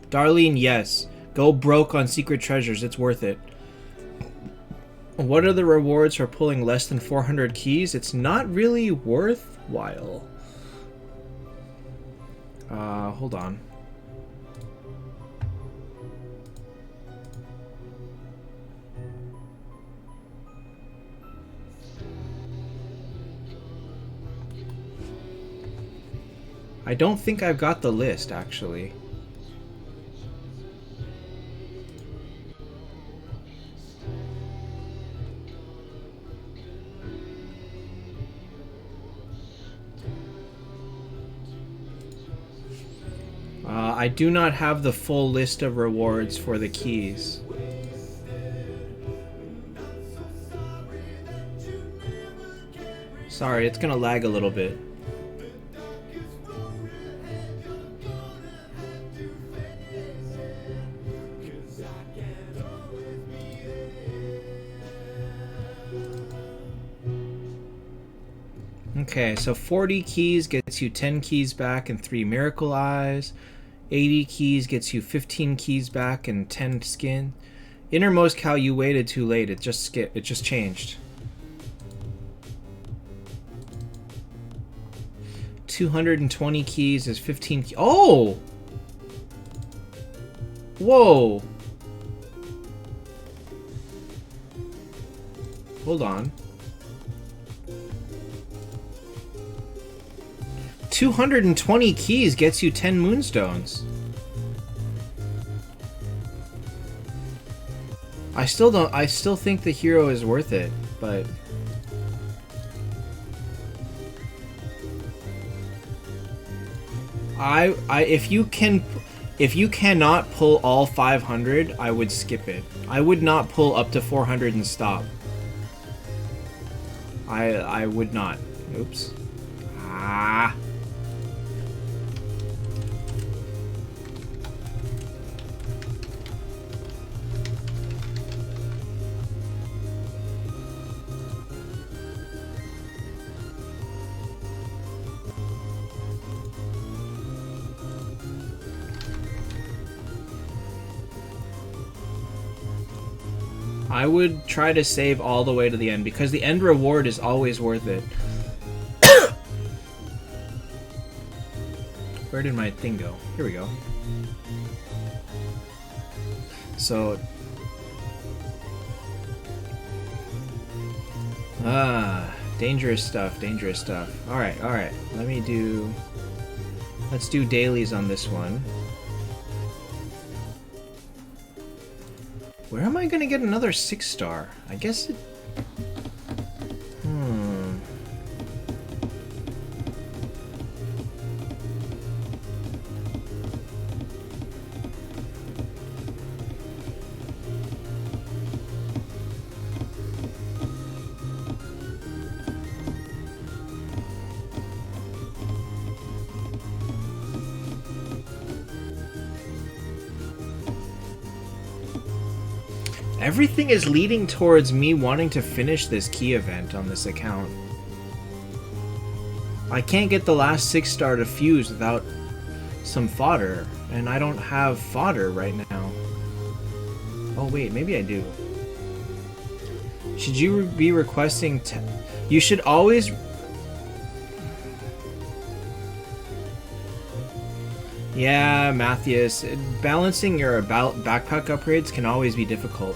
Darlene, yes. Go broke on secret treasures, it's worth it. What are the rewards for pulling less than 400 keys? It's not really worthwhile. Hold on. I don't think I've got the list, actually. I do not have the full list of rewards for the keys. Sorry, it's gonna lag a little bit. Okay, so 40 keys gets you 10 keys back and 3 miracle eyes. 80 keys gets you 15 keys back and 10 skin. Innermost cow, you waited too late. It just changed. 220 keys is 15 keys. Oh! Whoa! Hold on. 220 keys gets you 10 moonstones. I still think the hero is worth it, but if you cannot pull all 500, I would skip it. I would not pull up to 400 and stop. I would not. Oops. Ah. I would try to save all the way to the end because the end reward is always worth it. Where did my thing go? Here we go. So... dangerous stuff, dangerous stuff. Alright, alright. Let's do dailies on this one. Where am I gonna get another 6-star? I guess it... Everything is leading towards me wanting to finish this key event on this account. I can't get the last 6-star to fuse without some fodder, and I don't have fodder right now. Oh wait, maybe I do. Should you be requesting you should always... Yeah, Matthias, balancing your backpack upgrades can always be difficult.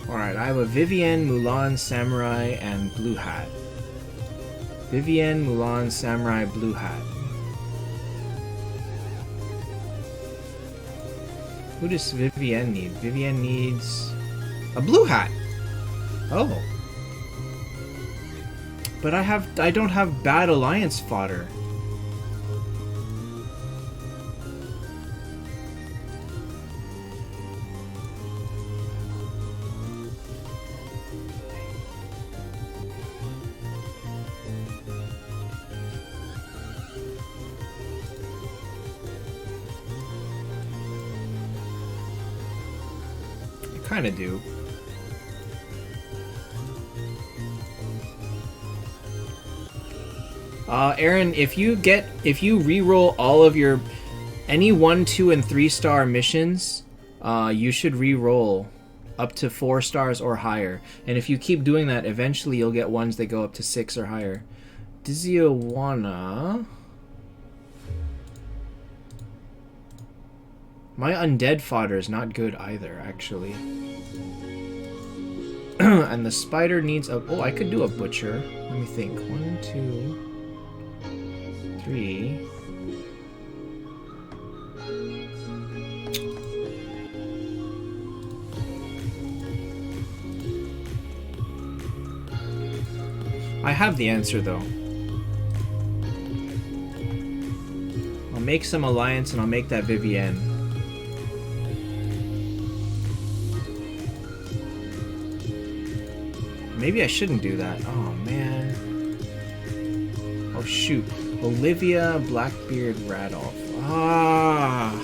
Alright, I have a Vivienne, Mulan, Samurai, and Blue Hat. Vivienne, Mulan, Samurai, Blue Hat. Who does Vivienne need? Vivienne needs a Blue Hat. Oh. But I don't have bad alliance fodder. I kinda do. Aaron, if you re-roll all of your any 1, 2, and 3-star missions, you should re-roll up to 4 stars or higher. And if you keep doing that, eventually you'll get ones that go up to 6 or higher. Diziowana. My undead fodder is not good either, actually. and the spider needs a... Oh, I could do a butcher. Let me think. 1, 2, 3. I have the answer, though. I'll make some alliance and I'll make that Vivienne. Maybe I shouldn't do that. Oh, man. Oh, shoot. Olivia, Blackbeard, Radolf. Ah.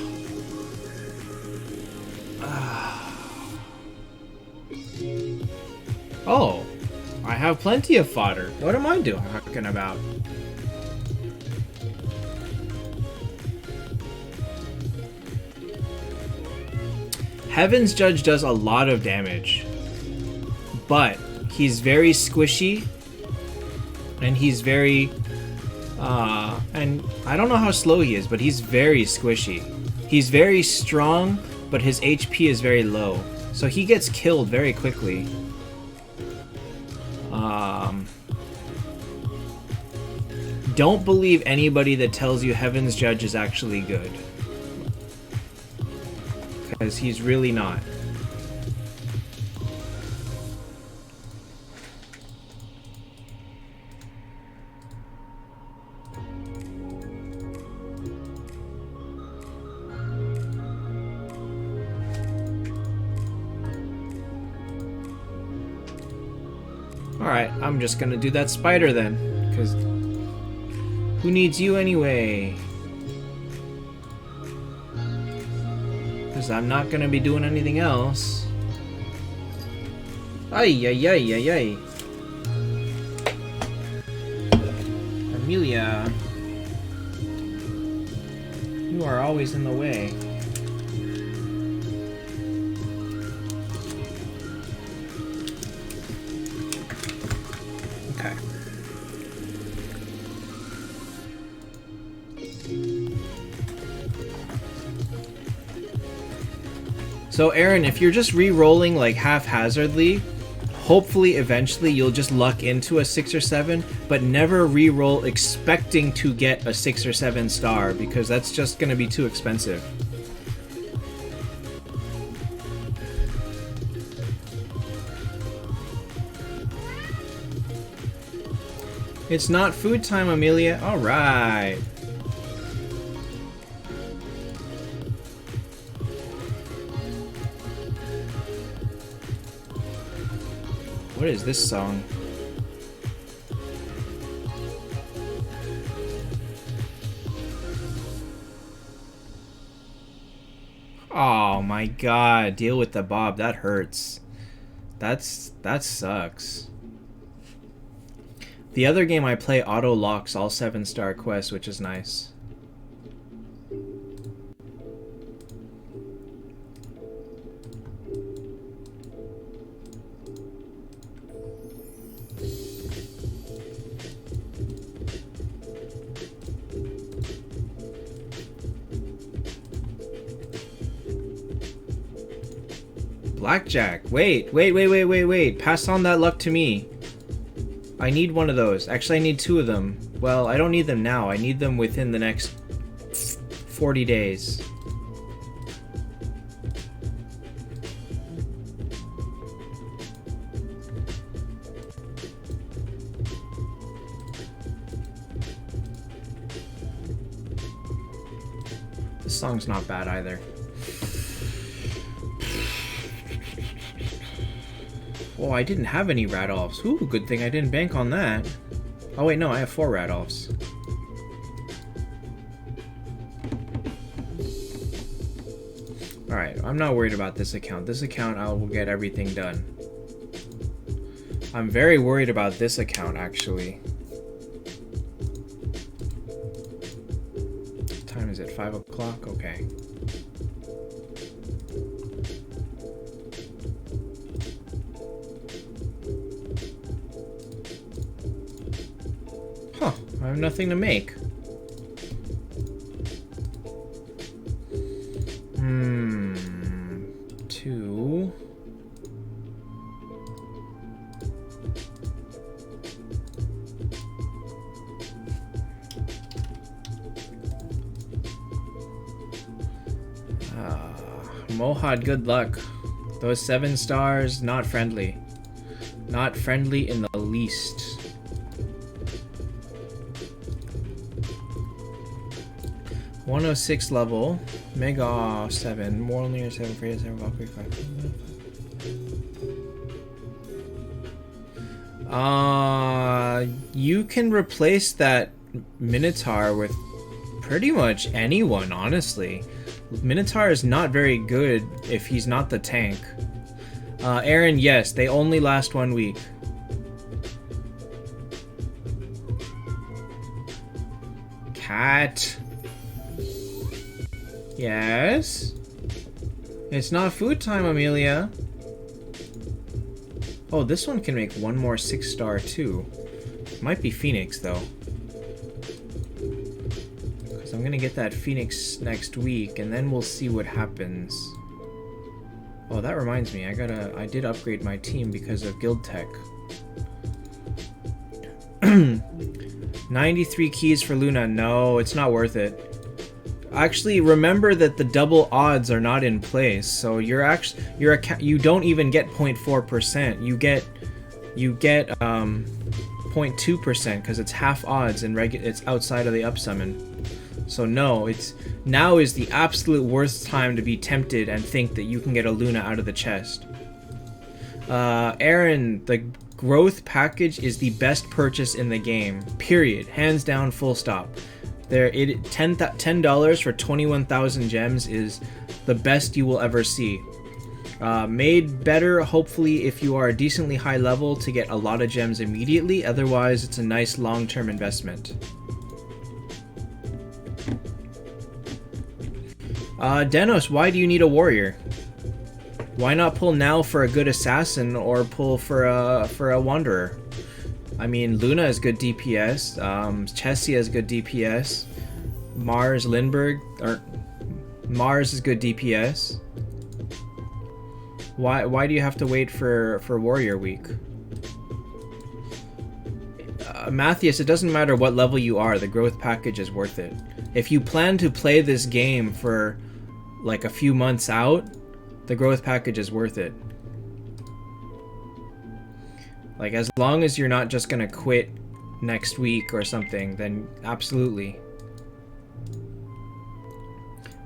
Oh. I have plenty of fodder. What am I talking about? Heaven's Judge does a lot of damage, but he's very squishy, and he's very, and I don't know how slow he is, but he's very squishy. He's very strong, but his HP is very low, so he gets killed very quickly. Don't believe anybody that tells you Heaven's Judge is actually good, because he's really not. Alright, I'm just gonna do that spider then, because who needs you anyway? Because I'm not gonna be doing anything else. Ay, ay, ay, ay, ay. Amelia, you are always in the way. Okay. So Aaron, if you're just re-rolling like haphazardly, hopefully eventually you'll just luck into a 6 or 7, but never re-roll expecting to get a 6 or 7 star, because that's just going to be too expensive. It's not food time, Amelia. All right. What is this song? Oh my god, deal with the Bob. That hurts. That sucks. The other game I play auto locks all 7-star quests, which is nice. Blackjack. Wait. Pass on that luck to me. I need one of those. Actually, I need 2 of them. Well, I don't need them now. I need them within the next 40 days. This song's not bad either. Oh, I didn't have any Radolfs. Ooh, good thing I didn't bank on that. Oh wait, no, I have 4 Radolfs. Alright, I'm not worried about this account. This account, I will get everything done. I'm very worried about this account, actually. What time is it? 5 o'clock? Okay. Huh, I have nothing to make. Mohad, good luck. Those 7 stars, not friendly. Not friendly in the least. .106 level. Mega 7. Moral near 7. Freya 7. Valkyrie 5. You can replace that Minotaur with pretty much anyone, honestly. Minotaur is not very good if he's not the tank. Aaron, yes, they only last 1 week. Cat. Yes? It's not food time, Amelia. Oh, this one can make 1 more 6-star too. Might be Phoenix though. Because I'm gonna get that Phoenix next week and then we'll see what happens. Oh, that reminds me, I did upgrade my team because of Guild Tech. 93 keys for Luna. No, it's not worth it. Actually, remember that the double odds are not in place, so you don't even get 0.4%. You get 0.2% because it's half odds and it's outside of the up summon. So no, now is the absolute worst time to be tempted and think that you can get a Luna out of the chest. Aaron, the growth package is the best purchase in the game. Period. Hands down, full stop. $10 for 21,000 gems is the best you will ever see. Made better, hopefully, if you are a decently high level to get a lot of gems immediately. Otherwise, it's a nice long-term investment. Denos, why do you need a warrior? Why not pull now for a good assassin or pull for a wanderer? I mean, Luna is good DPS, Chessia is good DPS, Mars is good DPS. Why do you have to wait for Warrior Week? Matthias, it doesn't matter what level you are, the growth package is worth it. If you plan to play this game for like a few months out, the growth package is worth it. Like, as long as you're not just gonna quit next week or something, then absolutely.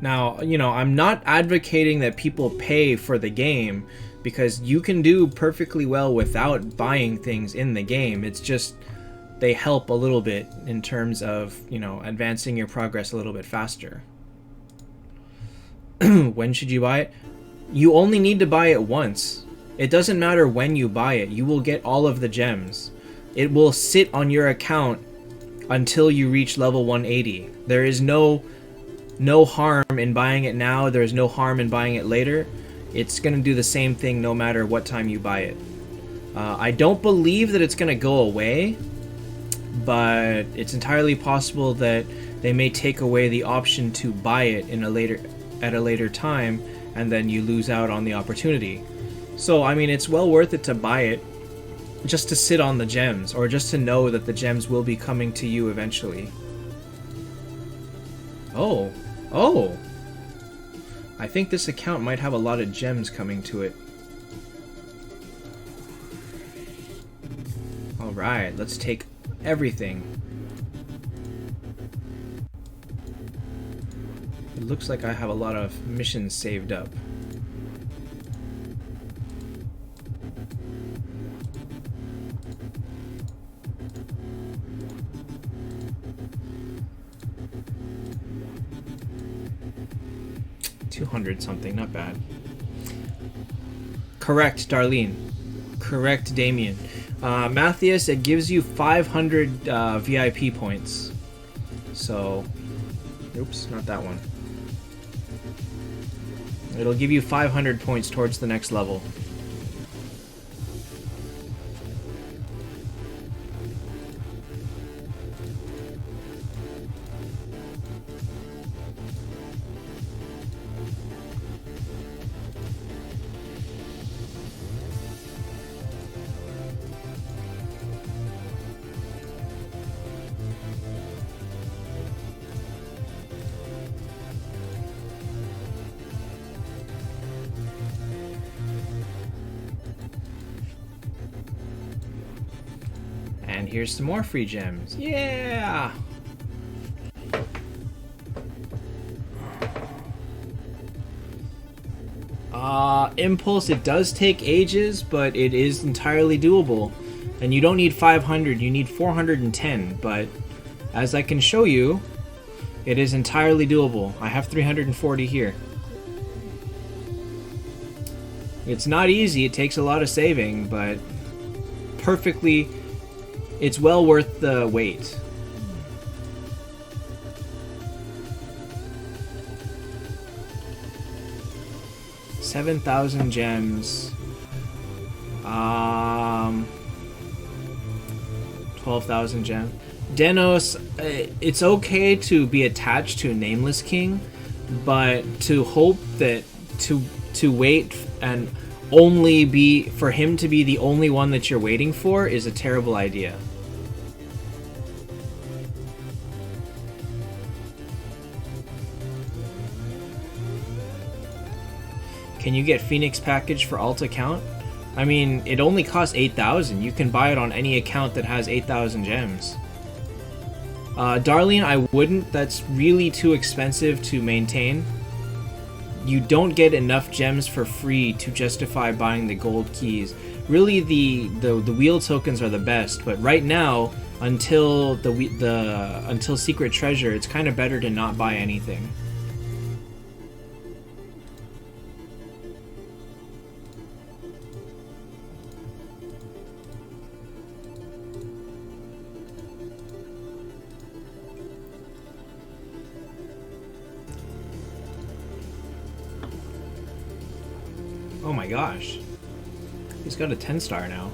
Now, you know, I'm not advocating that people pay for the game, because you can do perfectly well without buying things in the game. It's just they help a little bit in terms of, you know, advancing your progress a little bit faster. When should you buy it? You only need to buy it once. It doesn't matter when you buy it, you will get all of the gems. It will sit on your account until you reach level 180. There is no harm in buying it now, there's no harm in buying it later. It's going to do the same thing no matter what time you buy it. I don't believe that it's going to go away, but it's entirely possible that they may take away the option to buy it at a later time, and then you lose out on the opportunity. So, I mean, it's well worth it to buy it just to sit on the gems, or just to know that the gems will be coming to you eventually. Oh. I think this account might have a lot of gems coming to it. Alright, let's take everything. It looks like I have a lot of missions saved up. $200 something, not bad. Correct, Darlene. Correct, Damien. Matthias, it gives you 500 VIP points. So, oops, not that one. It'll give you 500 points towards the next level. here's some more free gems. Yeah! Impulse, it does take ages, but it is entirely doable. And you don't need 500, you need 410, but as I can show you, it is entirely doable. I have 340 here. It's not easy, it takes a lot of saving, but perfectly, it's well worth the wait. $7,000 gems. 12,000 gems. Denos, it's okay to be attached to a nameless king, but to hope that to wait and only be for him to be the only one that you're waiting for is a terrible idea. Can you get Phoenix package for alt account? I mean, it only costs 8,000. You can buy it on any account that has 8,000 gems. Darlene, I wouldn't. That's really too expensive to maintain. You don't get enough gems for free to justify buying the gold keys. Really, the wheel tokens are the best, but right now, until until Secret Treasure, it's kind of better to not buy anything. Oh my gosh. He's got a 10-star now.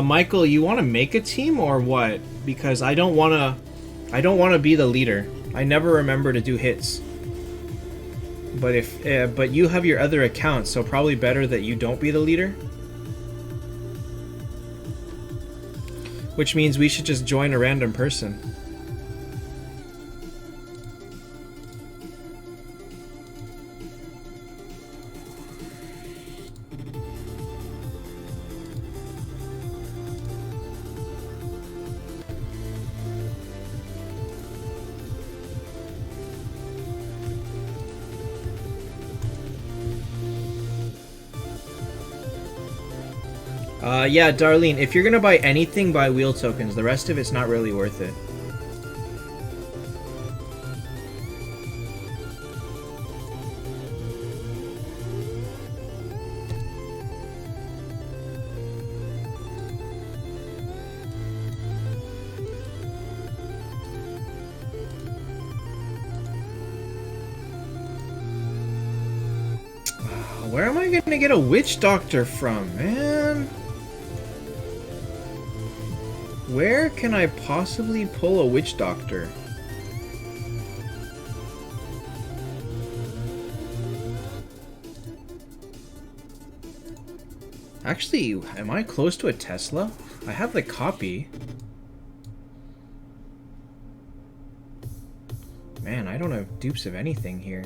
Michael, you want to make a team or what? Because I don't want to be the leader. I never remember to do hits. But but you have your other accounts, so probably better that you don't be the leader. Which means we should just join a random person. Yeah, Darlene, if you're gonna buy anything, buy wheel tokens. The rest of it's not really worth it. Where am I gonna get a witch doctor from, man? Where can I possibly pull a witch doctor? Actually, am I close to a Tesla? I have the copy. Man, I don't have dupes of anything here.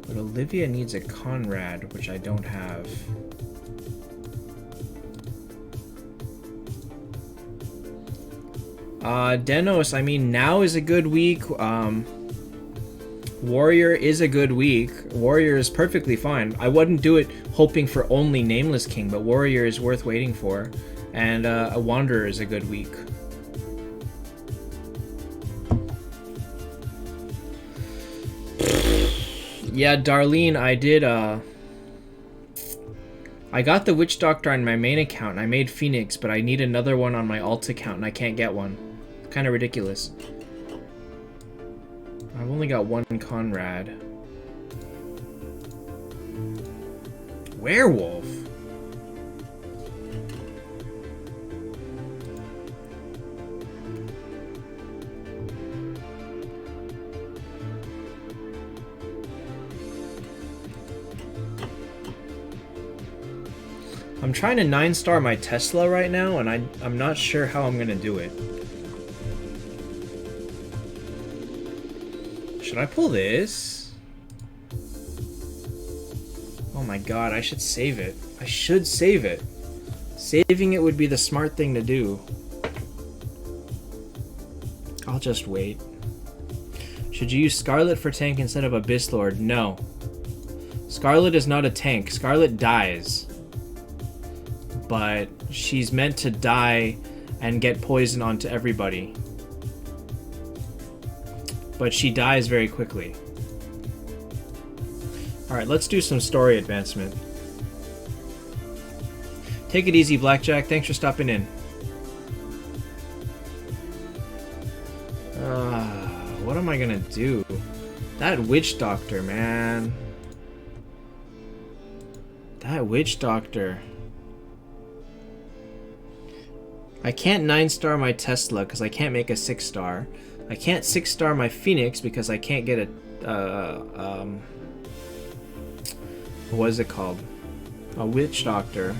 But Olivia needs a Conrad, which I don't have. Denos, I mean, now is a good week. Warrior is a good week. Warrior is perfectly fine. I wouldn't do it hoping for only Nameless King, but Warrior is worth waiting for. And a Wanderer is a good week. Yeah, Darlene, I did, I got the Witch Doctor on my main account, and I made Phoenix, but I need another one on my alt account, and I can't get one. It's kind of ridiculous. I've only got one Conrad. Werewolf? I'm trying to 9-star my Tesla right now, and I'm not sure how I'm gonna do it. Should I pull this? Oh my god, I should save it. I should save it. Saving it would be the smart thing to do. I'll just wait. Should you use Scarlet for tank instead of Abyss Lord? No. Scarlet is not a tank. Scarlet dies. But she's meant to die and get poison onto everybody. But she dies very quickly. Alright, let's do some story advancement. Take it easy, Blackjack. Thanks for stopping in. What am I gonna do? That witch doctor, man. That witch doctor. I can't 9-star my Tesla because I can't make a 6-star. I can't 6-star my Phoenix because I can't get a what is it called? A witch doctor.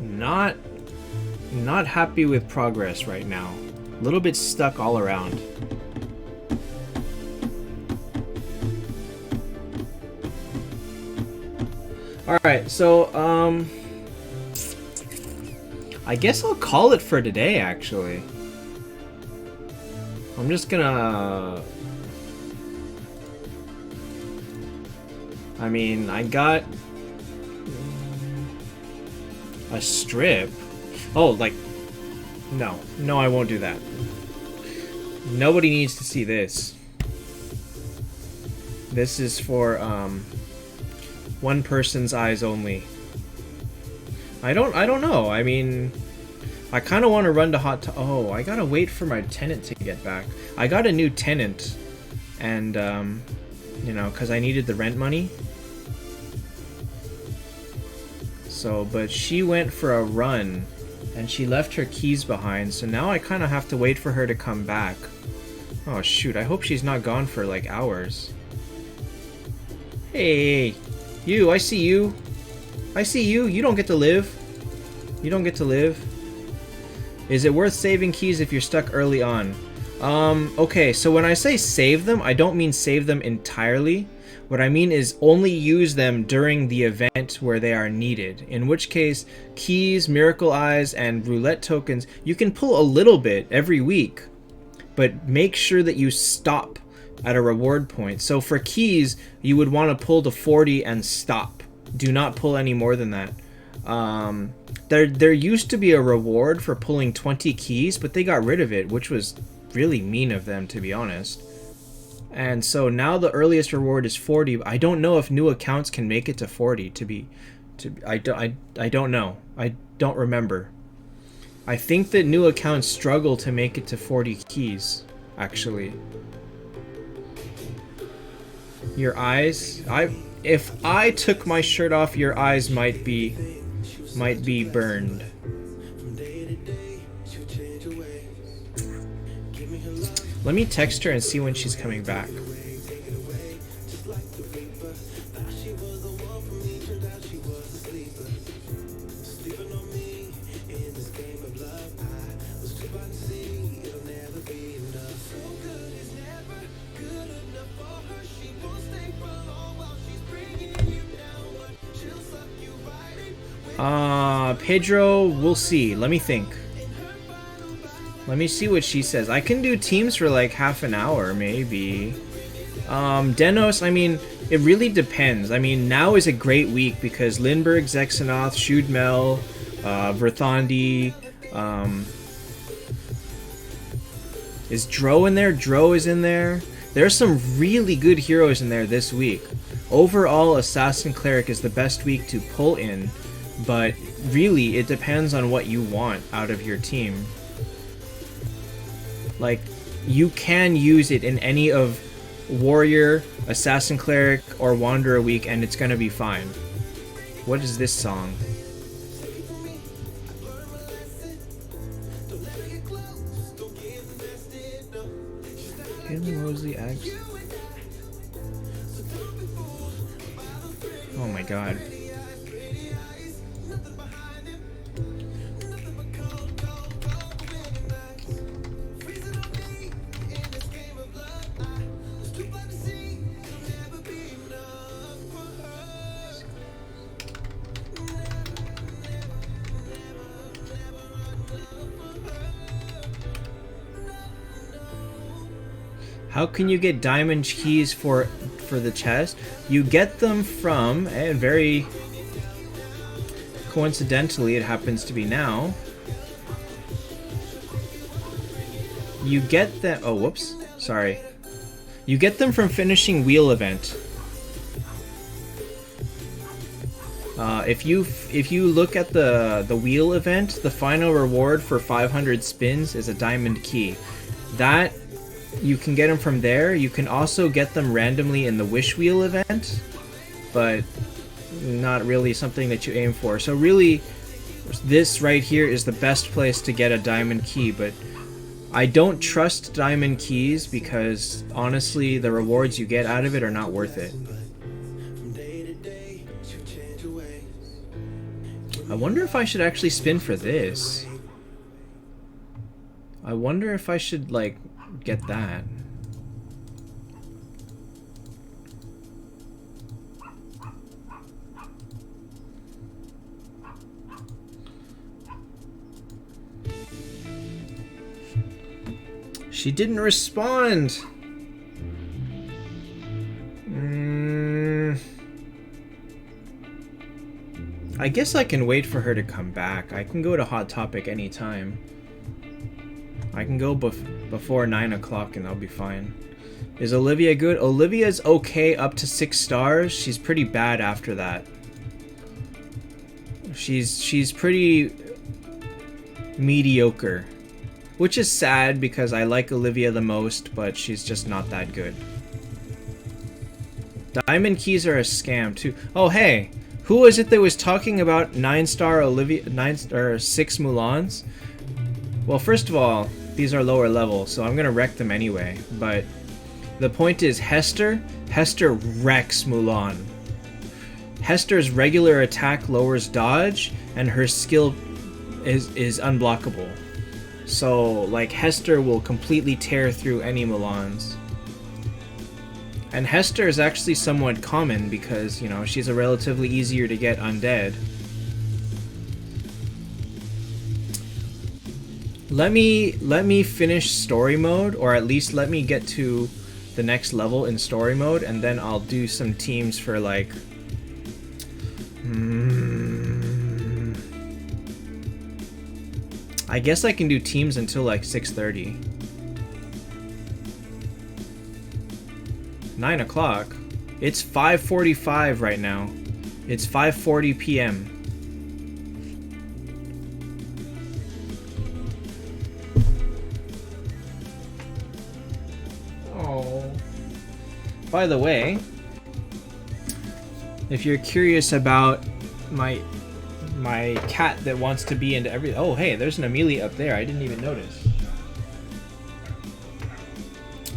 Not happy with progress right now. A little bit stuck all around. Alright, so, I guess I'll call it for today, actually. I'm just gonna... I mean, I got... a strip. Oh, like... No. No, I won't do that. Nobody needs to see this. This is for, one person's eyes only. I don't know. I mean, I kind of want to run to oh, I gotta wait for my tenant to get back. I got a new tenant, and you know, because I needed the rent money. So, but she went for a run, and she left her keys behind. So now I kind of have to wait for her to come back. Oh shoot! I hope she's not gone for like hours. Hey, you! I see you. I see you. You don't get to live. You don't get to live. Is it worth saving keys if you're stuck early on? Okay, so when I say save them, I don't mean save them entirely. What I mean is only use them during the event where they are needed. In which case, keys, miracle eyes, and roulette tokens, you can pull a little bit every week. But make sure that you stop at a reward point. So for keys, you would want to pull to 40 and stop. Do not pull any more than that. There used to be a reward for pulling 20 keys, but they got rid of it, which was really mean of them, to be honest. And so now the earliest reward is 40. I don't know if new accounts can make it to 40. I don't know. I don't remember. I think that new accounts struggle to make it to 40 keys, actually. Your eyes? If I took my shirt off, your eyes might be burned. Let me text her and see when she's coming back. Pedro, we'll see. Let me think. Let me see what she says. I can do teams for like half an hour, maybe. Denos, I mean, it really depends. I mean, now is a great week because Lindbergh, Zexanoth, Shudmel, Verthandi, is Dro in there? Dro is in there. There's some really good heroes in there this week. Overall, Assassin Cleric is the best week to pull in, but really, it depends on what you want out of your team. Like, you can use it in any of Warrior, Assassin Cleric, or Wanderer week, and it's gonna be fine. What is this song? Hidden Rosalie Axe. Oh my god. How can you get diamond keys for the chest? You get them from, and very coincidentally it happens to be now, you get them, oh whoops, sorry. You get them from finishing wheel event. If you look at the wheel event, the final reward for 500 spins is a diamond key. That you can get them from there. You can also get them randomly in the wish wheel event, but not really something that you aim for. So really, this right here is the best place to get a diamond key, but I don't trust diamond keys because honestly the rewards you get out of it are not worth it. I wonder if I should actually spin for this. I wonder if I should like get that. She didn't respond. I guess I can wait for her to come back. I can go to Hot Topic anytime. I can go before 9 o'clock and I'll be fine. Is Olivia good? Olivia's okay up to 6 stars. She's pretty bad after that. She's pretty mediocre. Which is sad because I like Olivia the most, but she's just not that good. Diamond keys are a scam too. Oh hey! Who was it that was talking about 9-star Olivia, 6 Mulans? Well, first of all, these are lower level, so I'm gonna wreck them anyway. But the point is, Hester wrecks Mulan. Hester's regular attack lowers dodge, and her skill is unblockable. So, like, Hester will completely tear through any Mulans. And Hester is actually somewhat common because, you know, she's a relatively easier to get undead. Let me finish story mode, or at least let me get to the next level in story mode, and then I'll do some teams for like... I guess I can do teams until like 6:30. 9 o'clock? It's 5:45 right now. It's 5:40 p.m. Oh. By the way, if you're curious about my cat that wants to be into every... Oh, hey, there's an Amelia up there. I didn't even notice.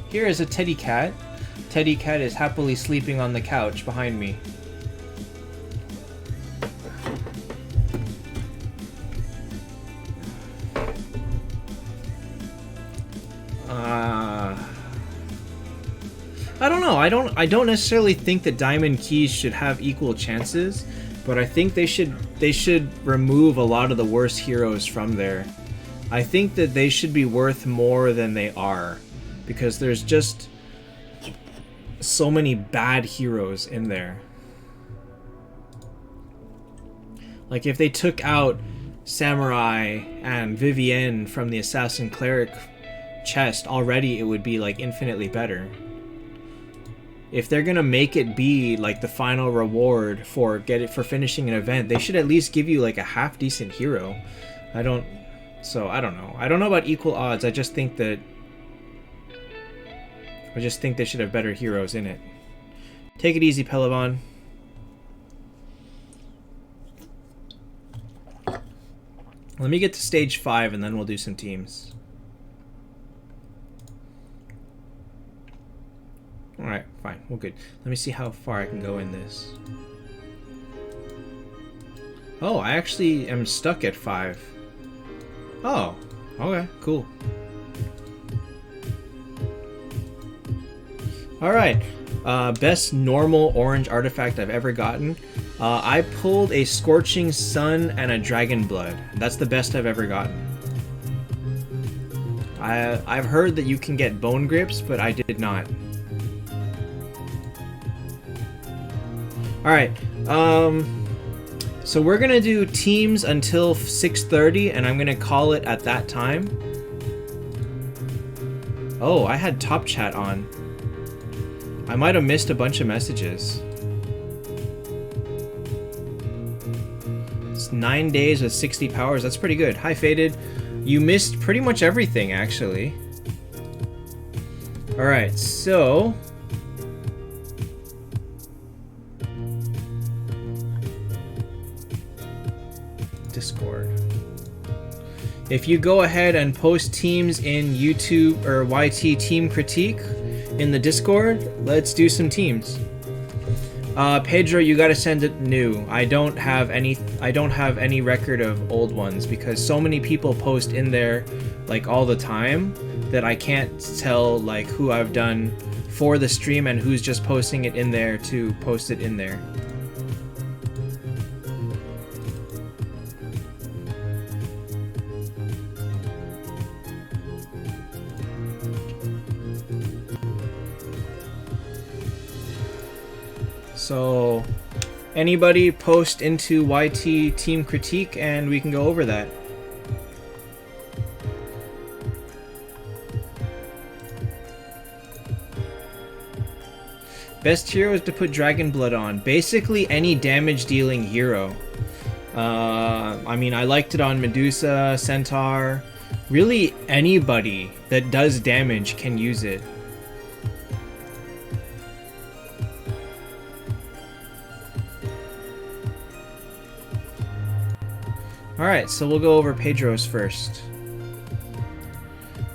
Here is a teddy cat. Teddy cat is happily sleeping on the couch behind me. I don't know. I don't necessarily think that diamond keys should have equal chances, but I think they should remove a lot of the worst heroes from there. I think that they should be worth more than they are, because there's just so many bad heroes in there. Like if they took out Samurai and Vivienne from the Assassin Cleric chest already, it would be like infinitely better. If they're gonna make it be like the final reward for finishing an event, they should at least give you like a half decent hero. I don't know. I don't know about equal odds. I just think they should have better heroes in it. Take it easy, Pelavan. Let me get to stage 5 and then we'll do some teams. Alright, fine. Well, good. Let me see how far I can go in this. Oh, I actually am stuck at 5. Oh, okay, cool. Alright, best normal orange artifact I've ever gotten. I pulled a Scorching Sun and a Dragon Blood. That's the best I've ever gotten. I've heard that you can get bone grips, but I did not. Alright, so we're gonna do teams until 6:30, and I'm gonna call it at that time. Oh, I had top chat on. I might have missed a bunch of messages. It's 9 days with 60 powers. That's pretty good. Hi, Faded. You missed pretty much everything, actually. Alright, so... Discord. If you go ahead and post teams in YouTube or YT Team Critique in the Discord, let's do some teams. Pedro, you gotta send it new. I don't have any record of old ones because so many people post in there like all the time that I can't tell like who I've done for the stream and who's just posting it in there to post it in there. So, anybody post into YT Team Critique and we can go over that. Best hero is to put Dragon Blood on. Basically any damage dealing hero. I mean, I liked it on Medusa, Centaur. Really anybody that does damage can use it. Alright, so we'll go over Pedro's first.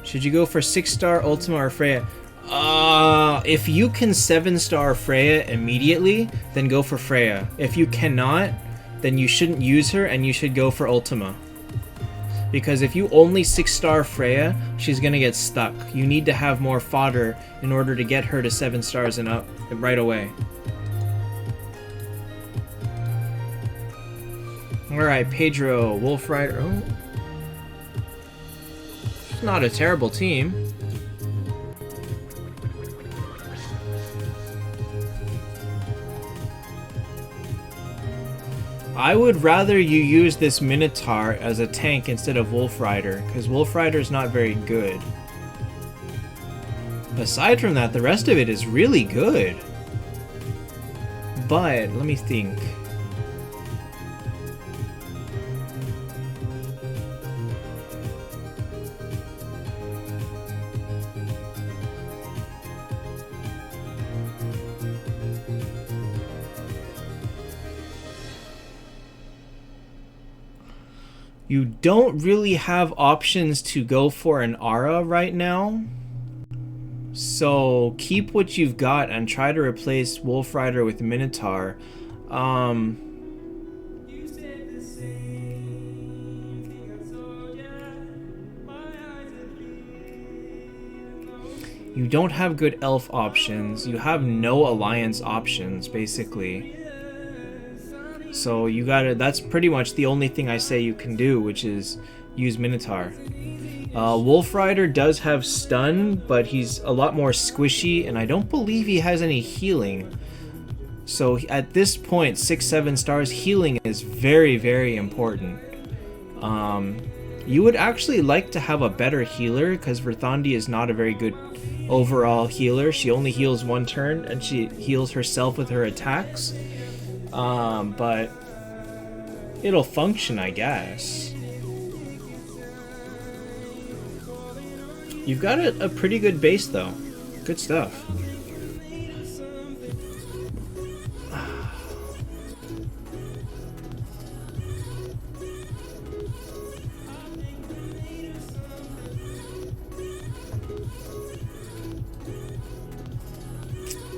Should you go for 6-star Ultima or Freya? If you can 7-star Freya immediately, then go for Freya. If you cannot, then you shouldn't use her and you should go for Ultima. Because if you only 6-star Freya, she's gonna get stuck. You need to have more fodder in order to get her to 7 stars and up right away. Alright, Pedro, Wolf Rider. Oh. It's not a terrible team. I would rather you use this Minotaur as a tank instead of Wolf Rider, because Wolf Rider is not very good. Aside from that, the rest of it is really good. But, let me think. You don't really have options to go for an Aura right now. So keep what you've got and try to replace Wolf Rider with Minotaur. You don't have good elf options. You have no alliance options, basically. So you gotta, that's pretty much the only thing I say you can do, which is use Minotaur. Wolf Rider does have stun, but he's a lot more squishy, and I don't believe he has any healing. So at this point, 6-7 stars healing is very, very important. You would actually like to have a better healer, because Verthandi is not a very good overall healer. She only heals one turn, and she heals herself with her attacks. But it'll function, I guess. You've got a pretty good base, though. Good stuff.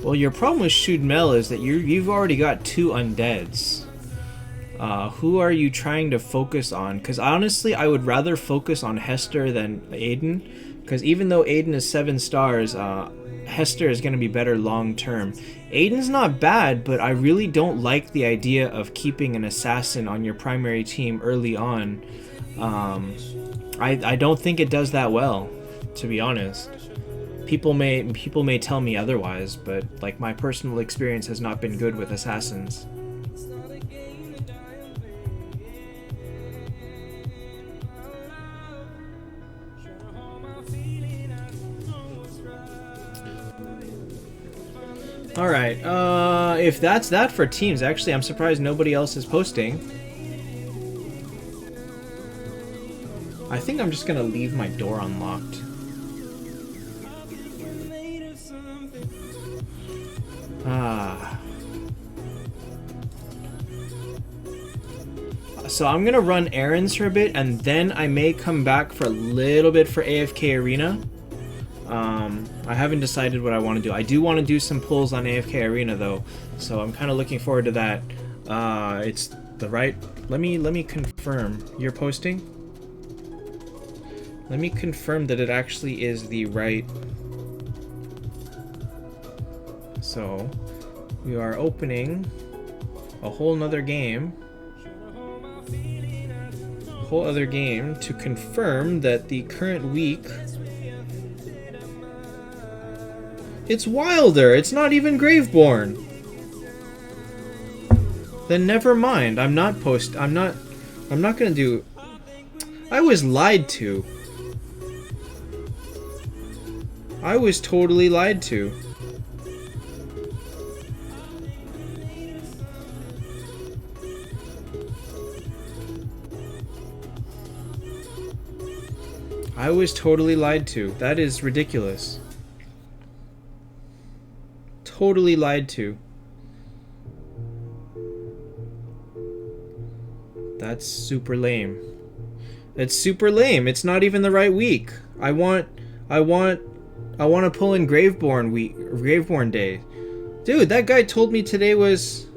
Well, your problem with Shudmel is that you've already got 2 undeads. Who are you trying to focus on? Because honestly, I would rather focus on Hester than Aiden. Because even though Aiden is 7 stars, Hester is going to be better long term. Aiden's not bad, but I really don't like the idea of keeping an assassin on your primary team early on. I don't think it does that well. to be honest. People may tell me otherwise, but like my personal experience has not been good with assassins. Alright, if that's that for teams, actually I'm surprised nobody else is posting. I think I'm just gonna leave my door unlocked. So I'm gonna run errands for a bit, and then I may come back for a little bit for AFK Arena. I haven't decided what I want to do. I do want to do some pulls on AFK Arena though, so I'm kind of looking forward to that. It's the right. Let me confirm. You're posting? Let me confirm that it actually is the right. So we are opening a whole nother game. Whole other game to confirm that the current week. It's Wilder. It's not even Graveborn. Then never mind. I'm not gonna do. I was lied to. I was totally lied to. I was totally lied to. That is ridiculous. Totally lied to. That's super lame. It's super lame. It's not even the right week. I want to pull in Graveborn Day. Dude, that guy told me today was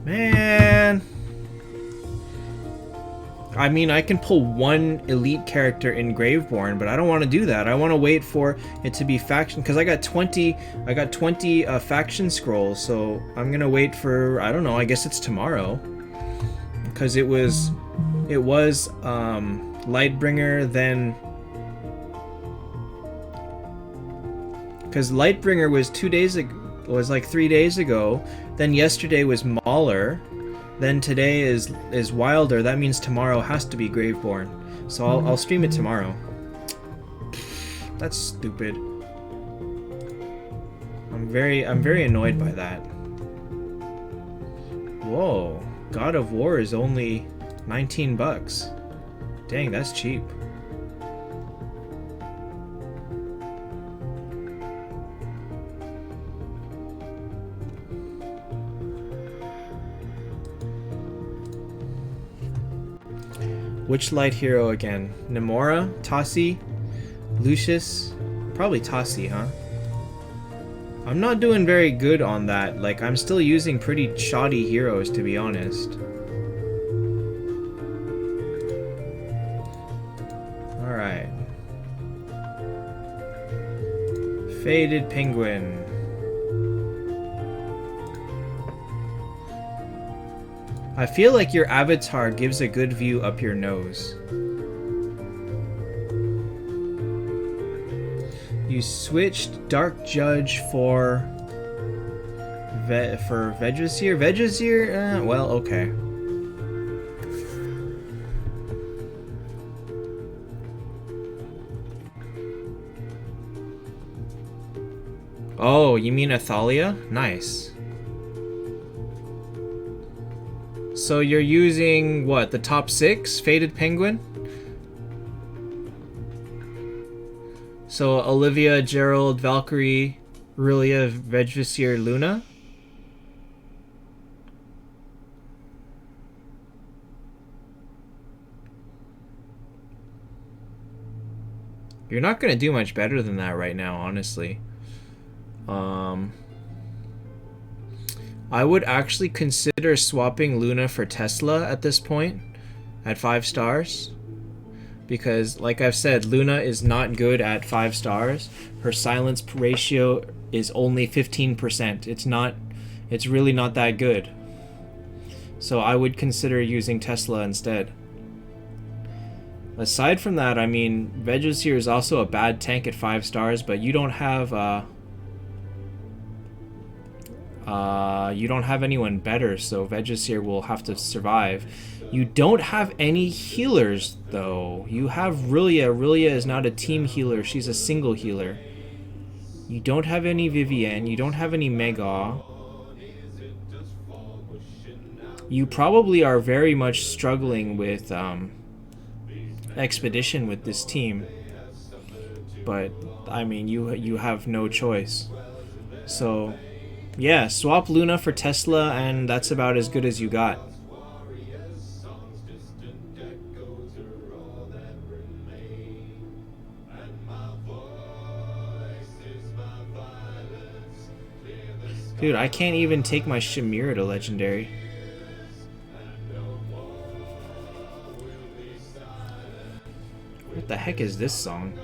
Man. I mean, I can pull one elite character in Graveborn, but I don't want to do that. I want to wait for it to be faction, because I got 20 faction scrolls, so I'm going to wait for, I don't know, I guess it's tomorrow. Because it was Lightbringer, then because Lightbringer was 2 days ago, was like 3 days ago. Then yesterday was Mauler. Then today is Wilder. That means tomorrow has to be Graveborn. So I'll stream it tomorrow. That's stupid. I'm very annoyed by that. Whoa, God of War is only 19 bucks. Dang, that's cheap. Which light hero again? Nemora? Tassi? Lucius? Probably Tassi, huh? I'm not doing very good on that. Like, I'm still using pretty shoddy heroes, to be honest. Alright. Faded Penguin. I feel like your avatar gives a good view up your nose. You switched Dark Judge for Vedrosir? Vedrosir? Well, okay. Oh, you mean Athalia? Nice. So you're using, what, the top 6? Faded Penguin? So Olivia, Gerald, Valkyrie, Aurelia, Vedrosir, Luna? You're not going to do much better than that right now, honestly. I would actually consider swapping Luna for Tesla at this point, at 5 stars. because, like I've said, Luna is not good at 5 stars. Her silence ratio is only 15%. It's really not that good. So I would consider using Tesla instead. Aside from that, I mean, Vegeseer is also a bad tank at 5 stars, but you don't have anyone better, so Vegeseer will have to survive. You don't have any healers, though. You have Rillia. Rillia is not a team healer. She's a single healer. You don't have any Vivienne. You don't have any Mega. You probably are very much struggling with Expedition with this team. But, I mean, you have no choice. So, yeah, swap Luna for Tesla, and that's about as good as you got. Dude, I can't even take my Shamira to Legendary. What the heck is this song?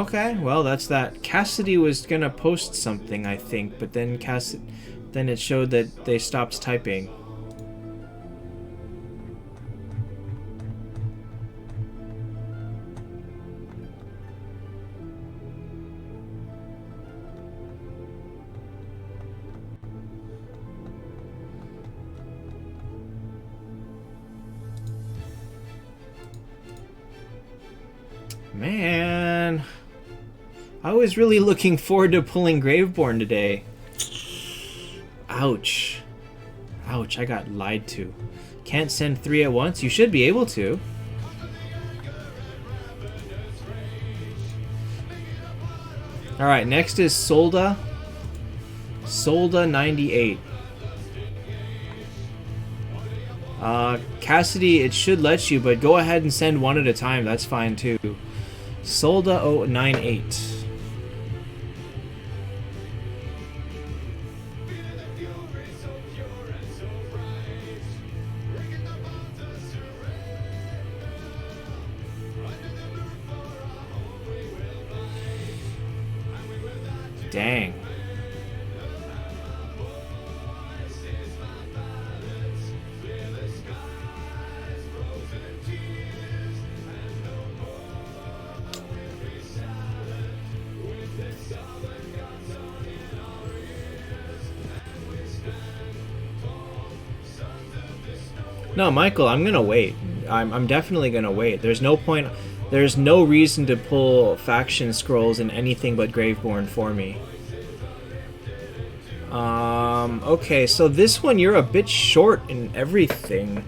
Okay, well, that's that. Cassidy was gonna post something, I think, but then then it showed that they stopped typing. Man, I was really looking forward to pulling Graveborn today. Ouch. Ouch, I got lied to. Can't send 3 at once? You should be able to. Alright, next is Solda. Solda 98. Cassidy, it should let you, but go ahead and send 1 at a time. That's fine too. Solda 098. Dang. No, Michael, I'm gonna wait. I'm definitely gonna wait. There's no point. There's no reason to pull faction scrolls in anything but Graveborn for me. Okay, so this one you're a bit short in everything.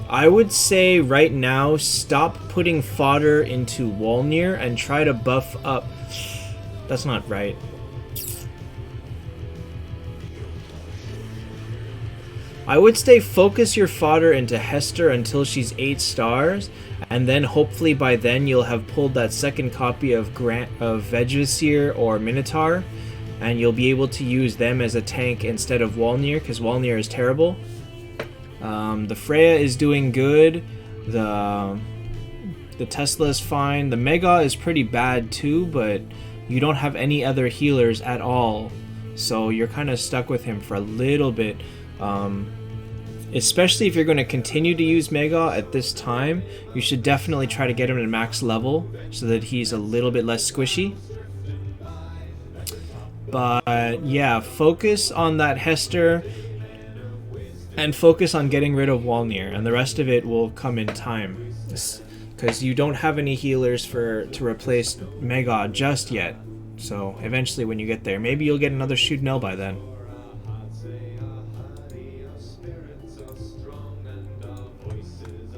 I would say right now stop putting fodder into Wolnir and try to buff up. That's not right. I would say focus your fodder into Hester until she's 8 stars, and then hopefully by then you'll have pulled that second copy of Vegeseer or Minotaur, and you'll be able to use them as a tank instead of Wolnir, because Wolnir is terrible. The Freya is doing good. The Tesla is fine. The Mega is pretty bad too, but you don't have any other healers at all, so you're kind of stuck with him for a little bit. Especially if you're going to continue to use Mega at this time, you should definitely try to get him to max level so that he's a little bit less squishy. But yeah, focus on that Hester and focus on getting rid of Wolnir, and the rest of it will come in time. Because you don't have any healers to replace Mega just yet. So eventually when you get there, maybe you'll get another Shoot Nell by then.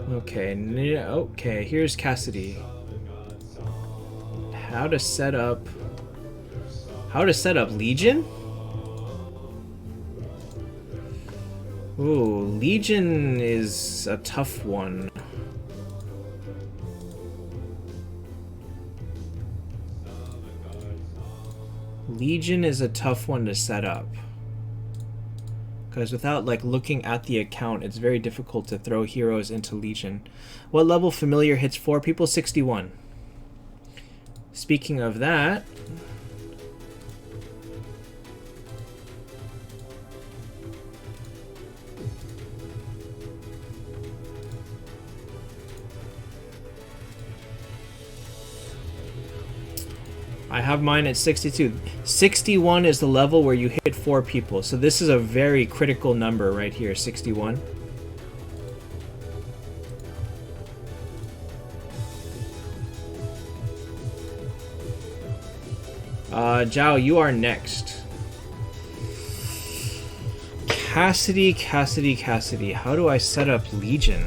Okay, here's Cassidy. How to set up Legion? Ooh, Legion is a tough one. Legion is a tough one to set up. Because without like looking at the account, it's very difficult to throw heroes into Legion. What level familiar hits 4 people? 61. Speaking of that, I have mine at 62. 61 is the level where you hit 4 people. So this is a very critical number right here, 61. Zhao, you are next. Cassidy. How do I set up Legion?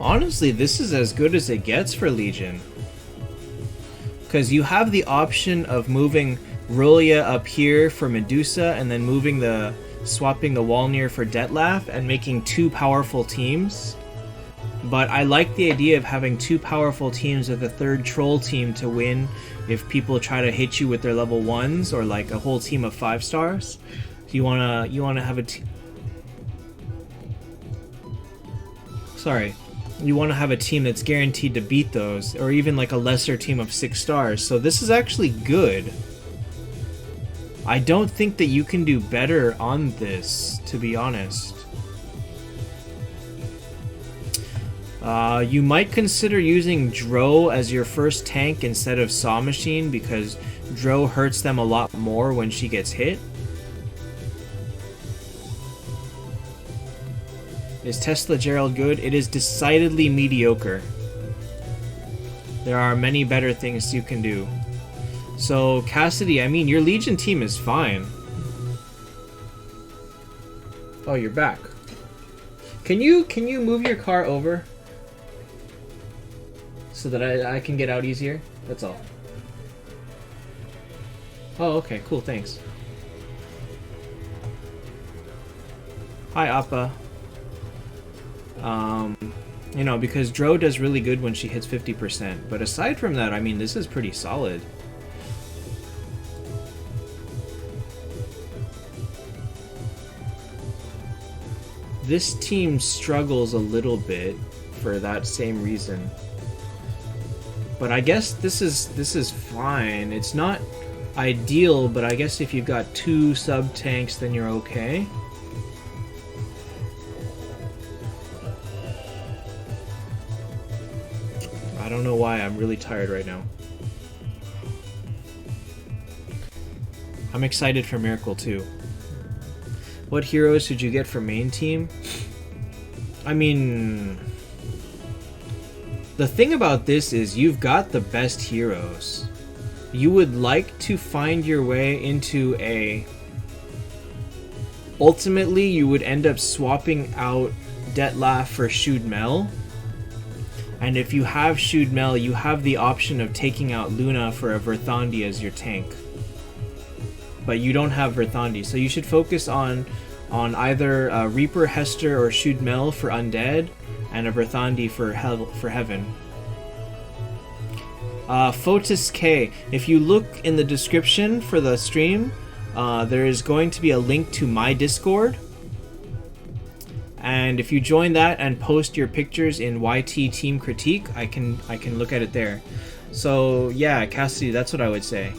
Honestly, this is as good as it gets for Legion. Because you have the option of moving Rolia up here for Medusa and then swapping the Walnir for Detlaf and making 2 powerful teams. But I like the idea of having 2 powerful teams with a 3rd troll team to win if people try to hit you with their level 1s or like a whole team of 5 stars. You wanna have a you want to have a team that's guaranteed to beat those, or even like a lesser team of 6 stars. So this is actually good. I don't think that you can do better on this, to be honest. You might consider using Dro as your first tank instead of Saw Machine, because Dro hurts them a lot more when she gets hit. Is Tesla Gerald good? It is decidedly mediocre. There are many better things you can do. So, Cassidy, I mean, your Legion team is fine. Oh, you're back. Can you move your car over? So that I can get out easier? That's all. Oh, okay, cool, thanks. Hi, Appa. You know, because Dro does really good when she hits 50%, but aside from that, I mean, this is pretty solid. This team struggles a little bit for that same reason. But I guess this is fine. It's not ideal, but I guess if you've got 2 sub-tanks, then you're okay. I don't know why, I'm really tired right now. I'm excited for Miracle too. What heroes should you get for main team? I mean, the thing about this is you've got the best heroes. You would like to find your way into a... Ultimately, you would end up swapping out Detlaf for Shudmel. And if you have Shudmel, you have the option of taking out Luna for a Verthandi as your tank. But you don't have Verthandi, so you should focus on either Reaper, Hester, or Shudmel for Undead, and a Verthandi for Heaven. Photis K, if you look in the description for the stream, there is going to be a link to my Discord. And if you join that and post your pictures in YT Team Critique, I can look at it there. So yeah, Cassidy, that's what I would say.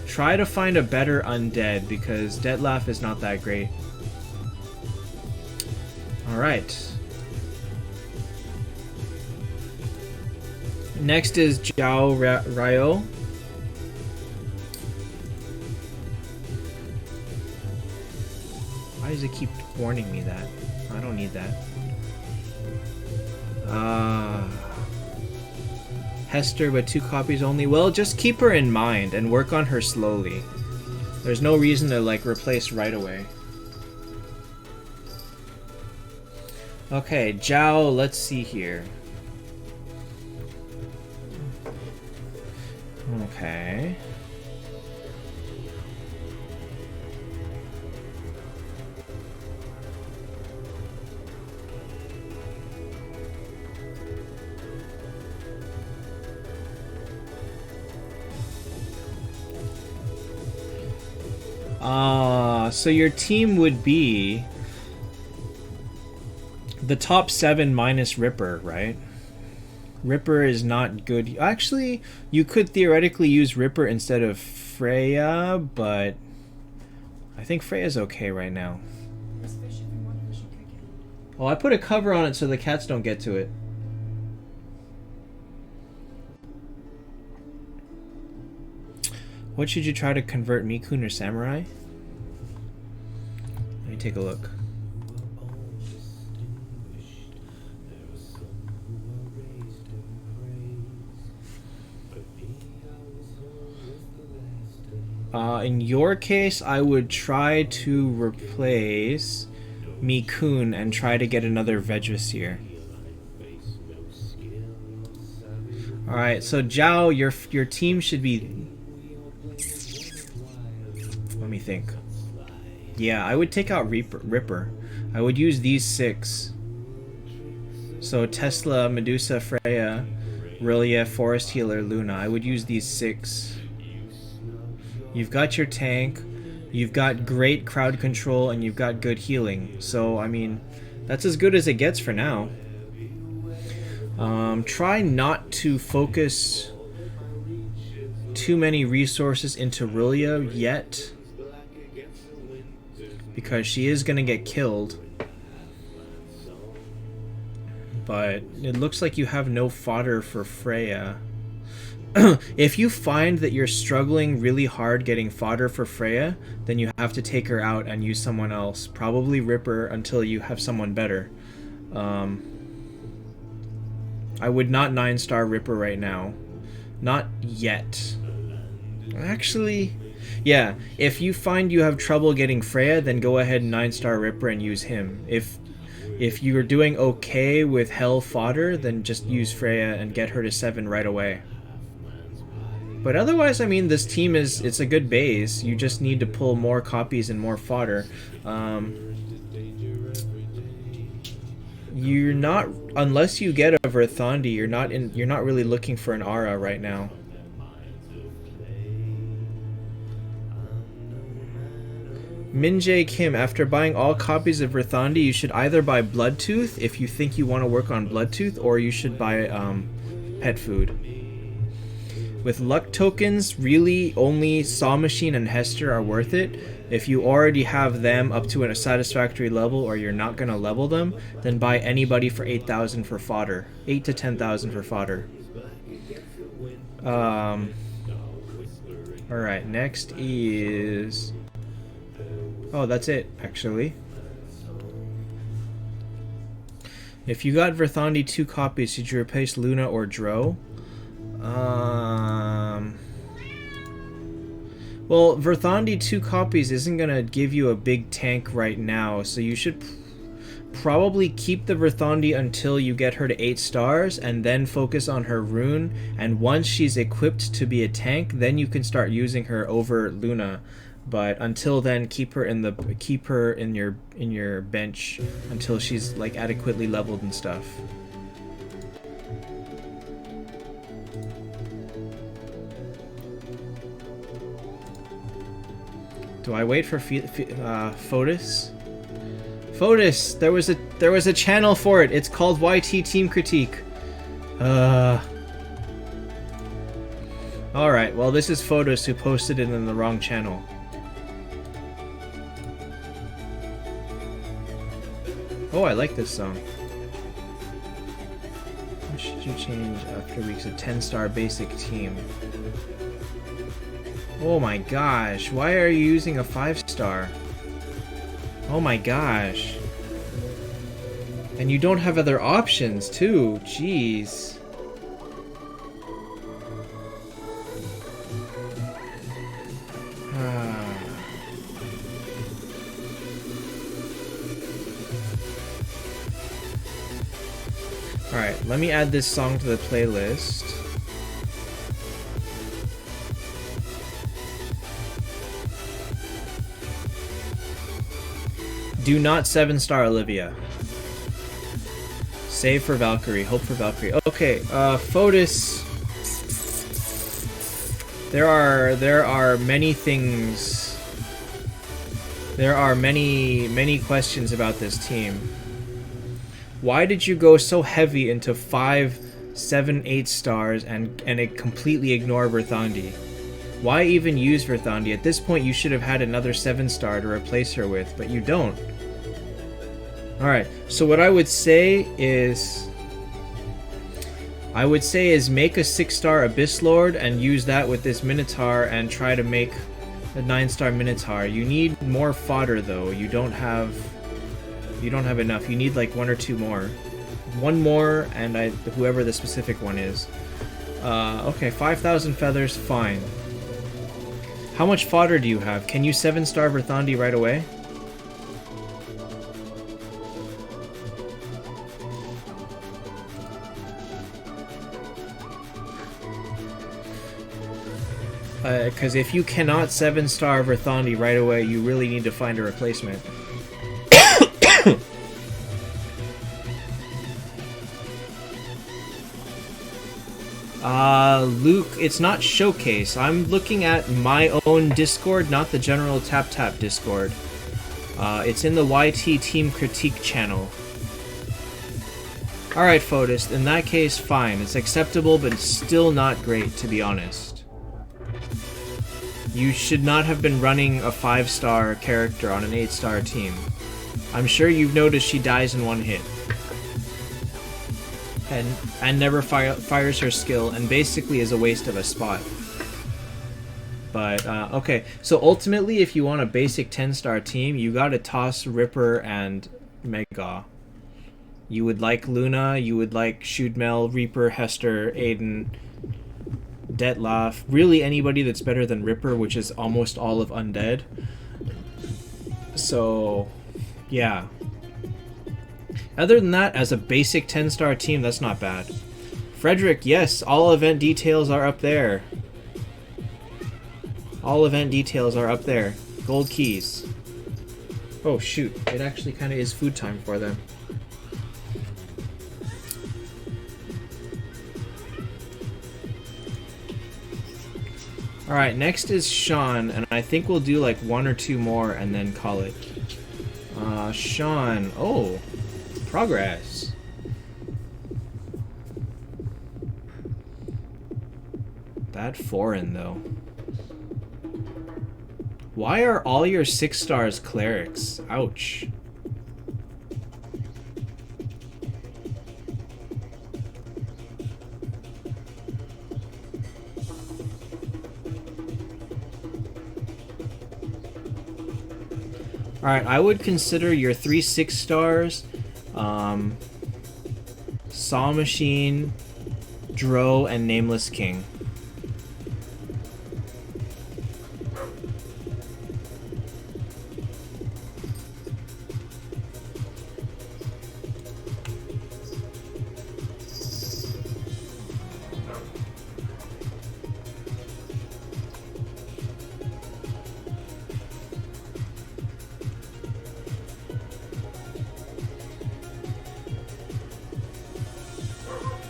Try to find a better Undead, because Detlaf is not that great. Alright. Next is Jiao Ryo. Why does it keep warning me that? I don't need that. Hester, but 2 copies only. Well, just keep her in mind and work on her slowly. There's no reason to like replace right away. Okay, Zhao, let's see here. Okay. So your team would be the top 7 minus Ripper, right? Ripper is not good. Actually, you could theoretically use Ripper instead of Freya, but I think Freya's okay right now. Oh, I put a cover on it so the cats don't get to it. What should you try to convert, Mikun or Samurai? Let me take a look. In your case, I would try to replace Mikun and try to get another Vegvasir. Alright, so Zhao, your team should be... Let me think. Yeah, I would take out Ripper. I would use these 6. So Tesla, Medusa, Freya, Rillia, Forest Healer, Luna. I would use these 6. You've got your tank, you've got great crowd control, and you've got good healing. So, I mean, that's as good as it gets for now. Try not to focus too many resources into Rillia yet, because she is going to get killed. But it looks like you have no fodder for Freya. If you find that you're struggling really hard getting fodder for Freya, then you have to take her out and use someone else. Probably Ripper until you have someone better. I would not 9-star Ripper right now. Not yet. Actually, yeah, if you find you have trouble getting Freya, then go ahead and 9-star Ripper and use him. If you're doing okay with Hell fodder, then just use Freya and get her to 7 right away. But otherwise, I mean, this team it's a good base. You just need to pull more copies and more fodder. You're not, unless you get a Verthandi, you're not really looking for an Aura right now. Minjae Kim, after buying all copies of Verthandi, you should either buy Bloodtooth if you think you want to work on Bloodtooth, or you should buy pet food. With luck tokens, really only Saw Machine and Hester are worth it. If you already have them up to a satisfactory level, or you're not going to level them, then buy anybody for 8,000 for fodder. 8 to 10,000 for fodder. Alright, next is... Oh, that's it, actually. If you got Verthandi 2 copies, should you replace Luna or Dro? Well, Verthandi 2 copies isn't gonna give you a big tank right now, so you should probably keep the Verthandi until you get her to 8 stars, and then focus on her rune, and once she's equipped to be a tank, then you can start using her over Luna. But until then, keep her in your bench until she's like adequately leveled and stuff. Do I wait for Fotis? Fotis, there was a channel for it. It's called YT Team Critique. All right. Well, this is Fotis who posted it in the wrong channel. Oh, I like this song. What should you change after weeks of 10-star basic team? Oh my gosh, why are you using a 5-star? Oh my gosh. And you don't have other options, too. Jeez. Alright, let me add this song to the playlist. Do not 7-star Olivia. Save for Valkyrie. Hope for Valkyrie. Okay, Fotis. There are many things. There are many questions about this team. Why did you go so heavy into 5, 7, 8 stars and it completely ignore Verthandi? Why even use Verthandi? At this point, you should have had another 7-star to replace her with, but you don't. Alright, so what I would say is make a 6-star Abyss Lord and use that with this Minotaur and try to make a 9-star Minotaur. You need more fodder though. You don't have enough. You need like 1 or 2 more. 1 more and whoever the specific one is. Okay, 5,000 feathers, fine. How much fodder do you have? Can you 7-star Verthandi right away? Because if you cannot 7-star Verthandi right away, you really need to find a replacement. Luke, it's not Showcase. I'm looking at my own Discord, not the general Taptap Discord. It's in the YT Team Critique channel. Alright, Fotis, in that case, fine. It's acceptable, but it's still not great, to be honest. You should not have been running a 5-star character on an 8-star team. I'm sure you've noticed she dies in 1 hit. And never fires her skill, and basically is a waste of a spot. But, okay. So ultimately, if you want a basic 10-star team, you gotta toss Ripper and Mega. You would like Luna, you would like Shudmel, Reaper, Hester, Aiden, Detlaf, really anybody that's better than Ripper, which is almost all of Undead. So, yeah. Other than that, as a basic 10-star team, that's not bad. Frederick, yes, all event details are up there. All event details are up there. Gold keys. Oh shoot, it actually kind of is food time for them. Alright, next is Sean, and I think we'll do like 1 or 2 more and then call it. Sean. Oh, progress. That foreign, though. Why are all your 6 stars clerics? Ouch. Alright, I would consider your 3 6 stars, Saw Machine, Dro, and Nameless King.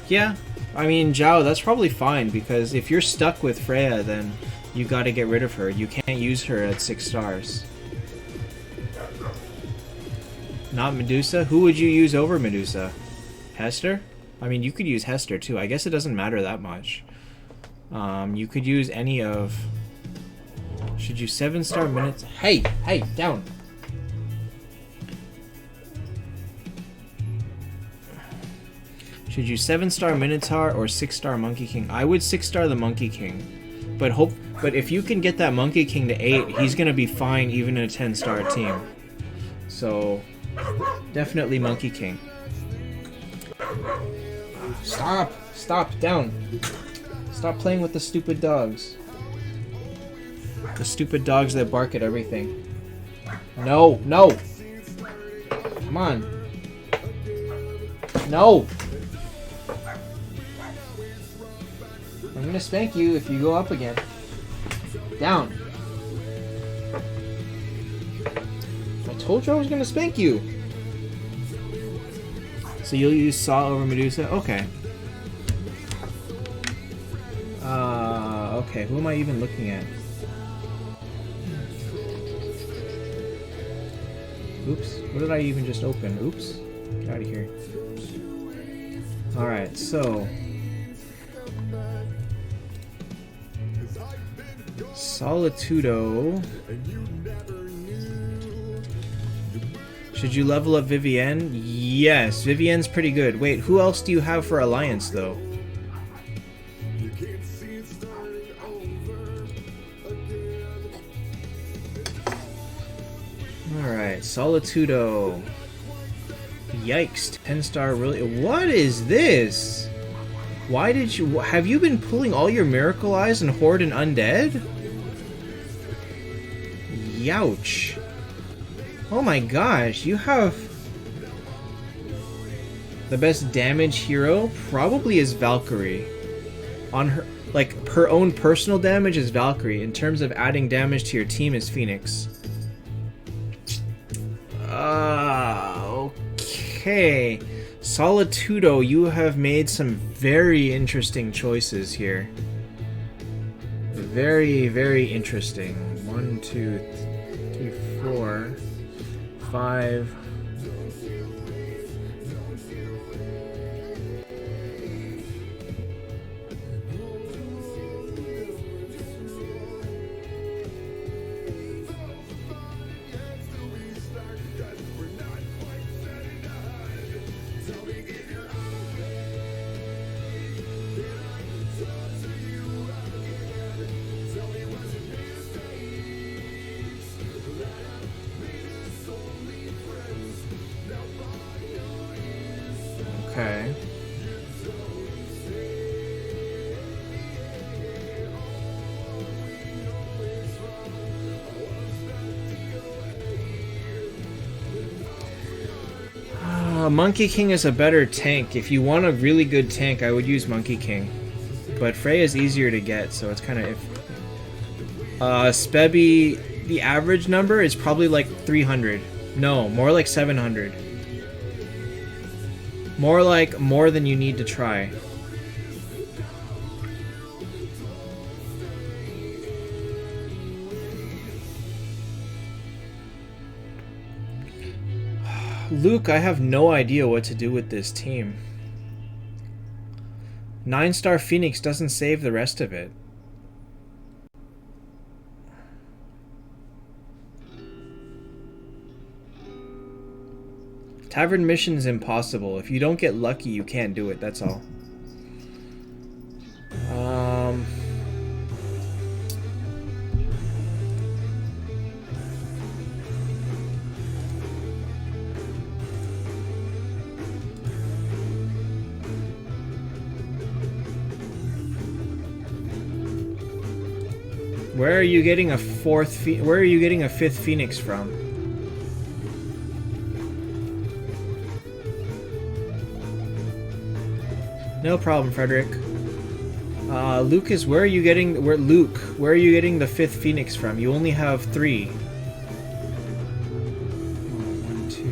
Yeah, I mean, Zhao, that's probably fine, because if you're stuck with Freya, then you gotta get rid of her. You can't use her at 6 stars. Not Medusa? Who would you use over Medusa? Hester? I mean, you could use Hester, too. I guess it doesn't matter that much. You could use any of... Should you 7-star minutes? Hey! Hey! Down! Should you 7-star Minotaur or 6-star Monkey King? I would 6-star the Monkey King. But if you can get that Monkey King to 8, he's gonna be fine even in a 10-star team. So, definitely Monkey King. Stop! Stop! Down! Stop playing with the stupid dogs. The stupid dogs that bark at everything. No! No! Come on! No! I'm gonna spank you if you go up again. Down! I told you I was gonna spank you! So you'll use Saw over Medusa? Okay. Okay, who am I even looking at? Oops, what did I even just open? Oops, get out of here. Alright, so... Solitudo... Should you level up Vivienne? Yes, Vivienne's pretty good. Wait, who else do you have for Alliance, though? Alright, Solitudo. Yikes, 10-star really... What is this? Why did you... Have you been pulling all your Miracle Eyes and Horde and Undead? Youch. Oh my gosh, you have... The best damage hero probably is Valkyrie. On her... Like, her own personal damage is Valkyrie. In terms of adding damage to your team is Phoenix. Okay. Solitudo, you have made some very interesting choices here. Very, very interesting. 1, 2, 3, 4, 5. Okay. Monkey King is a better tank. If you want a really good tank, I would use Monkey King. But Frey is easier to get, so it's kind of Spebby, the average number is probably like 300. No, more like 700. More like more than you need to try. Luke, I have no idea what to do with this team. 9-star Phoenix doesn't save the rest of it. Tavern mission is impossible. If you don't get lucky, you can't do it. That's all. Where are you getting a where are you getting a 5th Phoenix from? No problem, Frederick. Lucas, where are you getting the 5th Phoenix from? You only have 3. 1, 2.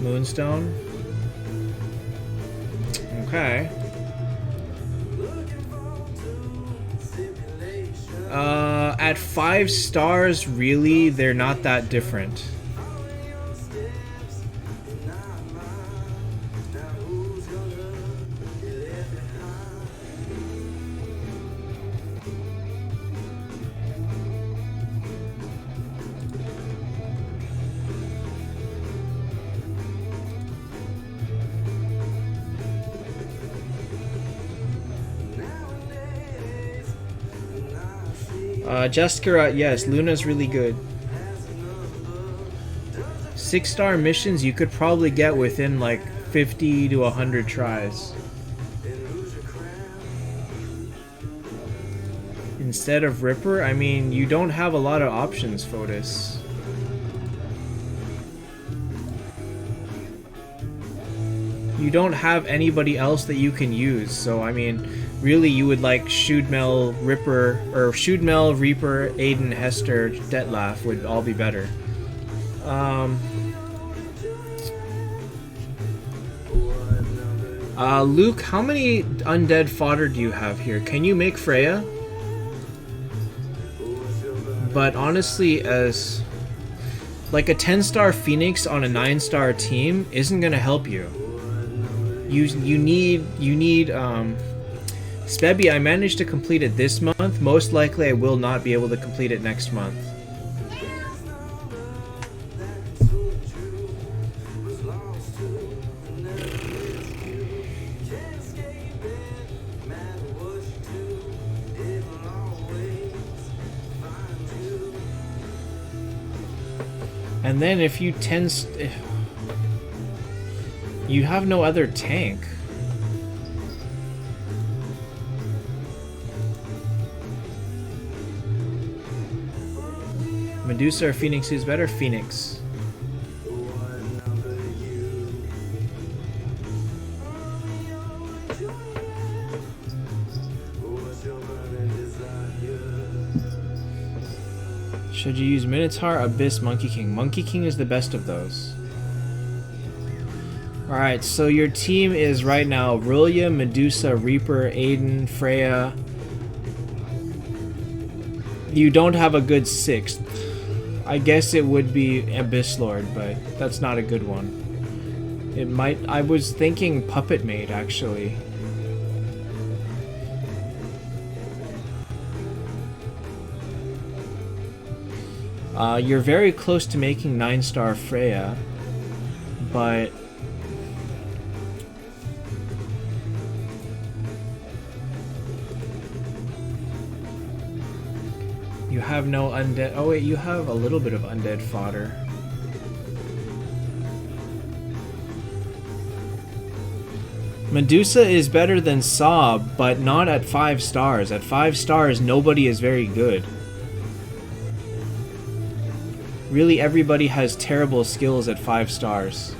Moonstone. Okay. At 5 stars, really, they're not that different. Jessica, yes, Luna's really good. 6-star missions you could probably get within like 50 to 100 tries. Instead of Ripper, I mean, you don't have a lot of options, Fotis. You don't have anybody else that you can use, so I mean, really you would like Shootmel, Ripper, or Shootmel, Reaper, Aiden, Hester, Detlaf would all be better. Luke, how many undead fodder do you have here? Can you make Freya? But honestly, as like a 10-star Phoenix on a 9-star team isn't gonna help you. You need Spebby, I managed to complete it this month. Most likely I will not be able to complete it next month. And then if you you have no other tank. Medusa or Phoenix, who's better? Phoenix. Should you use Minotaur, Abyss, Monkey King? Monkey King is the best of those. Alright, so your team is right now Aurelia, Medusa, Reaper, Aiden, Freya. You don't have a good 6th. I guess it would be Abyss Lord, but that's not a good one. It might... I was thinking Puppet Maid, actually. You're very close to making 9-star Freya, but... You have no undead... Oh wait, you have a little bit of undead fodder. Medusa is better than Sob, but not at 5 stars. At 5 stars, nobody is very good. Really, everybody has terrible skills at 5 stars.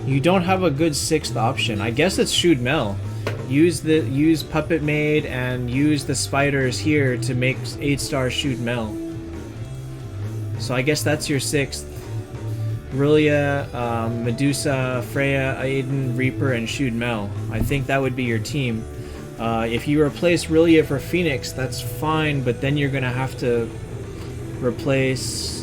You don't have a good 6th option. I guess it's Shootmel. Use Puppet Maid and use the spiders here to make 8-star Shootmel. So I guess that's your 6th. Aurelia, Medusa, Freya, Aiden, Reaper, and Shootmel. I think that would be your team. If you replace Aurelia for Phoenix, that's fine, but then you're gonna have to replace...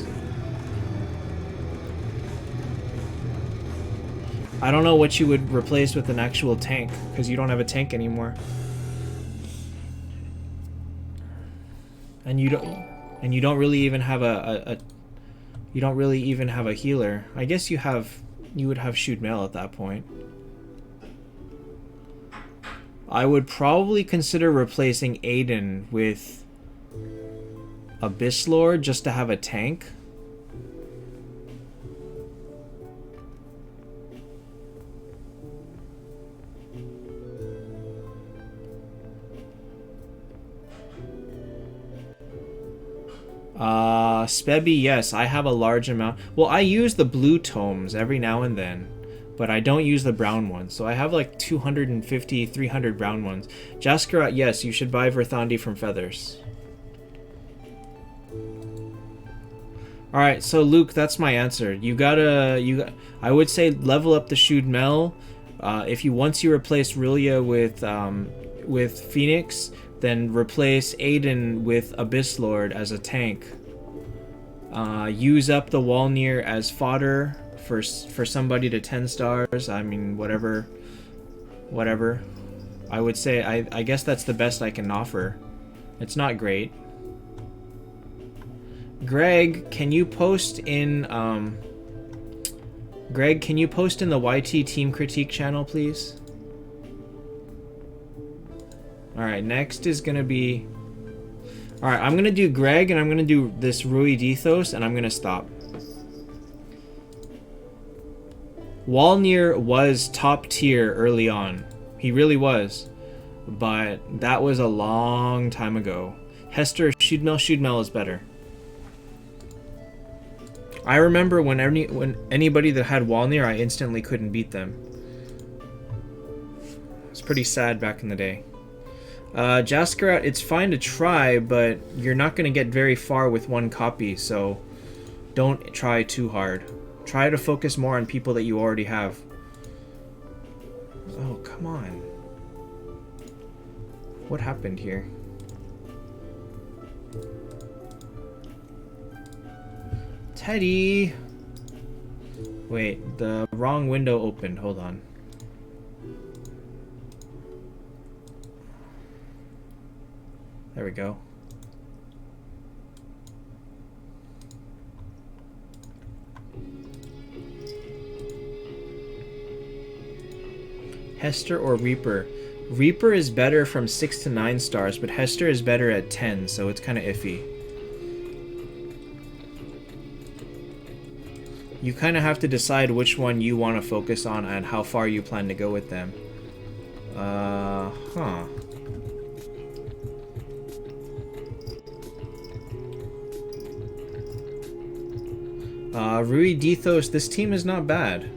I don't know what you would replace with an actual tank, because you don't have a tank anymore. And you don't really even have you don't really even have a healer. I guess you would have Shootmel at that point. I would probably consider replacing Aiden with Abyss Lord just to have a tank. Spebby, yes, I have a large amount. Well, I use the blue tomes every now and then, but I don't use the brown ones. So I have like 250, 300 brown ones. Jaskara, yes, you should buy Verthandi from Feathers. Alright, so Luke, that's my answer. I would say level up the Shootmel. Once you replace Aurelia with Phoenix, then replace Aiden with Abyss Lord as a tank. Use up the Walnir as fodder for somebody to 10 stars. I mean, whatever. I would say, I guess that's the best I can offer. It's not great. Greg, can you post in Greg, can you post in the YT Team Critique channel, please? Alright, next is gonna be... Alright, I'm gonna do Greg, and I'm gonna do this Rui Dithos, and I'm gonna stop. Walnir was top tier early on. He really was. But that was a long time ago. Hester, Shootmel is better. I remember when anybody that had Walnir, I instantly couldn't beat them. It's pretty sad back in the day. Jaskarat, it's fine to try, but you're not going to get very far with one copy, so don't try too hard. Try to focus more on people that you already have. Oh, come on. What happened here? Teddy! Wait, the wrong window opened. Hold on. There we go. Hester or Reaper? Reaper is better from 6 to 9 stars, but Hester is better at 10, so it's kind of iffy. You kind of have to decide which one you want to focus on and how far you plan to go with them. Rui Dithos, this team is not bad.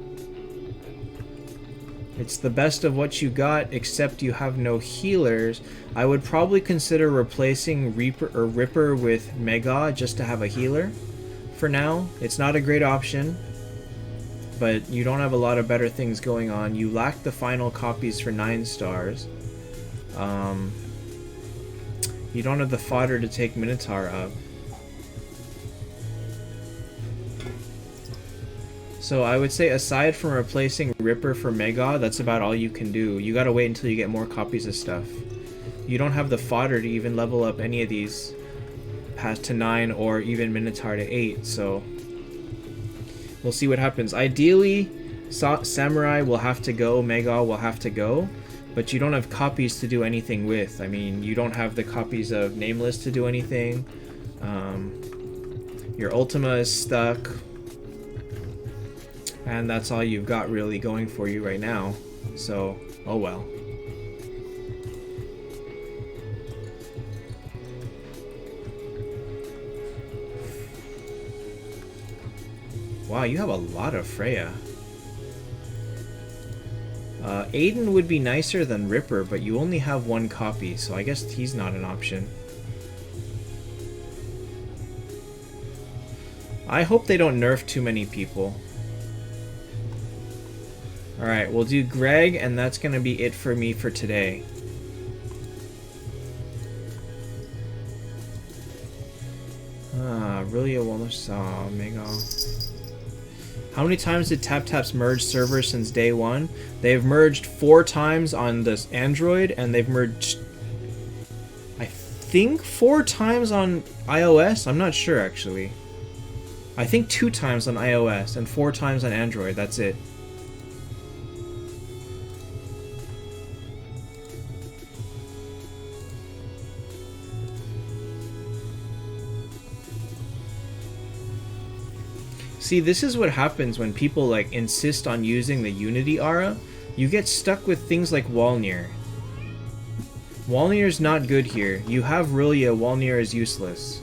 It's the best of what you got, except you have no healers. I would probably consider replacing Ripper with Mega just to have a healer. For now, it's not a great option, but you don't have a lot of better things going on. You lack the final copies for 9 stars. You don't have the fodder to take Minotaur up. So I would say aside from replacing Ripper for Mega, that's about all you can do. You gotta wait until you get more copies of stuff. You don't have the fodder to even level up any of these past to 9 or even Minotaur to 8, so we'll see what happens. Ideally, Samurai will have to go, Mega will have to go, but you don't have copies to do anything with. I mean, you don't have the copies of Nameless to do anything. Your Ultima is stuck. And that's all you've got really going for you right now. So, oh well. Wow, you have a lot of Freya. Aiden would be nicer than Ripper, but you only have 1 copy, so I guess he's not an option. I hope they don't nerf too many people. Alright, we'll do Greg, and that's going to be it for me for today. Really a wellness Mega. How many times did TapTap's merge servers since day 1? They've merged 4 times on this Android, and they've merged, I think, 4 times on iOS? I'm not sure, actually. I think 2 times on iOS and 4 times on Android, that's it. See, this is what happens when people like insist on using the Unity aura. You get stuck with things like Walnir. Walnir's not good here. You have Rillia, Walnir is useless.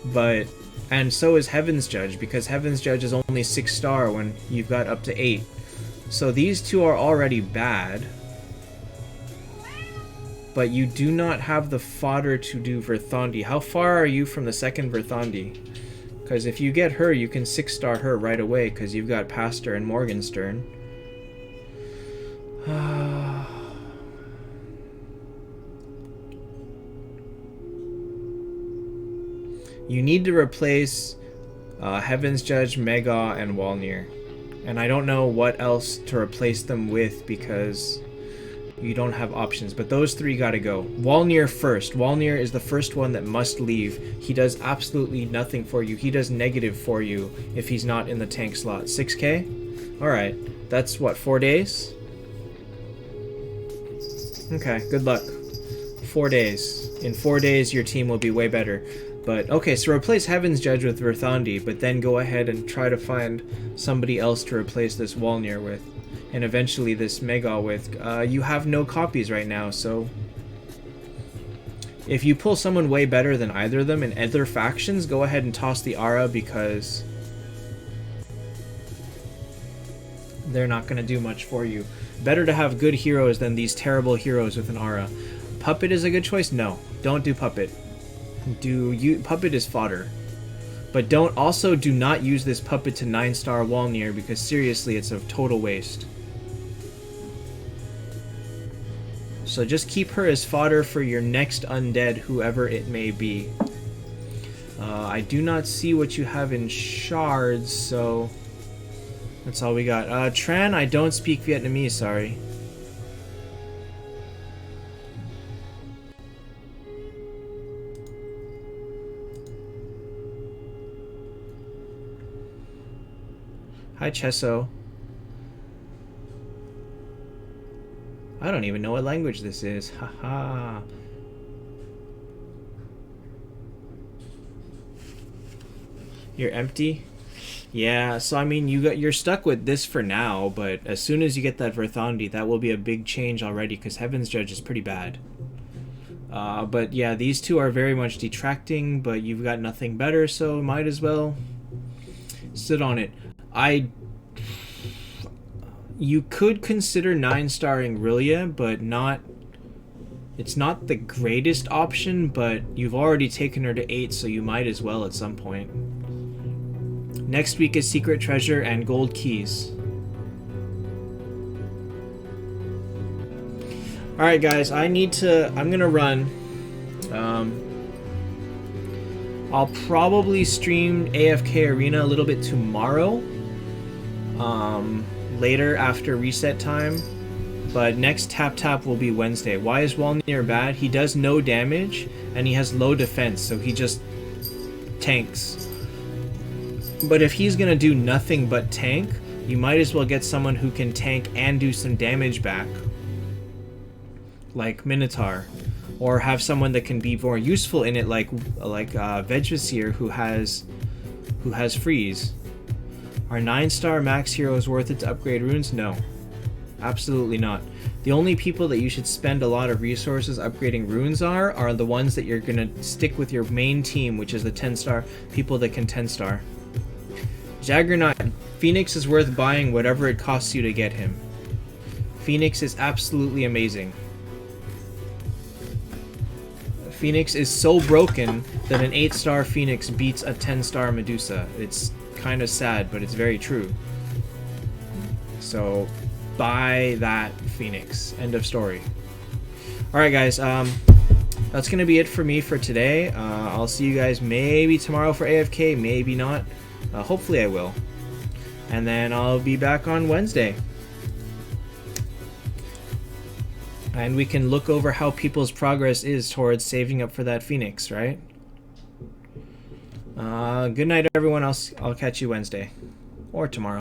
But, and so is Heaven's Judge, because Heaven's Judge is only 6 star when you've got up to 8. So these two are already bad. But you do not have the fodder to do Verthandi. How far are you from the second Verthandi? Because if you get her, you can 6-star her right away, because you've got Pastor and Morgenstern. You need to replace Heaven's Judge, Mega, and Walnir. And I don't know what else to replace them with, because you don't have options. But those three gotta go. Walnir first. Walnir is the first one that must leave. He does absolutely nothing for you. He does negative for you if he's not in the tank slot. 6k? Alright. That's what, 4 days? Okay, good luck. 4 days. In 4 days, your team will be way better. But, okay, so replace Heaven's Judge with Verthandi, but then go ahead and try to find somebody else to replace this Walnir with. And eventually this Mega with. You have no copies right now, so... If you pull someone way better than either of them in other factions, go ahead and toss the Ara, because... they're not going to do much for you. Better to have good heroes than these terrible heroes with an Ara. Puppet is a good choice? No. Don't do Puppet. Puppet is fodder. But do not use this Puppet to 9-star Walnir, because seriously, it's a total waste. So just keep her as fodder for your next undead, whoever it may be. I do not see what you have in shards, so that's all we got. Tran, I don't speak Vietnamese, sorry. Hi, Chesso. I don't even know what language this is. Haha. You're empty? Yeah, so I mean, you're stuck with this for now, but as soon as you get that Verthandi, that will be a big change already, because Heaven's Judge is pretty bad. But yeah, these two are very much detracting, but you've got nothing better, so might as well sit on it. You could consider 9-starring Rillia, but it's not the greatest option, but you've already taken her to 8, so you might as well at some point. Next week is Secret Treasure and Gold Keys. Alright guys, I'm gonna run. I'll probably stream AFK Arena a little bit tomorrow. Later after reset time, but next Taptap will be Wednesday. Why is Walnir bad? He does no damage and he has low defense, so he just tanks. But if he's gonna do nothing but tank, you might as well get someone who can tank and do some damage back, like Minotaur, or have someone that can be more useful in it, like Vegvasir, who has freeze. Are 9-star max heroes worth it to upgrade runes? No. Absolutely not. The only people that you should spend a lot of resources upgrading runes are the ones that you're going to stick with your main team, which is the 10-star people that can 10-star. Jaggernaut, Phoenix is worth buying whatever it costs you to get him. Phoenix is absolutely amazing. Phoenix is so broken that an 8-star Phoenix beats a 10-star Medusa. It's kind of sad, but it's very true. So buy that Phoenix. End of story. Alright guys, that's gonna be it for me for today. I'll see you guys maybe tomorrow for AFK, maybe not. Hopefully I will. And then I'll be back on Wednesday. And we can look over how people's progress is towards saving up for that Phoenix, right? Good night, everyone else. I'll catch you Wednesday. Or tomorrow.